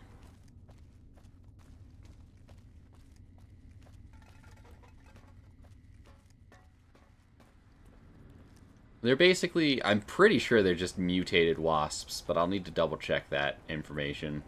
They're basically, I'm pretty sure they're just mutated wasps, but I'll need to double check that information.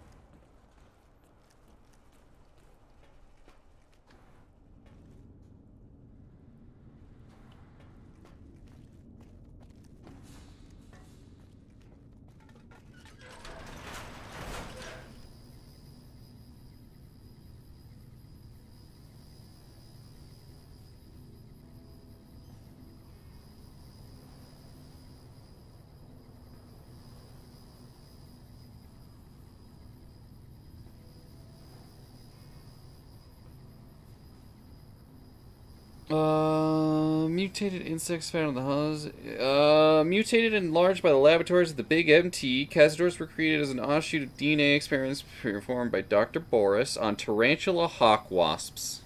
Mutated insects found in the Huz. Mutated and enlarged by the laboratories of the Big MT, Cazadors were created as an offshoot of DNA experiments performed by Dr. Boris on tarantula hawk wasps.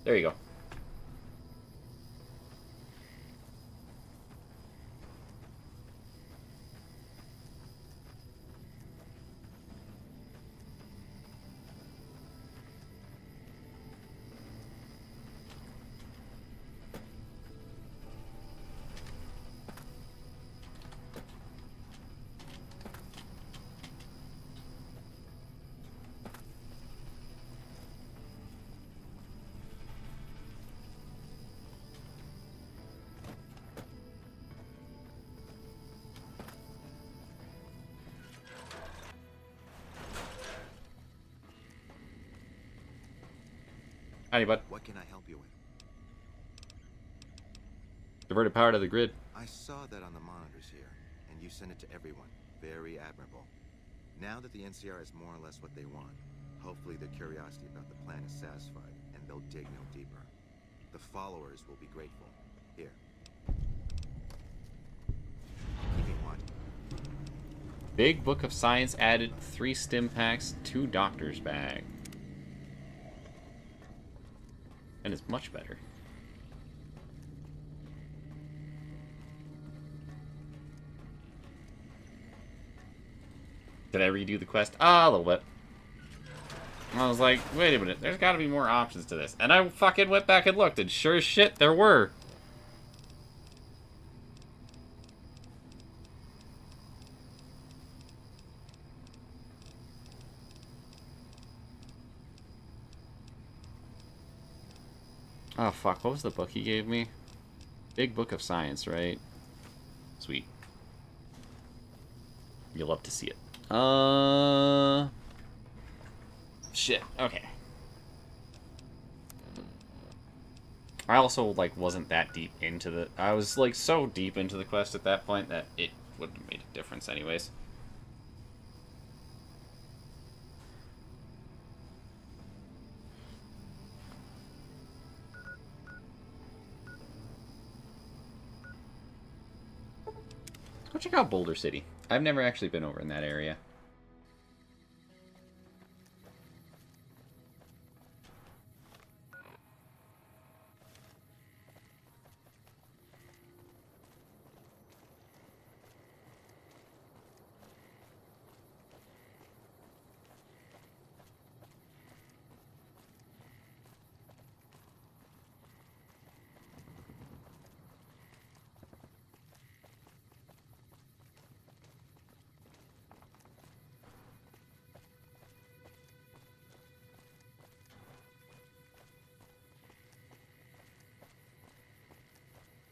There you go. Howdy, bud. What can I help you with? Diverted power to the grid. I saw that on the monitors here, and you sent it to everyone. Very admirable. Now that the NCR is more or less what they want, hopefully their curiosity about the plan is satisfied, and they'll dig no deeper. The followers will be grateful. Here. Keeping what? Big Book of Science added 3 stim packs, 2 doctor's bag. And it's much better. Did I redo the quest? Ah, a little bit. I was like, wait a minute, there's gotta be more options to this. And I fucking went back and looked, and sure as shit, there were. Oh, fuck. What was the book he gave me? Big Book of Science, right? Sweet. You'll love to see it. Shit. Okay. I also, like, wasn't that deep into the... I was, like, so deep into the quest at that point that it wouldn't have made a difference anyways. Go check out Boulder City. I've never actually been over in that area.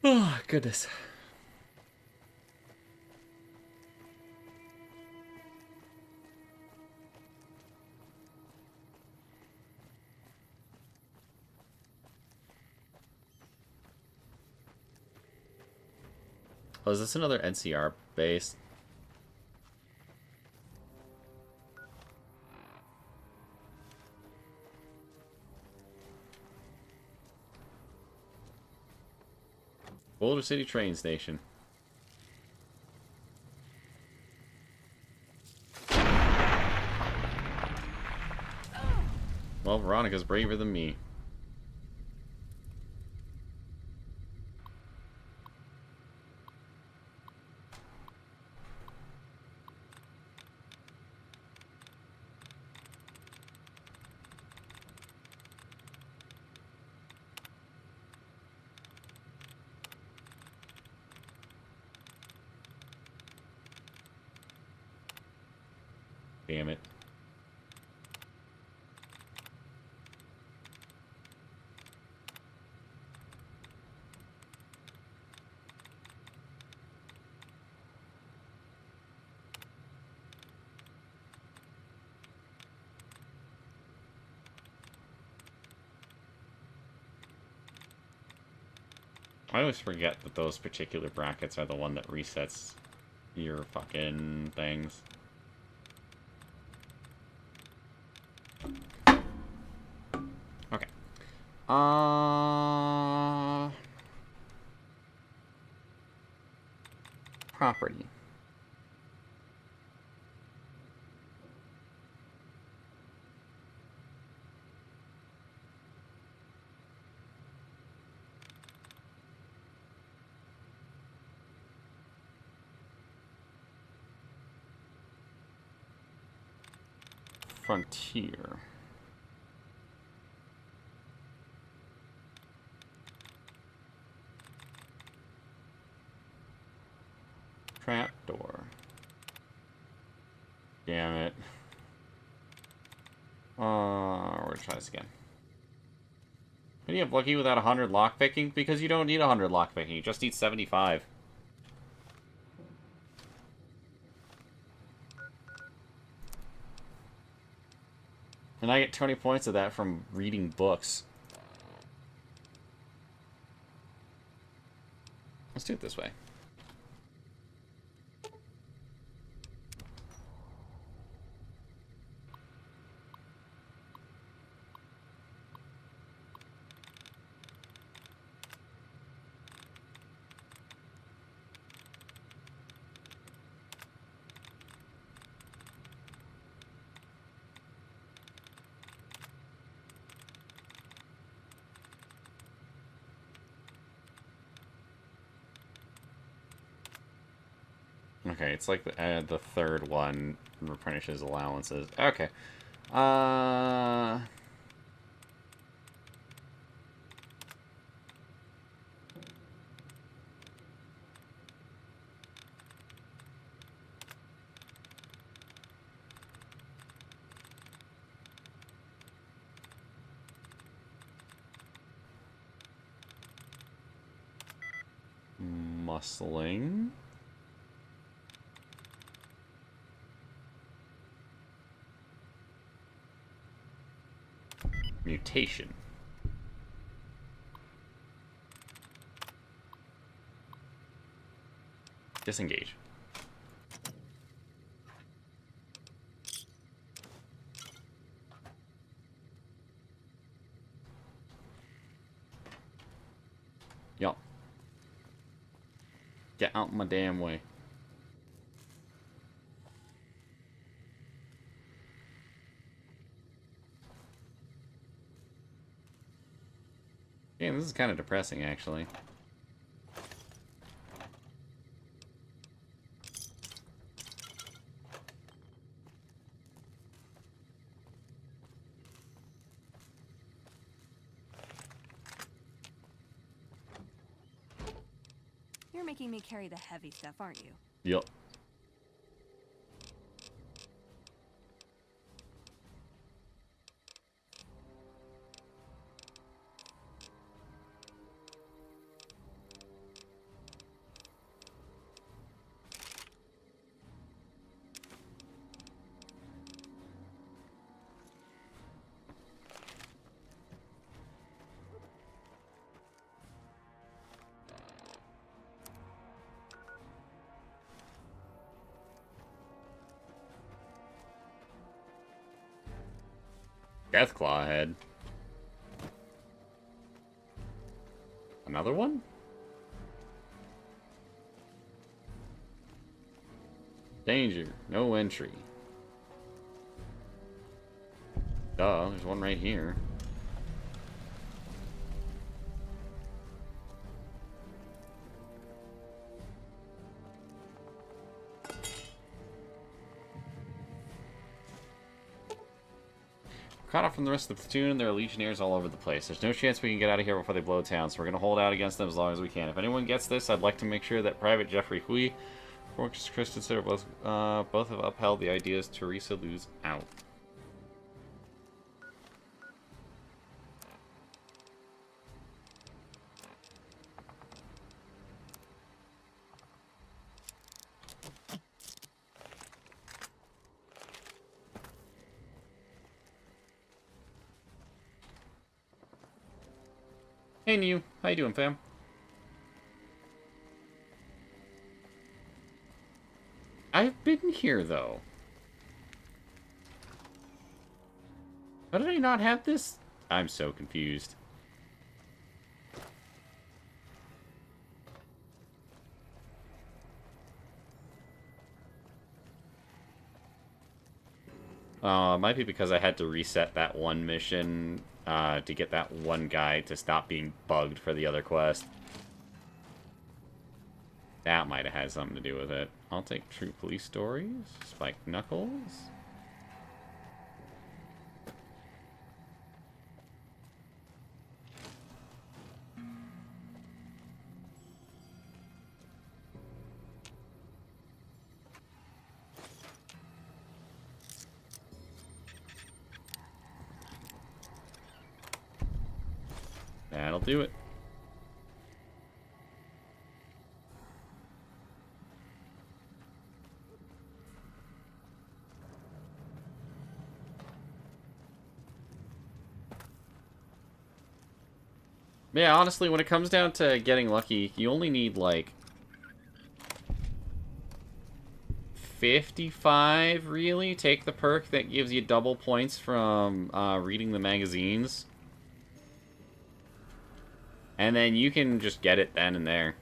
Oh, goodness. Oh, is this another NCR base? Boulder City train station. Well, Veronica's braver than me. Damn it. I always forget that those particular brackets are the one that resets your fucking things. Okay. Property. Frontier. Trapdoor. Damn it. We're gonna try this again. Can you have lucky without 100 lockpicking? Because you don't need 100 lockpicking, you just need 75. And I get 20 points of that from reading books. Let's do it this way. Okay, it's like the third one replenishes allowances. Okay. Muscling. Mutation. Disengage. Yup. Get out my damn way. Yeah, this is kind of depressing, actually. You're making me carry the heavy stuff, aren't you? Yup. Deathclaw head. Another one? Danger. No entry. Duh, there's one right here. Cut off from the rest of the platoon, there are legionnaires all over the place. There's no chance we can get out of here before they blow town, so we're going to hold out against them as long as we can. If anyone gets this, I'd like to make sure that Private Jeffrey Hui, Fortress Christensen, both have upheld the ideas Teresa lose out. Hey, New. How you doing, fam? I've been here, though. How did I not have this? I'm so confused. It might be because I had to reset that one mission to get that one guy to stop being bugged for the other quest. That might have had something to do with it. I'll take True Police Stories. Spiked Knuckles. That'll do it. Yeah, honestly, when it comes down to getting lucky, you only need, like, 55, really? Take the perk that gives you double points from reading the magazines. And then you can just get it then and there.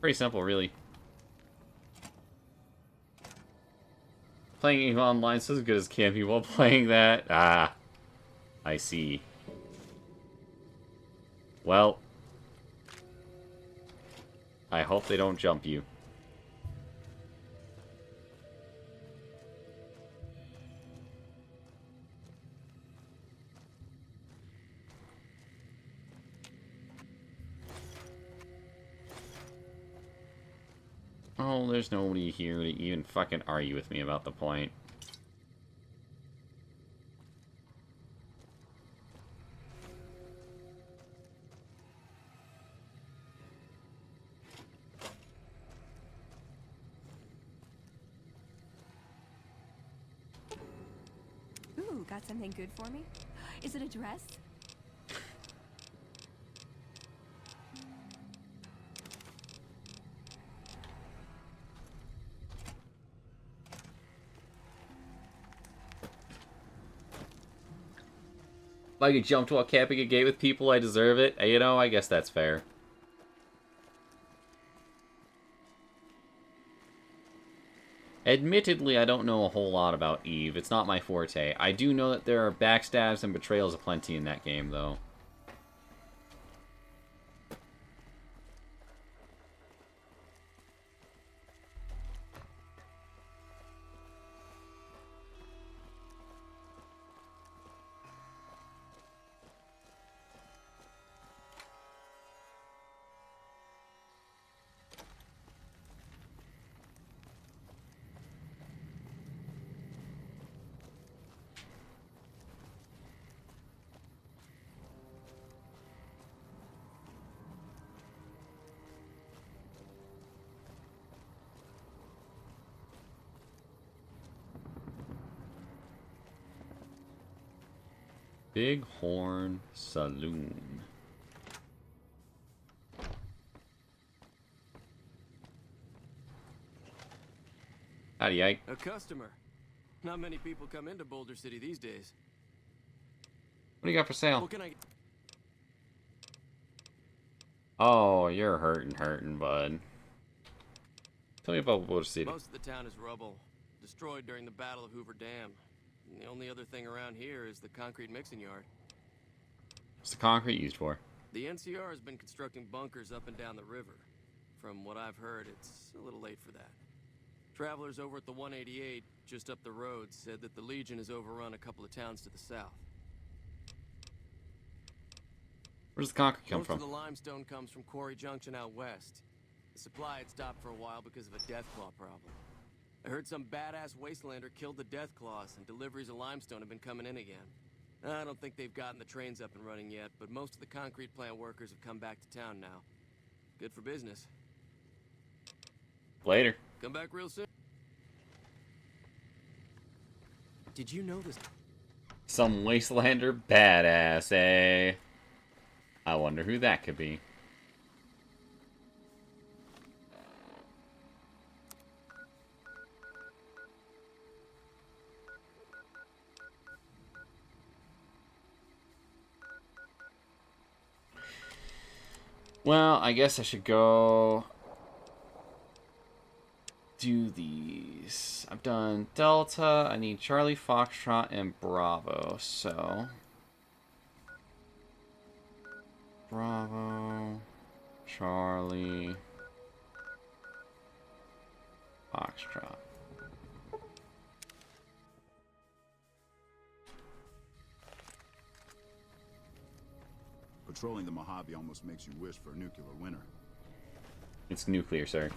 Pretty simple, really. Playing EVE Online is as good as camping while playing that. Ah, I see. Well, I hope they don't jump you. Well, there's nobody here to even fucking argue with me about the point. Ooh, got something good for me? Is it a dress? If I could jump to a camping a gate with people, I deserve it. You know, I guess that's fair. Admittedly, I don't know a whole lot about Eve. It's not my forte. I do know that there are backstabs and betrayals aplenty in that game, though. Bighorn Saloon. Howdy, Ike. A customer. Not many people come into Boulder City these days. What do you got for sale? What can I... Oh, you're hurting, bud. Tell me about Boulder City. Most of the town is rubble, destroyed during the Battle of Hoover Dam. And the only other thing around here is the concrete mixing yard. What's the concrete used for? The NCR has been constructing bunkers up and down the river. From what I've heard, it's a little late for that. Travelers over at the 188, just up the road, said that the Legion has overrun a couple of towns to the south. Where does the concrete come from? Most of the limestone comes from Quarry Junction out west. The supply had stopped for a while because of a Deathclaw problem. I heard some badass wastelander killed the Deathclaws, and deliveries of limestone have been coming in again. I don't think they've gotten the trains up and running yet, but most of the concrete plant workers have come back to town now. Good for business. Later. Come back real soon. Did you know this? Some wastelander badass, eh? I wonder who that could be. Well, I guess I should go do these. I've done Delta. I need Charlie, Foxtrot, and Bravo. So Bravo, Charlie, Foxtrot. Patrolling the Mojave almost makes you wish for a nuclear winter. It's nuclear, sir.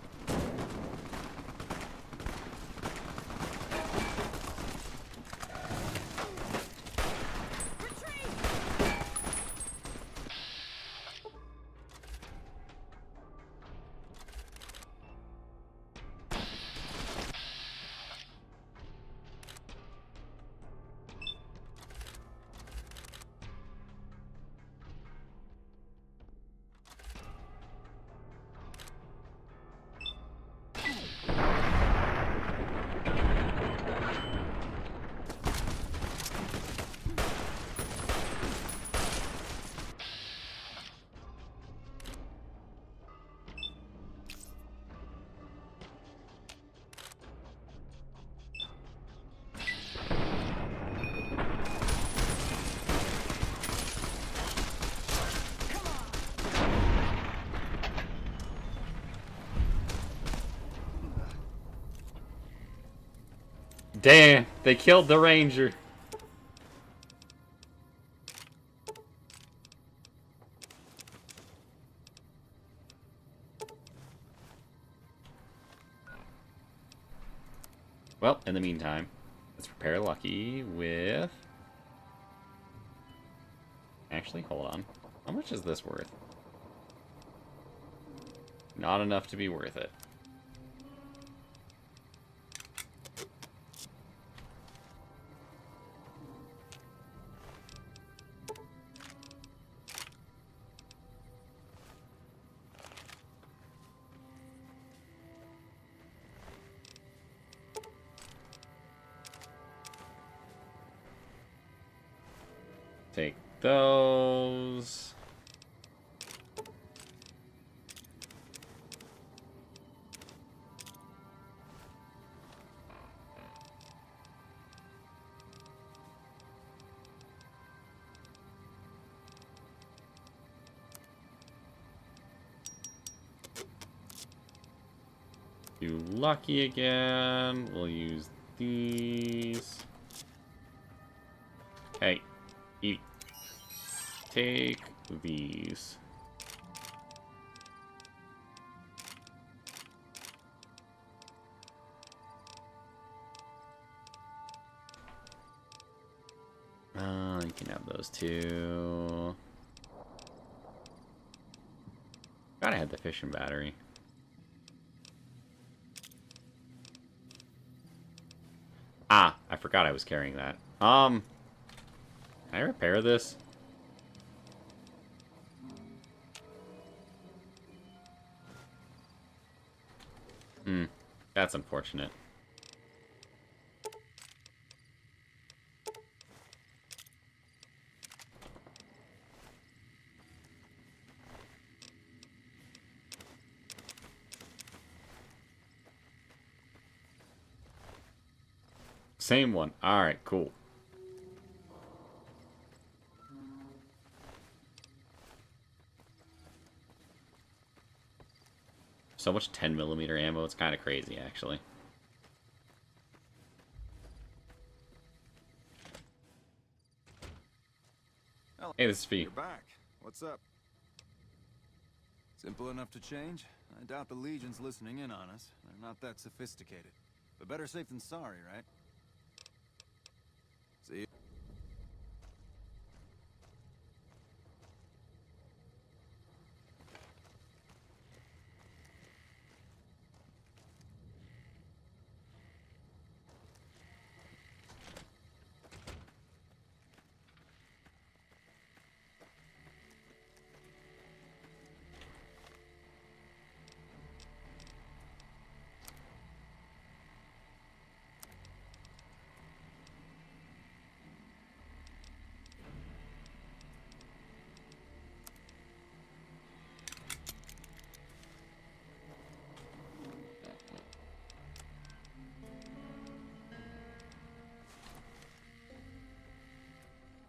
Damn, they killed the ranger. Well, in the meantime, let's prepare Lucky with... Actually, hold on. How much is this worth? Not enough to be worth it. Take those. Do Lucky again. We'll use these. Hey, eat. Take these. You can have those two. Gotta have the fishing battery. Ah, I forgot I was carrying that. Can I repair this? That's unfortunate. Same one. Alright, cool. So much 10mm ammo, it's kind of crazy, actually. Hey, this is Fee. You're back. What's up? Simple enough to change? I doubt the Legion's listening in on us. They're not that sophisticated. But better safe than sorry, right? See you.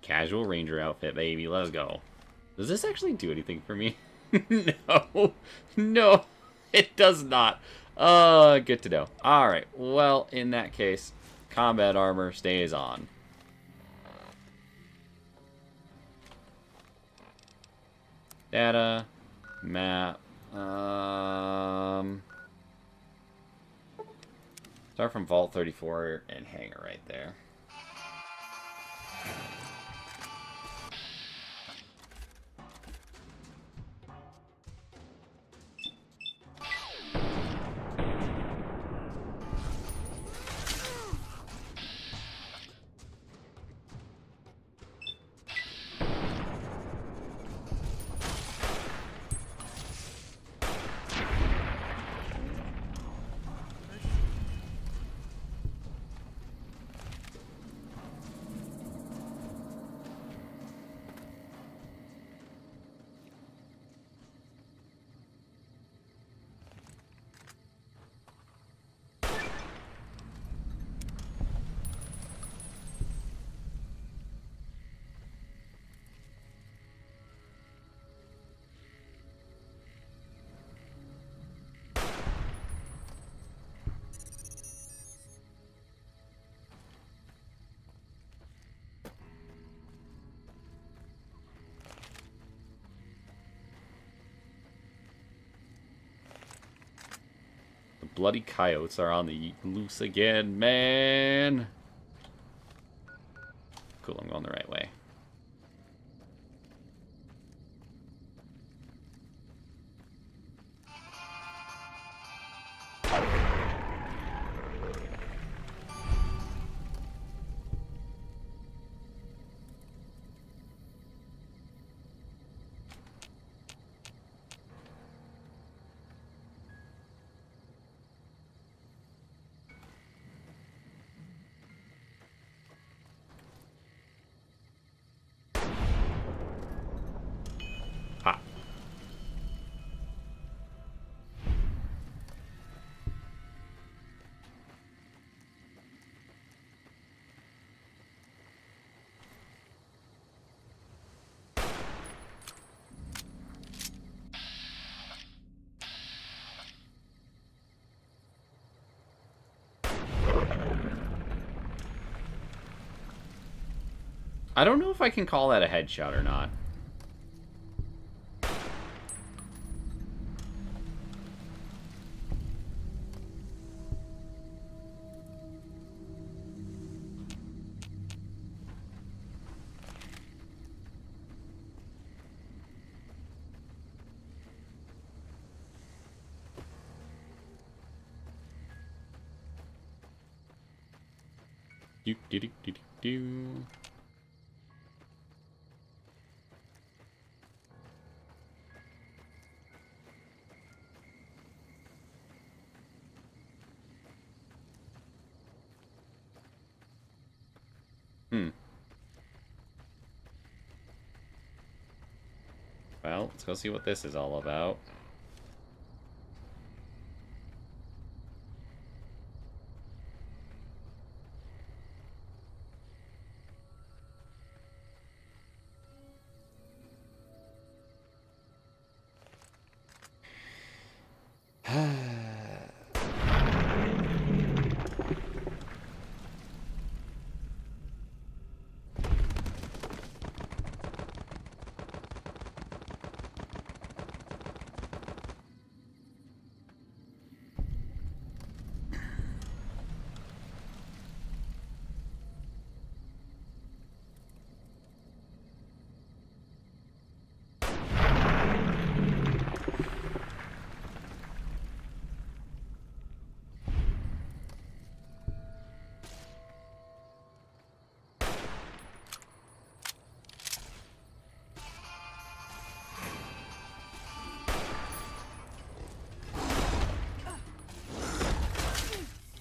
Casual ranger outfit, baby. Let's go. Does this actually do anything for me? No. No, it does not. Good to know. Alright, well, in that case, combat armor stays on. Data. Map. Start from Vault 34 and hangar right there. bloody coyotes are on the loose again, man. Cool, I'm going the right way. I don't know if I can call that a headshot or not. Do do do do do. Well, let's go see what this is all about.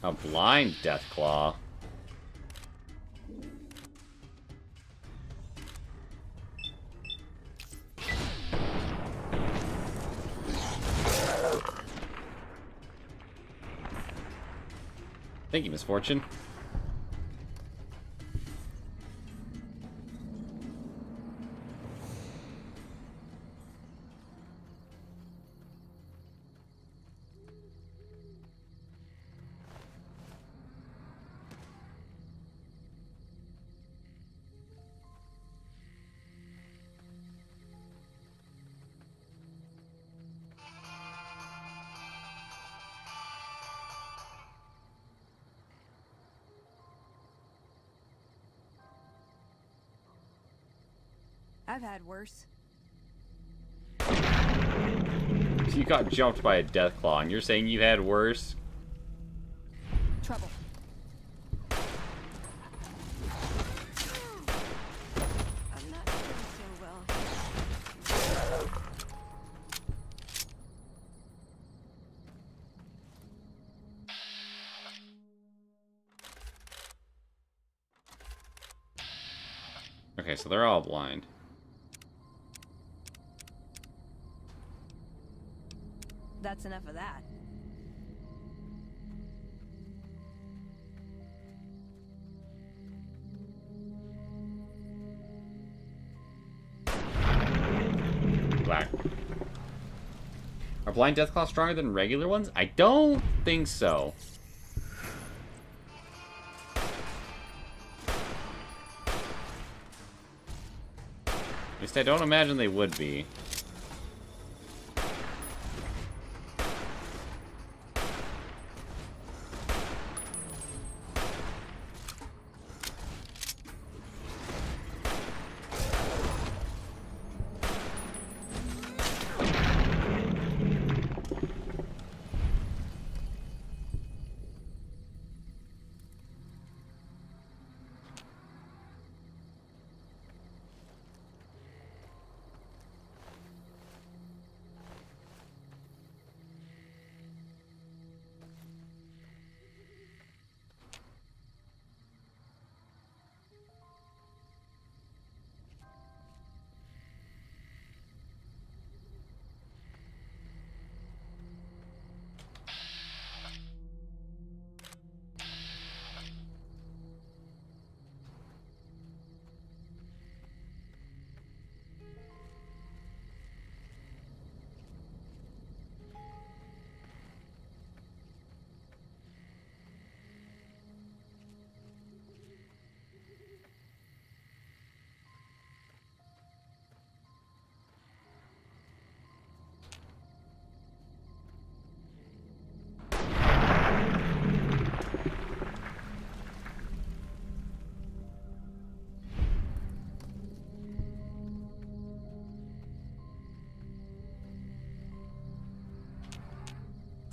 A blind Deathclaw. Thank you, Misfortune. I've had worse. You got jumped by a Deathclaw, and you're saying you had worse? Trouble. I'm not doing so well. Okay, so they're all blind. That's enough of that. Black. Are blind Deathclaws stronger than regular ones? I don't think so. At least I don't imagine they would be.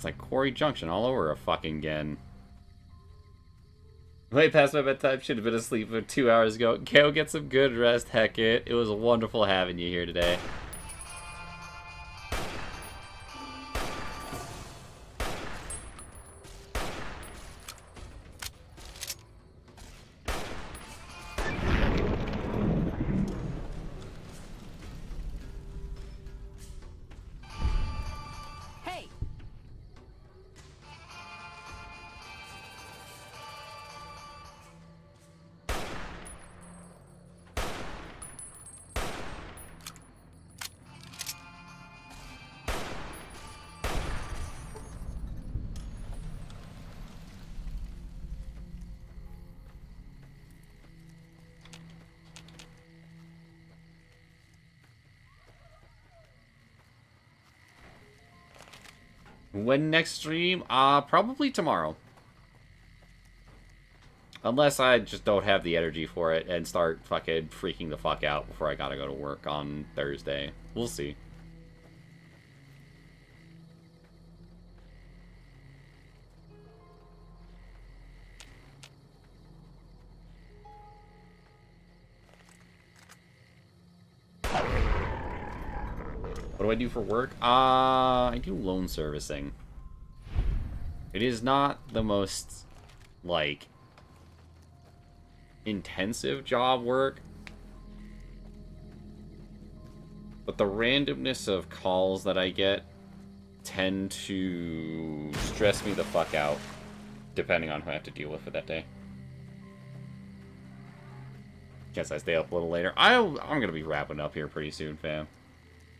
It's like Quarry Junction all over a fucking again. Way past my bedtime, should have been asleep 2 hours ago. Go get some good rest, Heckett. It was wonderful having you here today. Hey! When next stream? Probably tomorrow. Unless I just don't have the energy for it and start fucking freaking the fuck out before I gotta go to work on Thursday. We'll see. What do I do for work? I do loan servicing. It is not the most, like, intensive job work. But the randomness of calls that I get tend to stress me the fuck out, depending on who I have to deal with for that day. Guess I stay up a little later. I'm gonna be wrapping up here pretty soon, fam.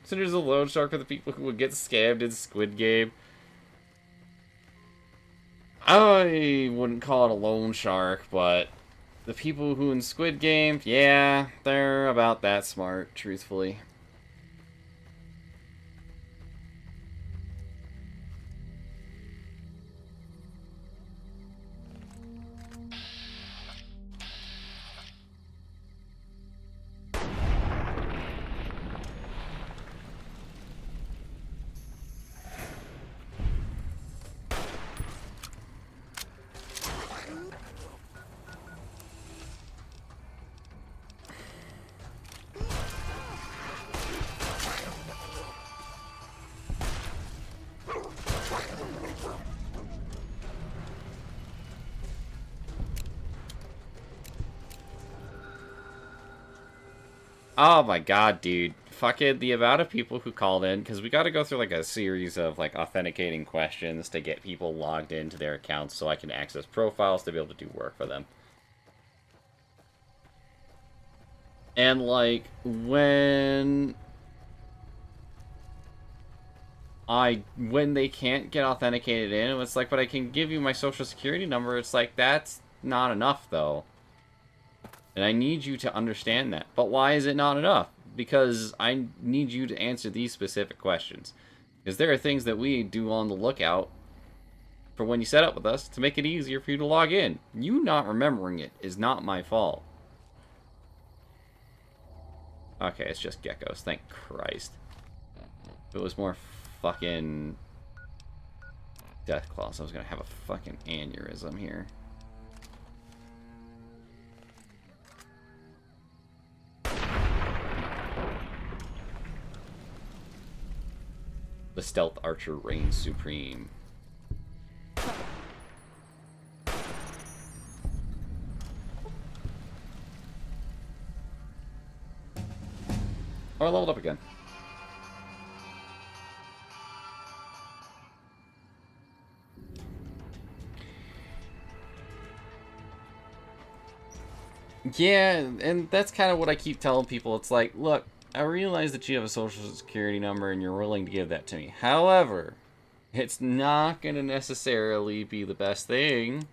So there's a loan shark for the people who would get scammed in Squid Game. I wouldn't call it a loan shark, but the people who in Squid Game, yeah, they're about that smart, truthfully. Oh my god, dude. Fucking the amount of people who called in, because we gotta go through like a series of like authenticating questions to get people logged into their accounts so I can access profiles to be able to do work for them. And like, when they can't get authenticated in, it's like, but I can give you my social security number. It's like, that's not enough though. And I need you to understand that. But why is it not enough? Because I need you to answer these specific questions. Because there are things that we do on the lookout for when you set up with us to make it easier for you to log in. You not remembering it is not my fault. Okay, it's just geckos. Thank Christ. If it was more fucking death claws, I was gonna have a fucking aneurysm here. The stealth archer reigns supreme. Oh, I leveled up again. Yeah, and that's kind of what I keep telling people. It's like, look, I realize that you have a social security number and you're willing to give that to me. However, it's not going to necessarily be the best thing.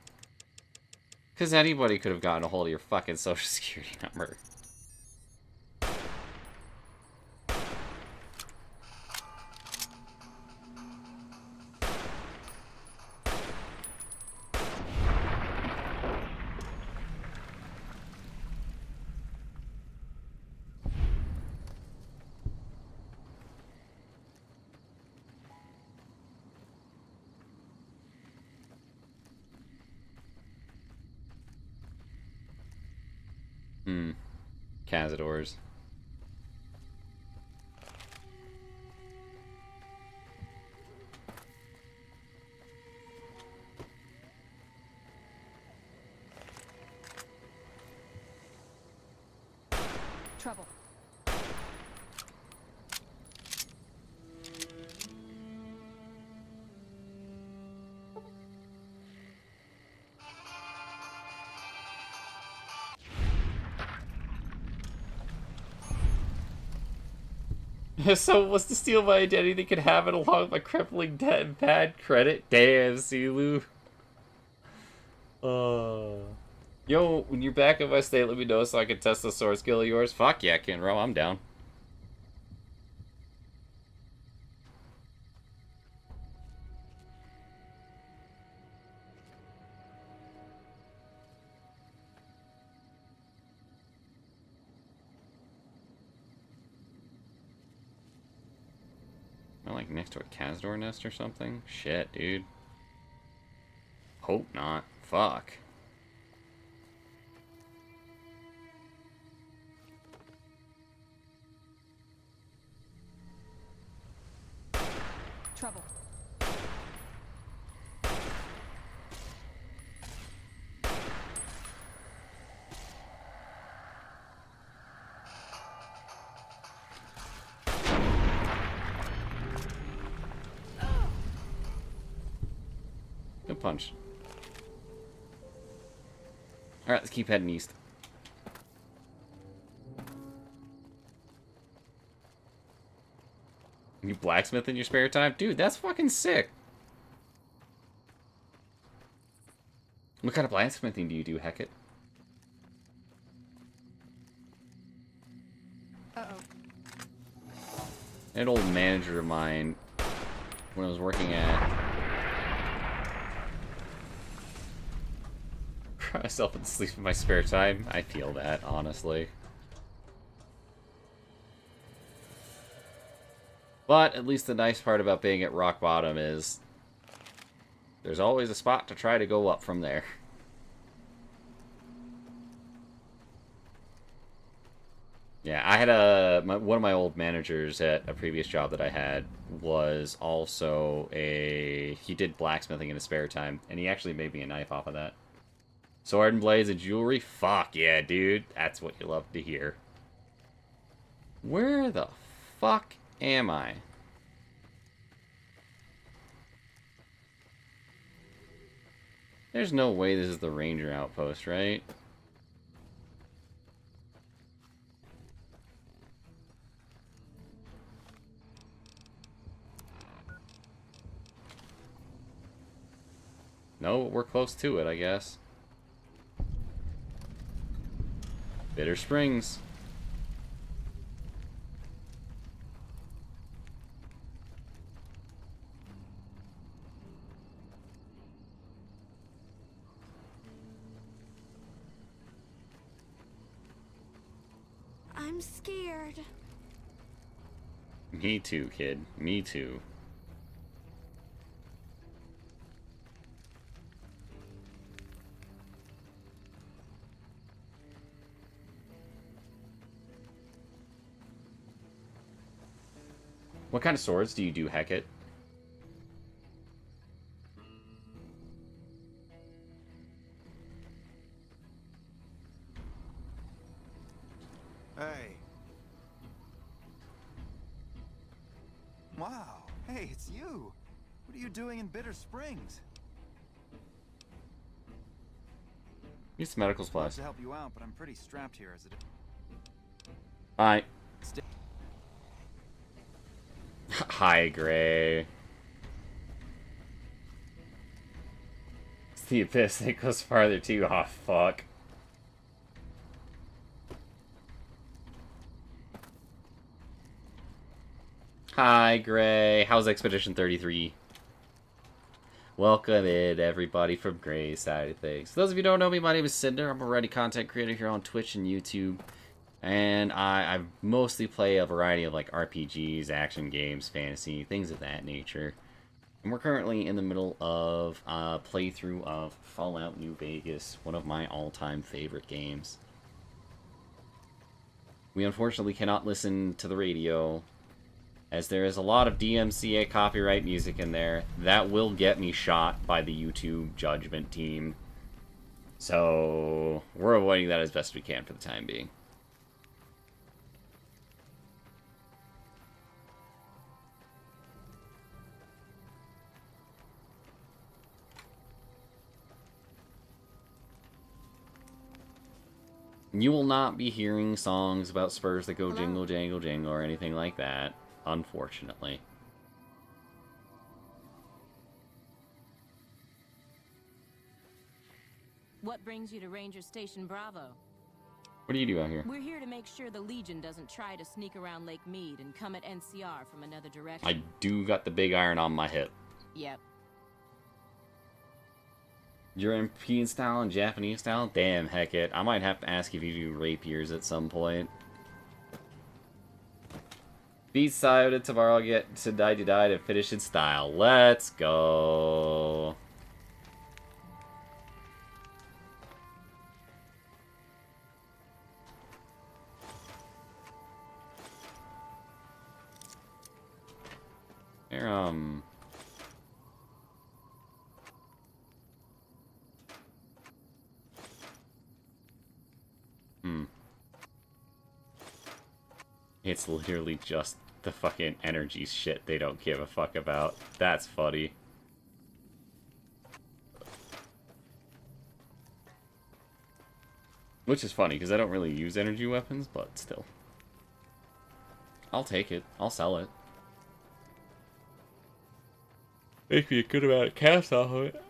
Because anybody could have gotten a hold of your fucking social security number. Cazadors. Trouble. So, what's to steal my identity that could have it along with my crippling debt and bad credit? Damn, Silu. Yo, when you're back in my state, let me know so I can test the sword skill of yours. Fuck yeah, Kinro, I'm down. Am I like next to a Cazador nest or something? Shit, dude. Hope not. Fuck. Trouble. Good punch. Alright, let's keep heading east. You blacksmith in your spare time? Dude, that's fucking sick. What kind of blacksmithing do you do, Heckett? An old manager of mine, when I was working at... Cry myself to sleep in my spare time. I feel that, honestly. But at least the nice part about being at rock bottom is there's always a spot to try to go up from there. Yeah, I had one of my old managers at a previous job that I had was also he did blacksmithing in his spare time, and he actually made me a knife off of that. Sword and blades and jewelry? Fuck yeah, dude. That's what you love to hear. Where the fuck am I? There's no way this is the ranger outpost, right? No, we're close to it, I guess. Bitter Springs. I'm scared. Me too, kid. Me too. What kind of swords do you do, Heckett? Hey. Wow. Hey, it's you. What are you doing in Bitter Springs? Use the medical I'd supplies. to help you out, but I'm pretty strapped here as it is. Hi. Hi, Gray. It's the abyss. It goes farther too. Oh, fuck. Hi, Gray. How's Expedition 33? Welcome in, everybody, from Gray's side of things. For those of you who don't know me, my name is Cinder. I'm a variety content creator here on Twitch and YouTube. And I mostly play a variety of like RPGs, action games, fantasy, things of that nature. And we're currently in the middle of a playthrough of Fallout New Vegas, one of my all-time favorite games. We unfortunately cannot listen to the radio, as there is a lot of DMCA copyright music in there. That will get me shot by the YouTube judgment team. So, we're avoiding that as best we can for the time being. You will not be hearing songs about spurs that go jingle, jangle, jingle, or anything like that, unfortunately. What brings you to Ranger Station Bravo? What do you do out here? We're here to make sure the Legion doesn't try to sneak around Lake Mead and come at NCR from another direction. I do got the big iron on my hip. Yep. European style and Japanese style? Damn, heck it. I might have to ask if you do rapiers at some point. Beat side tomorrow, get to die to finish in style. Let's go. Here, It's literally just the fucking energy shit they don't give a fuck about. That's funny. Which is funny, because I don't really use energy weapons, but still. I'll take it. I'll sell it. Make me a good amount of cash off of it.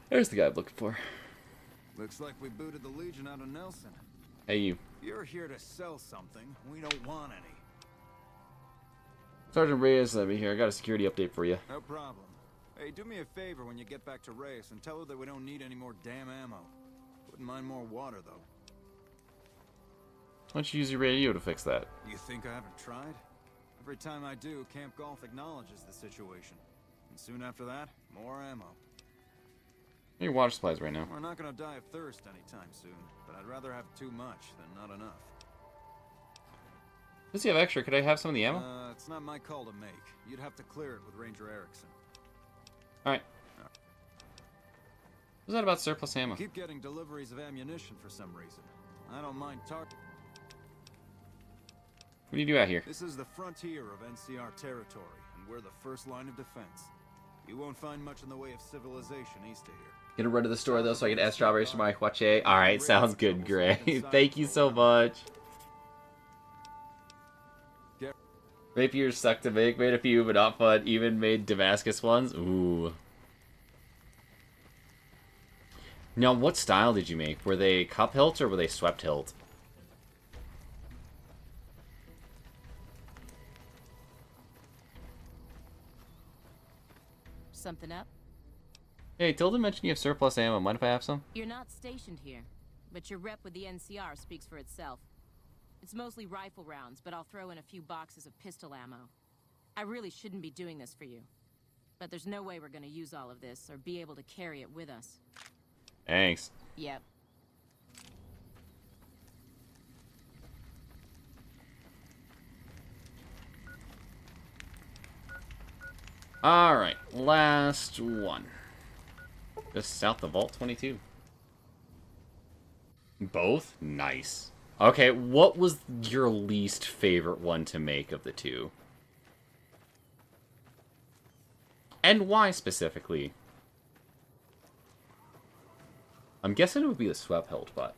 There's the guy I'm looking for. Looks like we booted the Legion out of Nelson. Hey, you. You're here to sell something. We don't want any. Sergeant Reyes, let me here. I got a security update for you. No problem. Hey, do me a favor when you get back to Reyes and tell her that we don't need any more damn ammo. Wouldn't mind more water, though. Why don't you use your radio to fix that? You think I haven't tried? Every time I do, Camp Golf acknowledges the situation. And soon after that, more ammo. Your water supplies right now. We're not gonna die of thirst anytime soon, but I'd rather have too much than not enough. Does he have extra? Could I have some of the ammo? It's not my call to make. You'd have to clear it with Ranger Erickson. Alright. What's that about surplus ammo? Keep getting deliveries of ammunition for some reason. I don't mind What do you do out here? This is the frontier of NCR territory, and we're the first line of defense. You won't find much in the way of civilization east of here. Gonna run to the store though so I can add strawberries for my huache. Alright, sounds good, Gray. Thank you so much. Rapiers suck to make, made a few, but not fun. Even made Damascus ones. Ooh. Now, what style did you make? Were they cup hilt or were they swept hilt? Something up? Hey, Tilda mentioned you have surplus ammo. Mind if I have some? You're not stationed here, but your rep with the NCR speaks for itself. It's mostly rifle rounds, but I'll throw in a few boxes of pistol ammo. I really shouldn't be doing this for you, but there's no way we're gonna use all of this or be able to carry it with us. Thanks. Yep. Alright, last one. Just south of Vault 22. Both? Nice. Okay, what was your least favorite one to make of the two? And why specifically? I'm guessing it would be the swept hilt, but...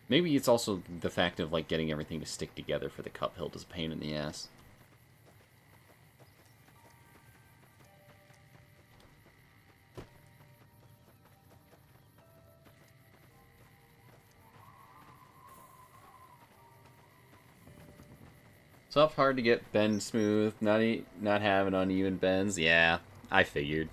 maybe it's also the fact of, like, getting everything to stick together for the cup hilt is a pain in the ass. Tough, hard to get bend smooth, not having uneven bends. Yeah, I figured.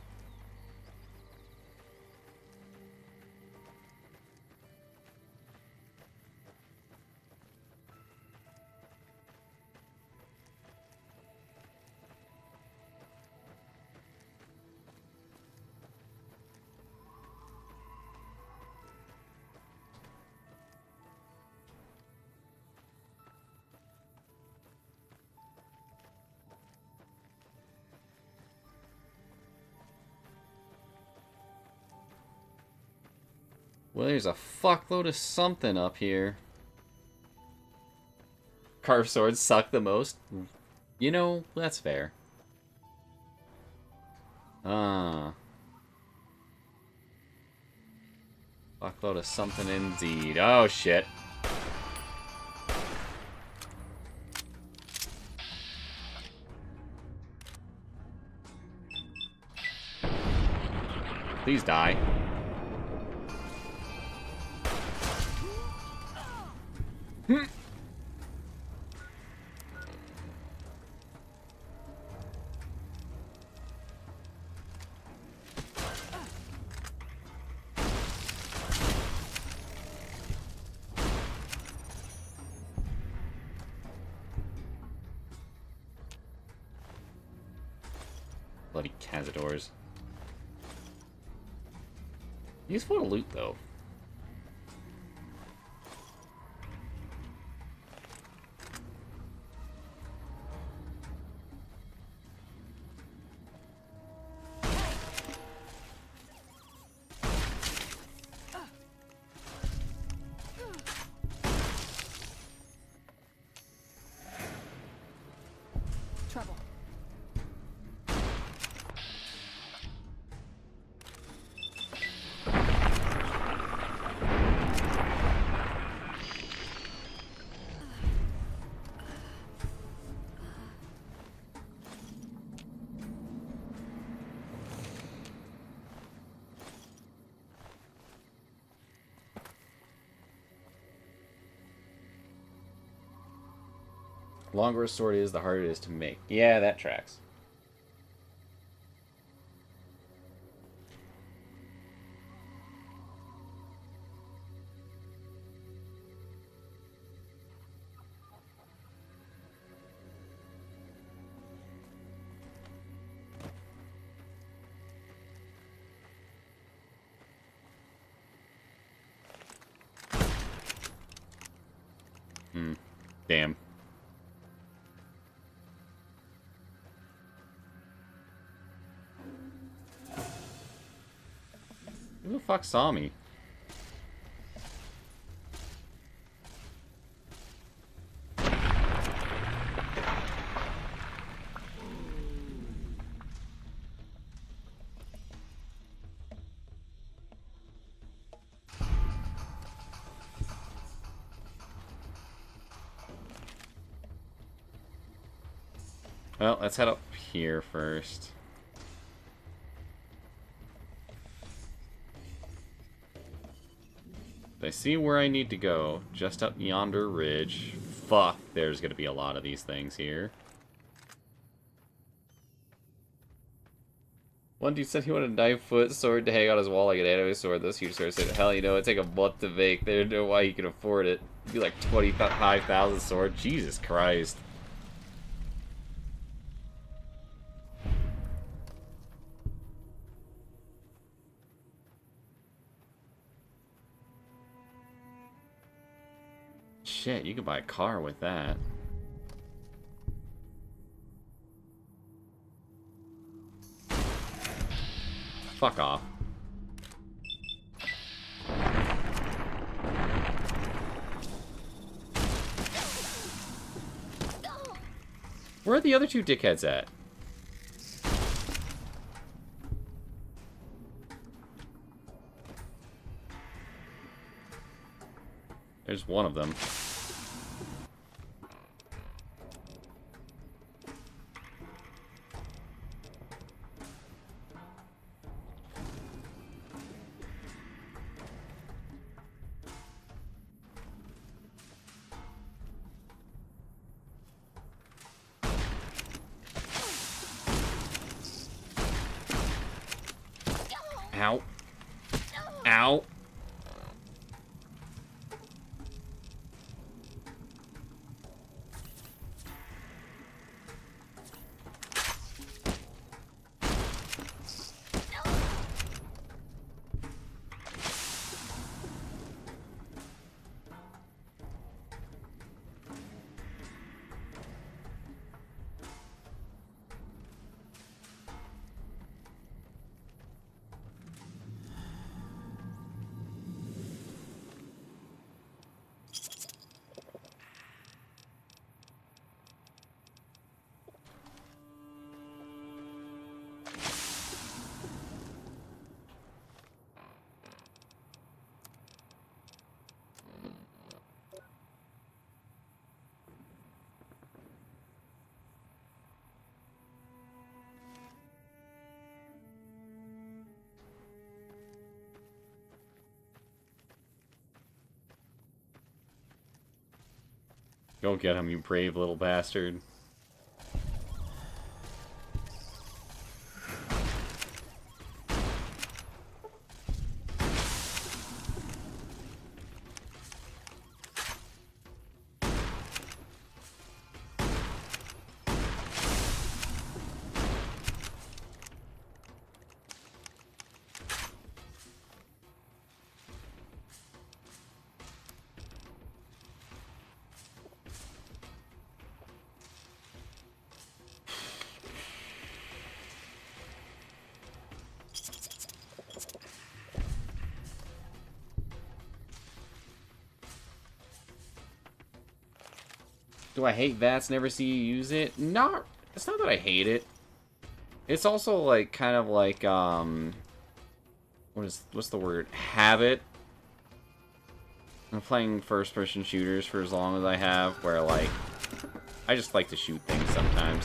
Well, there's a fuckload of something up here. Carved swords suck the most. You know, that's fair. Fuckload of something indeed. Oh, shit. Please die. Bloody cazadors. Useful to loot, though. Trouble. The longer a sword is, the harder it is to make. Yeah, that tracks. Damn. Who the fuck saw me? Well, let's head up here first. I see where I need to go. Just up yonder ridge. Fuck, there's gonna be a lot of these things here. One dude said he wanted a 9-foot sword to hang on his wall like an anime sword. This huge sword said, hell, you know, it'd take a month to make. They don't know why he can afford it. It'd be like 25,000 sword. Jesus Christ. Shit, you could buy a car with that. Fuck off. Where are the other two dickheads at? There's one of them. Ow. Ow. Go get him, you brave little bastard. Do I hate VATS, never see you use it? It's not that I hate it. It's also like, kind of like, what's the word? Habit. I'm playing first-person shooters for as long as I have, where, like, I just like to shoot things sometimes.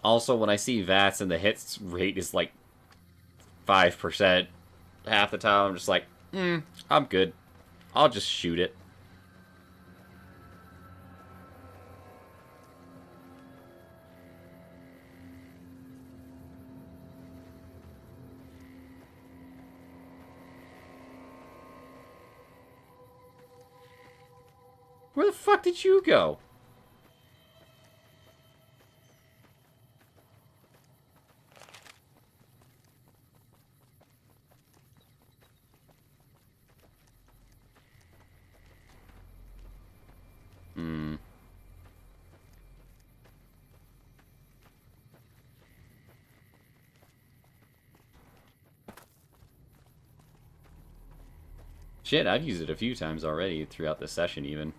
Also, when I see VATS and the hits rate is like 5%, half the time I'm just like, I'm good. I'll just shoot it. Where the fuck did you go? Shit, I've used it a few times already throughout the session, even.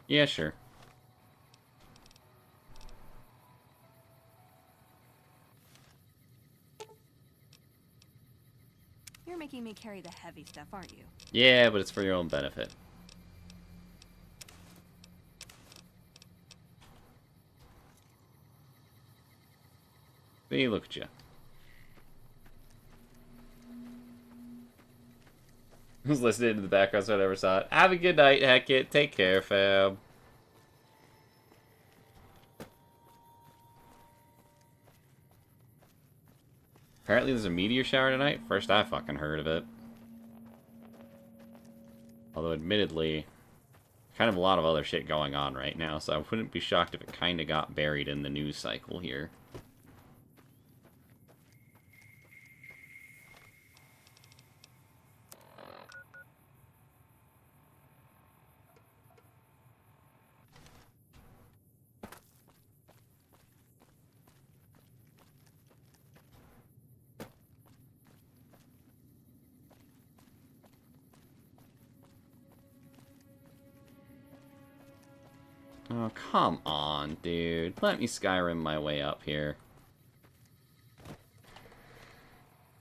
Yeah, sure. You're making me carry the heavy stuff, aren't you? Yeah, but it's for your own benefit. See, look at you. I was listening to the background, so I never saw it. Have a good night, Hackett. Take care, fam. Apparently there's a meteor shower tonight. First I fucking heard of it. Although, admittedly, kind of a lot of other shit going on right now, so I wouldn't be shocked if it kind of got buried in the news cycle here. Oh, come on, dude. Let me Skyrim my way up here.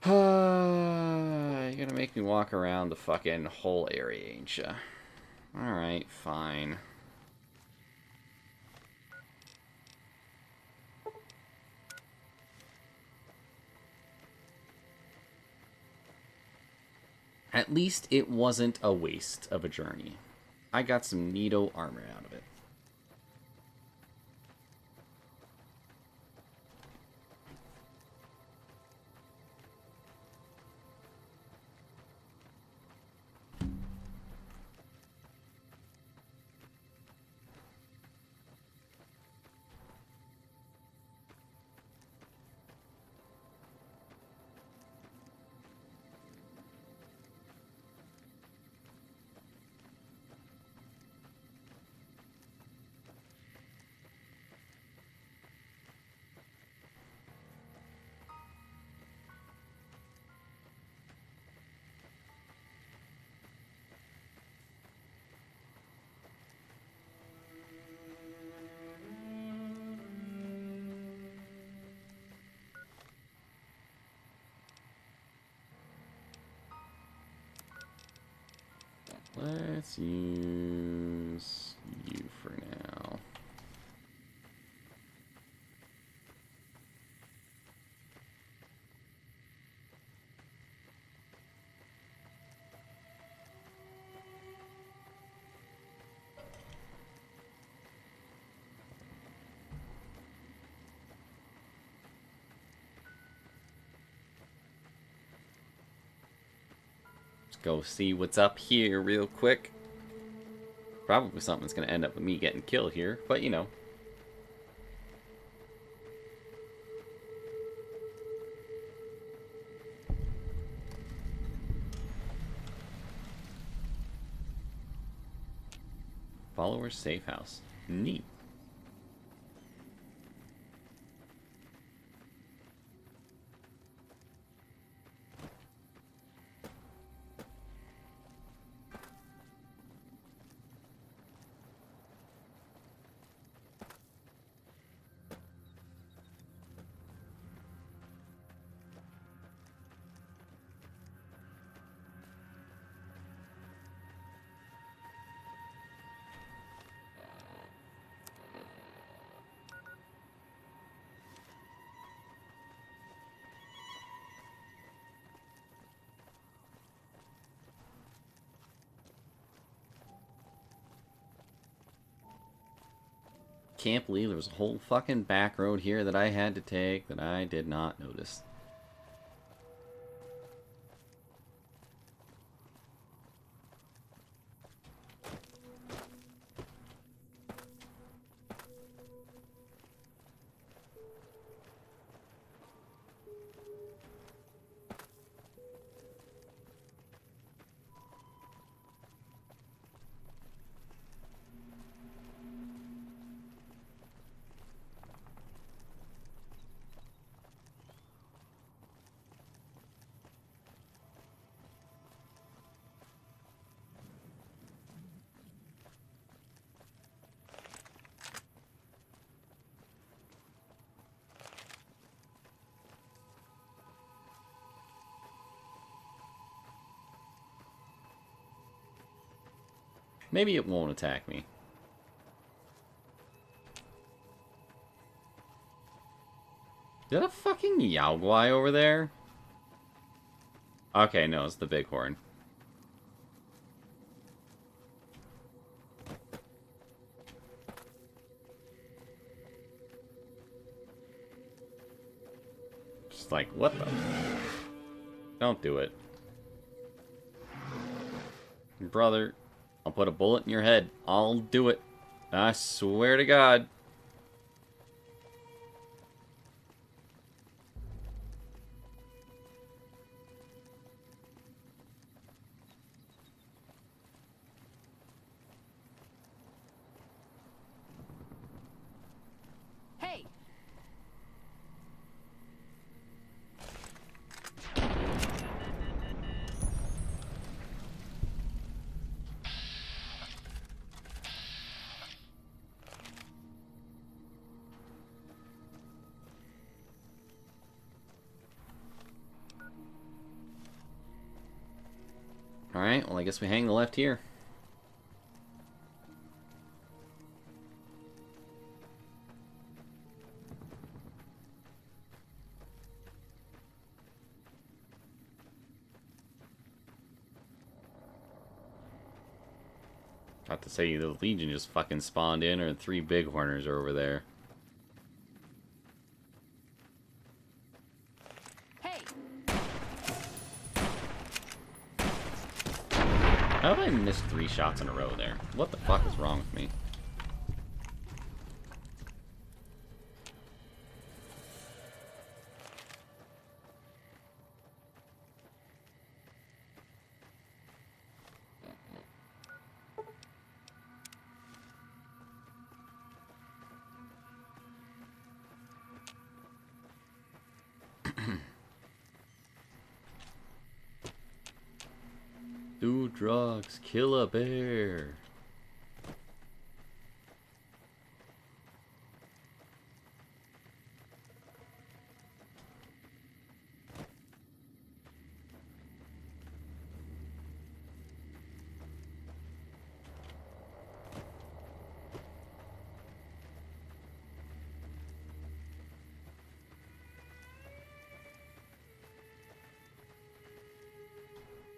You're gonna make me walk around the fucking whole area, ain't ya? Alright, fine. At least it wasn't a waste of a journey. I got some neato armor out of it. let's use you for now. Let's go see what's up here real quick. Probably something's gonna end up with me getting killed here, but you know. Followers safe house. Neat. Can't believe there was a whole fucking back road here that I had to take that I did not notice. Maybe it won't attack me. Is that a fucking Yaoguai over there? Okay, no, it's the bighorn. Just like, what the? Don't do it. Brother, I'll put a bullet in your head. I'll do it. I swear to God. Hey! Alright, well I guess we hang the left here. Not to say the Legion just fucking spawned in, or 3 bighorners are over there. Hey! How did I miss 3 shots in a row there? What the fuck is wrong with me? Do drugs, kill a bear.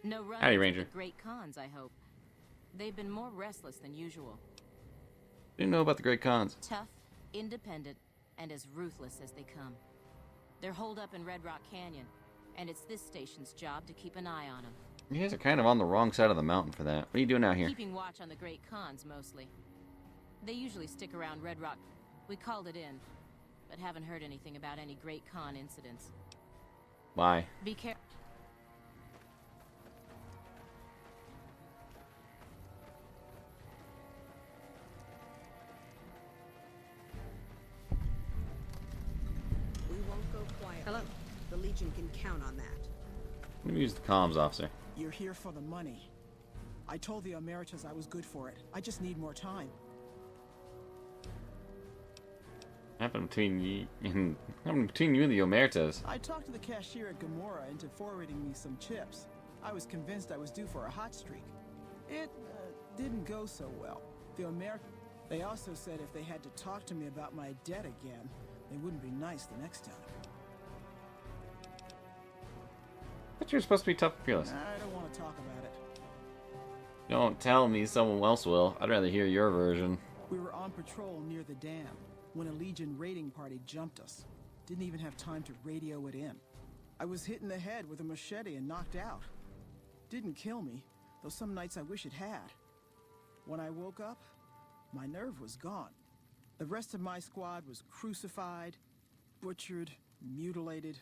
No run Howdy, with Ranger. the Great Khans, I hope. They've been more restless than usual. Didn't know about the Great Khans. Tough, independent, and as ruthless as they come. They're holed up in Red Rock Canyon, and it's this station's job to keep an eye on them. You guys are kind of on the wrong side of the mountain for that. What are you doing out here? Keeping watch on the Great Khans, mostly. They usually stick around Red Rock. We called it in, but haven't heard anything about any Great Khan incidents. Why? Be careful. We won't go quiet. Hello. The Legion can count on that. Let me use the comms officer. You're here for the money. I told the Emeritus I was good for it. I just need more time. Happened between you and the Omertas. I talked to the cashier at Gamora into forwarding me some chips. I was convinced I was due for a hot streak. It didn't go so well. They also said if they had to talk to me about my debt again, they wouldn't be nice the next time. But you're supposed to be tough and fearless. I don't want to talk about it. Don't tell me, someone else will. I'd rather hear your version. We were on patrol near the dam when a Legion raiding party jumped us. Didn't even have time to radio it in. I was hit in the head with a machete and knocked out. Didn't kill me, though some nights I wish it had. When I woke up, my nerve was gone. The rest of my squad was crucified, butchered, mutilated.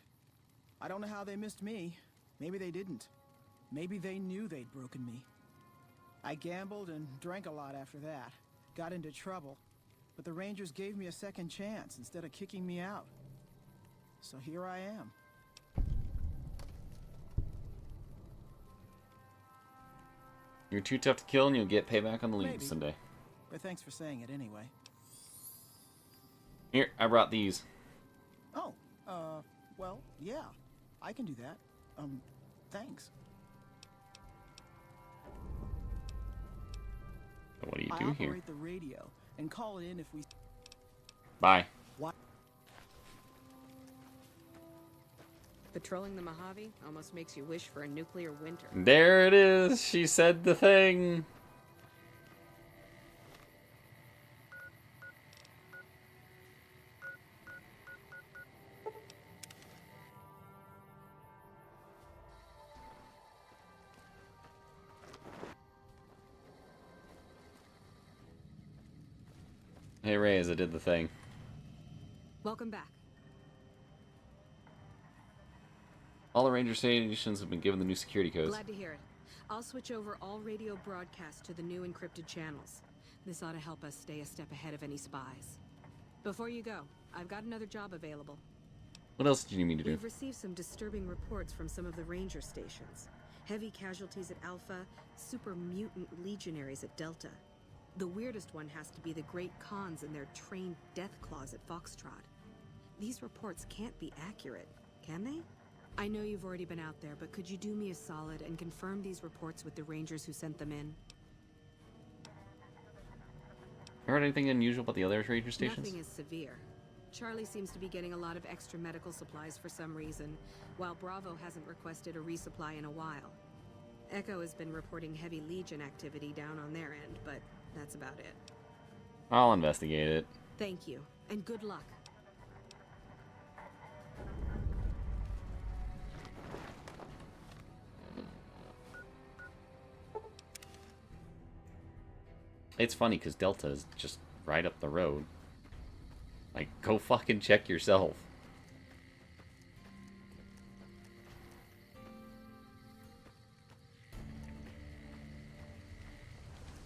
I don't know how they missed me. Maybe they didn't. Maybe they knew they'd broken me. I gambled and drank a lot after that. Got into trouble. But the Rangers gave me a second chance instead of kicking me out. So here I am. You're too tough to kill and you'll get payback on the Legion Maybe. someday. But thanks for saying it anyway. Here, I brought these. Oh, well, yeah. I can do that. Thanks. So what do you I do here? operate the radio and call it in if we... Bye. What? Patrolling the Mojave almost makes you wish for a nuclear winter. There it is. She said the thing. Hey, Reyes, I did the thing. Welcome back. All the Ranger stations have been given the new security codes. Glad to hear it. I'll switch over all radio broadcasts to the new encrypted channels. This ought to help us stay a step ahead of any spies. Before you go, I've got another job available. What else did you need me to do? We've received some disturbing reports from some of the Ranger stations. Heavy casualties at Alpha, super mutant legionaries at Delta. The weirdest one has to be the Great Khans and their trained death claws at Foxtrot. These reports can't be accurate, can they? I know you've already been out there, but could you do me a solid and confirm these reports with the Rangers who sent them in? Heard anything unusual about the other Ranger stations? Nothing is severe. Charlie seems to be getting a lot of extra medical supplies for some reason, while Bravo hasn't requested a resupply in a while. Echo has been reporting heavy Legion activity down on their end, but that's about it. I'll investigate it. Thank you, and good luck. It's funny because Delta is just right up the road. Like, go fucking check yourself.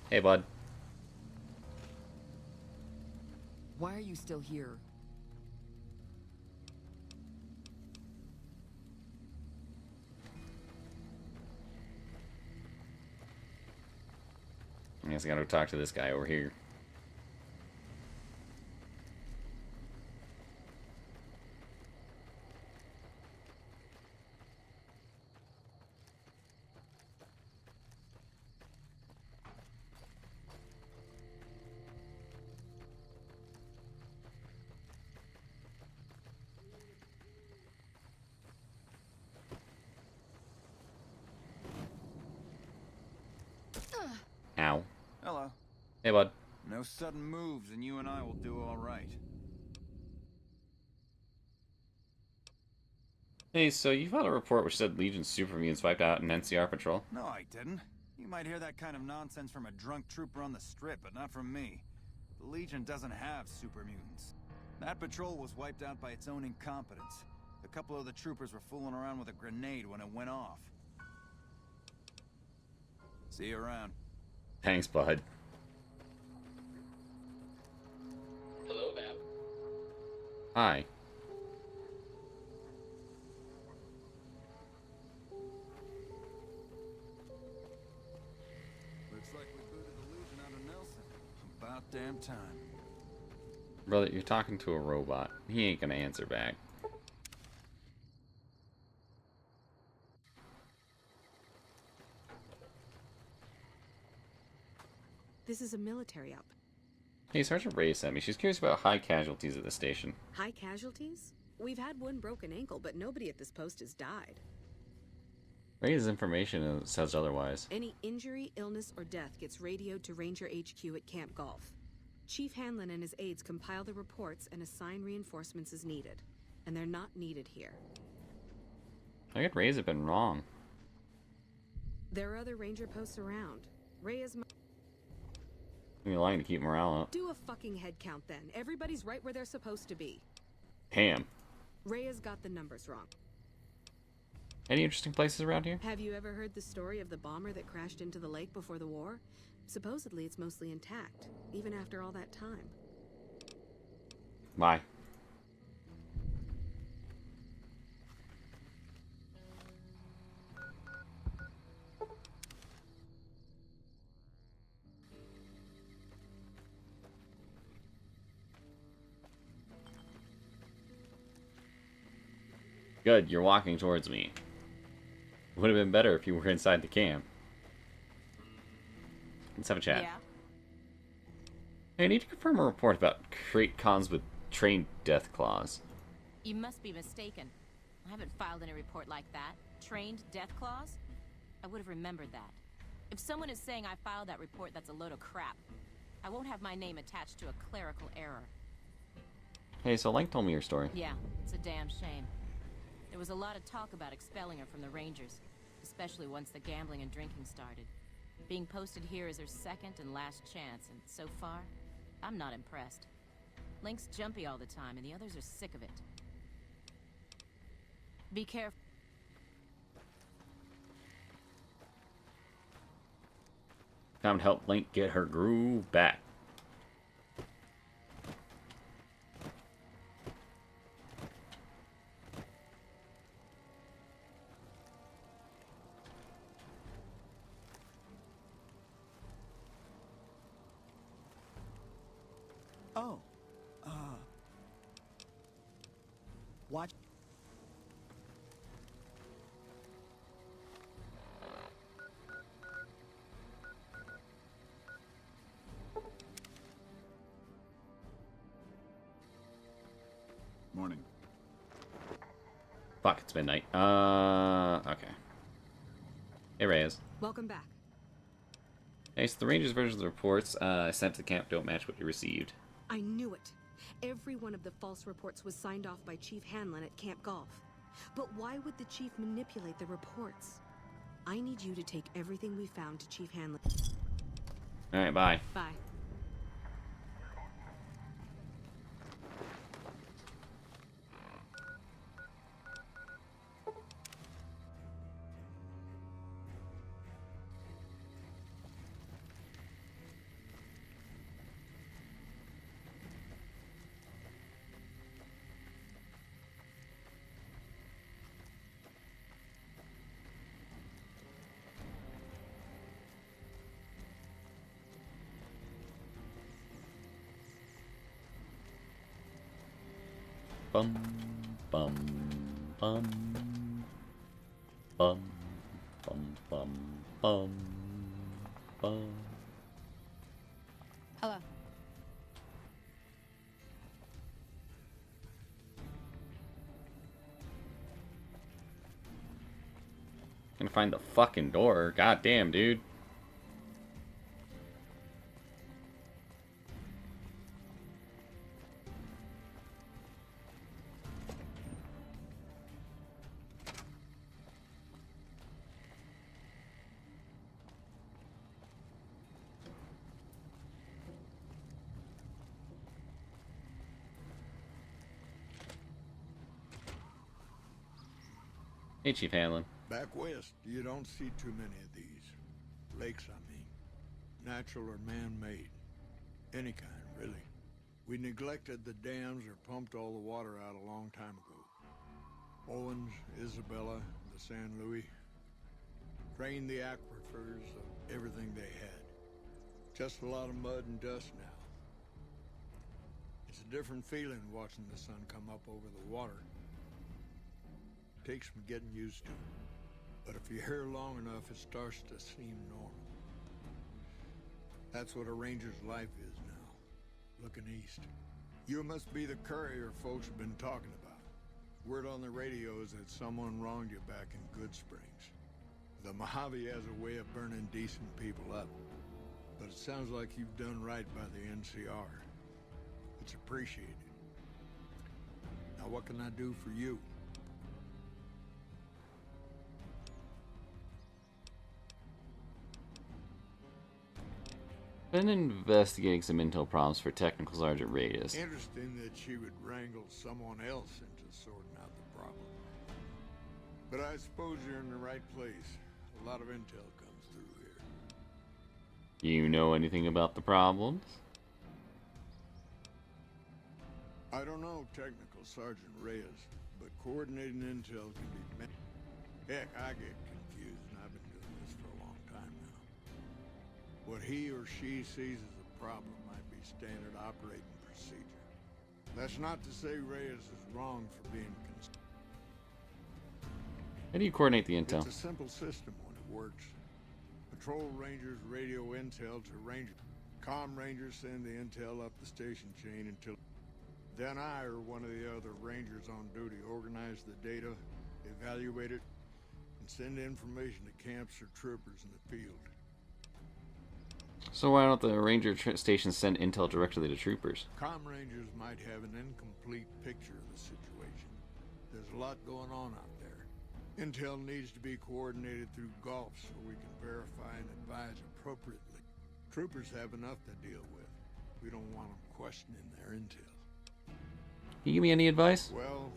Hey, bud. Why are you still here? I guess I gotta go talk to this guy over here. Hey, bud. No sudden moves, and you and I will do all right. Hey, so you filed a report which said Legion super mutants wiped out an NCR patrol. No, I didn't. You might hear that kind of nonsense from a drunk trooper on the strip, but not from me. The Legion doesn't have super mutants. That patrol was wiped out by its own incompetence. A couple of the troopers were fooling around with a grenade when it went off. See you around. Thanks, bud. Hello, Bab. Hi. Looks like we booted the Legion out of Nelson. About damn time. Brother, you're talking to a robot. He ain't gonna answer back. This is a military up. Hey, Sergeant Ray sent me. She's curious about high casualties at the station. High casualties? We've had one broken ankle, but nobody at this post has died. Ray's information says otherwise. Any injury, illness, or death gets radioed to Ranger HQ at Camp Golf. Chief Hanlon and his aides compile the reports and assign reinforcements as needed. And they're not needed here. I get Ray's have been wrong. There are other Ranger posts around. Ray is You're lying to keep morale up. Do a fucking head count then. Everybody's right where they're supposed to be. Ham. Ray has got the numbers wrong. Any interesting places around here? Have you ever heard the story of the bomber that crashed into the lake before the war? Supposedly it's mostly intact, even after all that time. Bye. Good, you're walking towards me. Would have been better if you were inside the camp. Let's have a chat. Yeah. Hey, I need to confirm a report about crate cons with trained death claws. You must be mistaken. I haven't filed any report like that. Trained death claws? I would have remembered that. If someone is saying I filed that report, that's a load of crap. I won't have my name attached to a clerical error. Hey, so Link told me your story. Yeah, it's a damn shame. There was a lot of talk about expelling her from the Rangers, especially once the gambling and drinking started. Being posted here is her second and last chance, and so far, I'm not impressed. Link's jumpy all the time, and the others are sick of it. Be careful. Time to help Link get her groove back. Oh, watch. Morning. Fuck, it's midnight. Okay. Hey, Reyes. Welcome back. Hey, so the Rangers' versions of the reports sent to the camp don't match what you received. I knew it. Every one of the false reports was signed off by Chief Hanlon at Camp Golf. But why would the Chief manipulate the reports? I need you to take everything we found to Chief Hanlon. Alright, bye. Bye. Bum, bum, bum, bum, bum, bum, bum, bum. Hello. Gonna find the fucking door. God damn, dude. Hey, Chief Hanlon. Back west, you don't see too many of these. Lakes, I mean. Natural or man-made. Any kind, really. We neglected the dams or pumped all the water out a long time ago. Owens, Isabella, the San Luis. Drained the aquifers of everything they had. Just a lot of mud and dust now. It's a different feeling watching the sun come up over the water. Takes some getting used to. But if you're here long enough, it starts to seem normal. That's what a ranger's life is now, looking east. You must be the courier folks have been talking about. Word on the radio is that someone wronged you back in Good Springs. The Mojave has a way of burning decent people up. But it sounds like you've done right by the NCR. It's appreciated. Now what can I do for you? Been investigating some intel problems for Technical Sergeant Reyes. Interesting that she would wrangle someone else into sorting out the problem. But I suppose you're in the right place. A lot of intel comes through here. You know anything about the problems? I don't know Technical Sergeant Reyes, but coordinating intel can be... Heck, I get confused, and I've been doing this for a long time now. What he or she sees as a problem might be standard operating procedure. That's not to say Reyes is wrong for being concerned. How do you coordinate the intel? It's a simple system when it works. Patrol rangers radio intel to rangers. Comm rangers send the intel up the station chain until... Then I or one of the other rangers on duty organize the data, evaluate it, and send information to camps or troopers in the field. So why don't the ranger stations send intel directly to troopers? Comm rangers might have an incomplete picture of the situation. There's a lot going on out there. Intel needs to be coordinated through Gulf so we can verify and advise appropriately. Troopers have enough to deal with. We don't want them questioning their intel. Can you give me any advice? Well,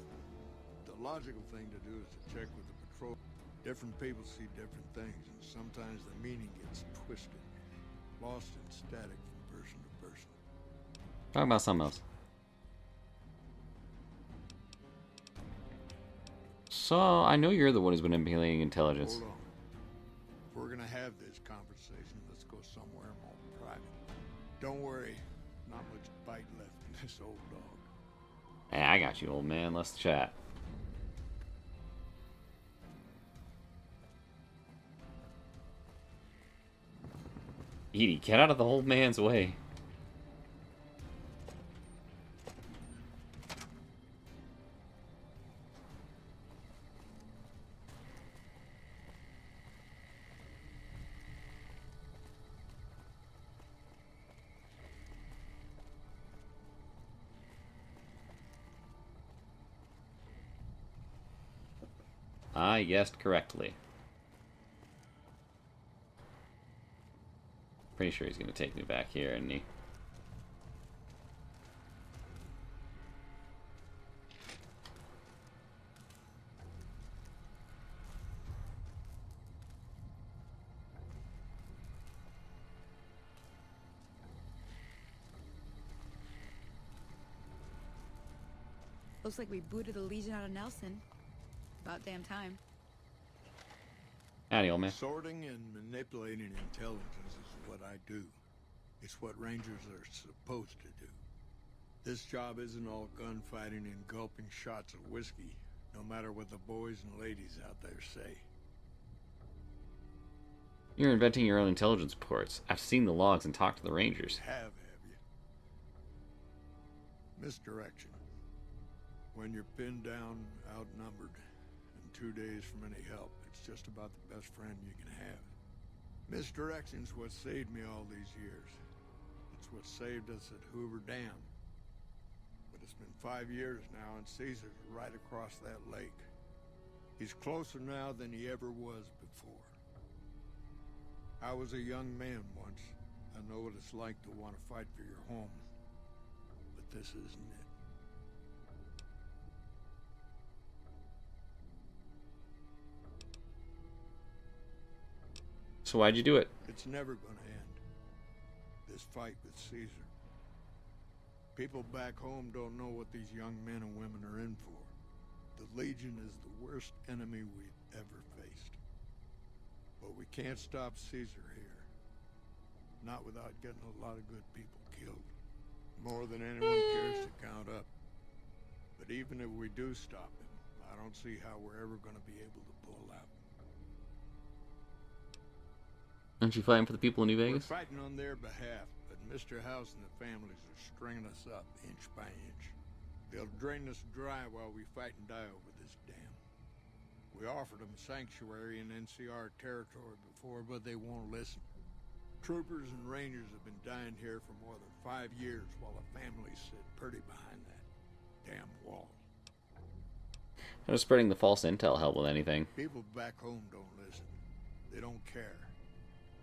the logical thing to do is to check with the patrol. Different people see different things, and sometimes the meaning gets twisted. Lost and static from person to person. Talk about something else. So, I know you're the one who's been manipulating intelligence. Hold on. If we're gonna have this conversation, let's go somewhere more private. Don't worry, not much bite left in this old dog. Hey, I got you, old man. Let's chat. Edie, get out of the old man's way. I guessed correctly. Pretty sure he's going to take me back here, isn't he? Looks like we booted the Legion out of Nelson. About damn time. Howdy, old man. Sorting and manipulating intelligence is what I do. It's what rangers are supposed to do. This job isn't all gunfighting and gulping shots of whiskey, no matter what the boys and ladies out there say. You're inventing your own intelligence reports. I've seen the logs and talked to the rangers. Have you? Misdirection. When you're pinned down, outnumbered, and 2 days from any help, it's just about the best friend you can have. Misdirection's what saved me all these years. It's what saved us at Hoover Dam. But it's been 5 years now, and Caesar's right across that lake. He's closer now than he ever was before. I was a young man once. I know what it's like to want to fight for your home. But this isn't it. So why'd you do it? It's never gonna end. This fight with Caesar. People back home don't know what these young men and women are in for. The Legion is the worst enemy we've ever faced. But we can't stop Caesar here. Not without getting a lot of good people killed. More than anyone cares to count up. But even if we do stop him, I don't see how we're ever going to be able to pull out. Aren't you fighting for the people in New Vegas? We're fighting on their behalf, but Mr. House and the families are stringing us up inch by inch. They'll drain us dry while we fight and die over this dam. We offered them sanctuary in NCR territory before, but they won't listen. Troopers and rangers have been dying here for more than 5 years while the families sit pretty behind that damn wall. How does spreading the false intel help with anything? People back home don't listen. They don't care.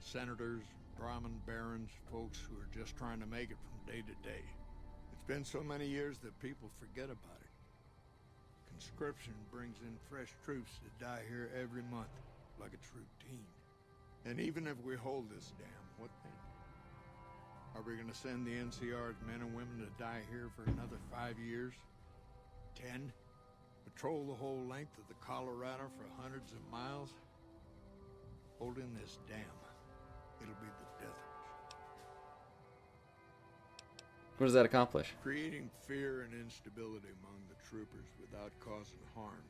Senators, Brahmin barons, folks who are just trying to make it from day to day. It's been so many years that people forget about it. Conscription brings in fresh troops that die here every month, like it's routine. And even if we hold this dam, what then? Are we gonna send the NCR's men and women to die here for another 5 years? 10? Patrol the whole length of the Colorado for hundreds of miles? Holding this dam, it'll be the death of us. What does that accomplish? Creating fear and instability among the troopers without causing harm.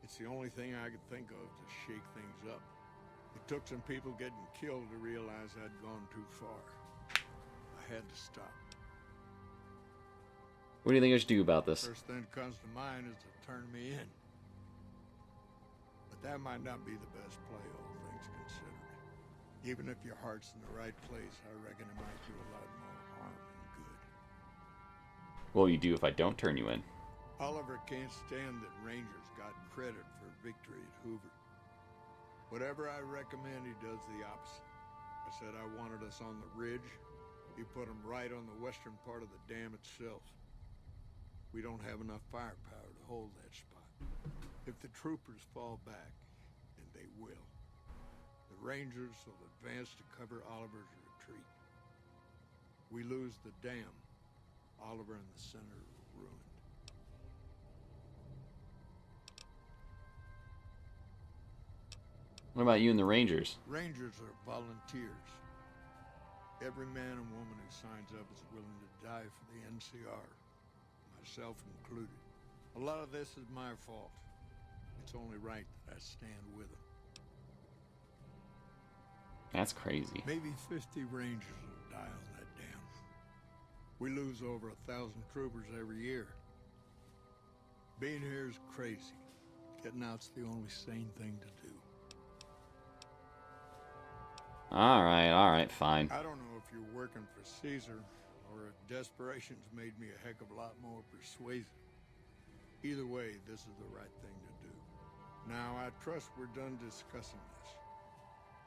It's the only thing I could think of to shake things up. It took some people getting killed to realize I'd gone too far. I had to stop. What do you think I should do about this? First thing that comes to mind is to turn me in. But that might not be the best play, all things considered. Even if your heart's in the right place, I reckon it might do a lot more harm than good. What will you do if I don't turn you in? Oliver can't stand that Rangers got credit for victory at Hoover. Whatever I recommend, he does the opposite. I said I wanted us on the ridge. He put them right on the western part of the dam itself. We don't have enough firepower to hold that spot. If the troopers fall back, and they will, the Rangers will advance to cover Oliver's retreat. We lose the dam, Oliver and the center are ruined. What about you and the Rangers? Rangers are volunteers. Every man and woman who signs up is willing to die for the NCR, myself included. A lot of this is my fault. It's only right that I stand with them. That's crazy. Maybe 50 Rangers will die on that dam. We lose over 1,000 troopers every year. Being here is crazy. Getting out's the only sane thing to do. Alright, fine. I don't know if you're working for Caesar, or if desperation's made me a heck of a lot more persuasive. Either way, this is the right thing to do. Now, I trust we're done discussing this.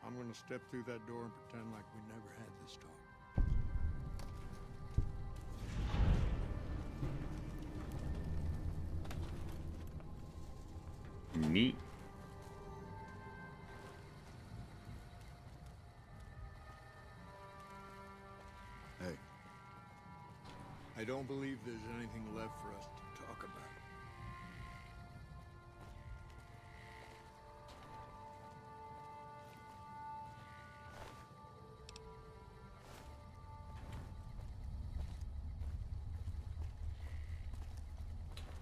I'm gonna step through that door and pretend like we never had this talk. Neat. Hey. I don't believe there's anything left for us to talk about.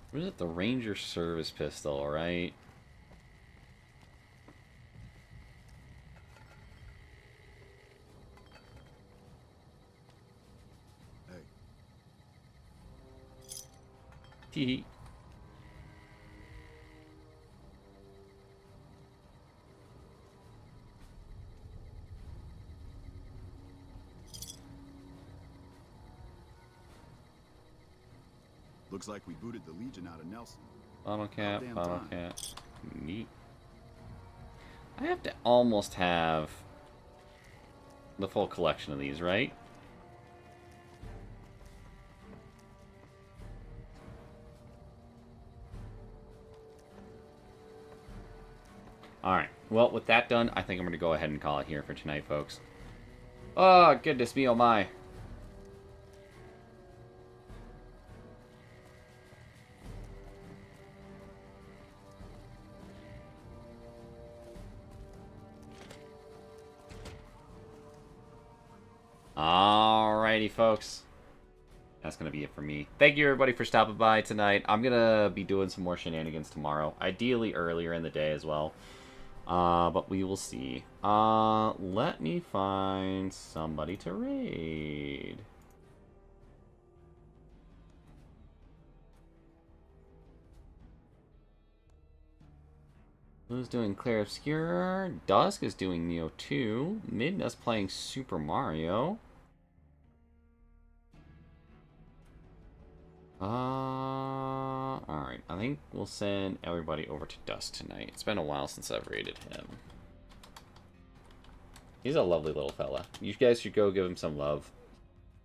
What is it? The Ranger service pistol, right? Tee. Looks like we booted the Legion out of Nelson. Bottle cap, Damn bottle time. cap. Neat. I have to almost have the full collection of these, right? Alright, well, with that done, I think I'm going to go ahead and call it here for tonight, folks. Oh, goodness me, oh my. Alrighty, folks. That's going to be it for me. Thank you, everybody, for stopping by tonight. I'm going to be doing some more shenanigans tomorrow. Ideally earlier in the day as well. But we will see. Let me find somebody to raid. Who's doing Claire Obscure? Dusk is doing Neo 2. Midna's playing Super Mario. Alright. I think we'll send everybody over to Dusk tonight. It's been a while since I've raided him. He's a lovely little fella. You guys should go give him some love.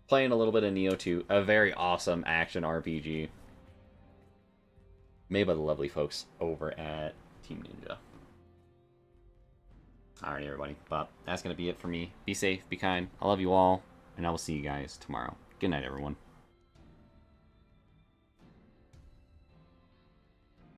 Playing a little bit of Neo 2. A very awesome action RPG. Made by the lovely folks over at Team Ninja. Alright, everybody. But that's going to be it for me. Be safe, be kind. I love you all. And I will see you guys tomorrow. Good night, everyone.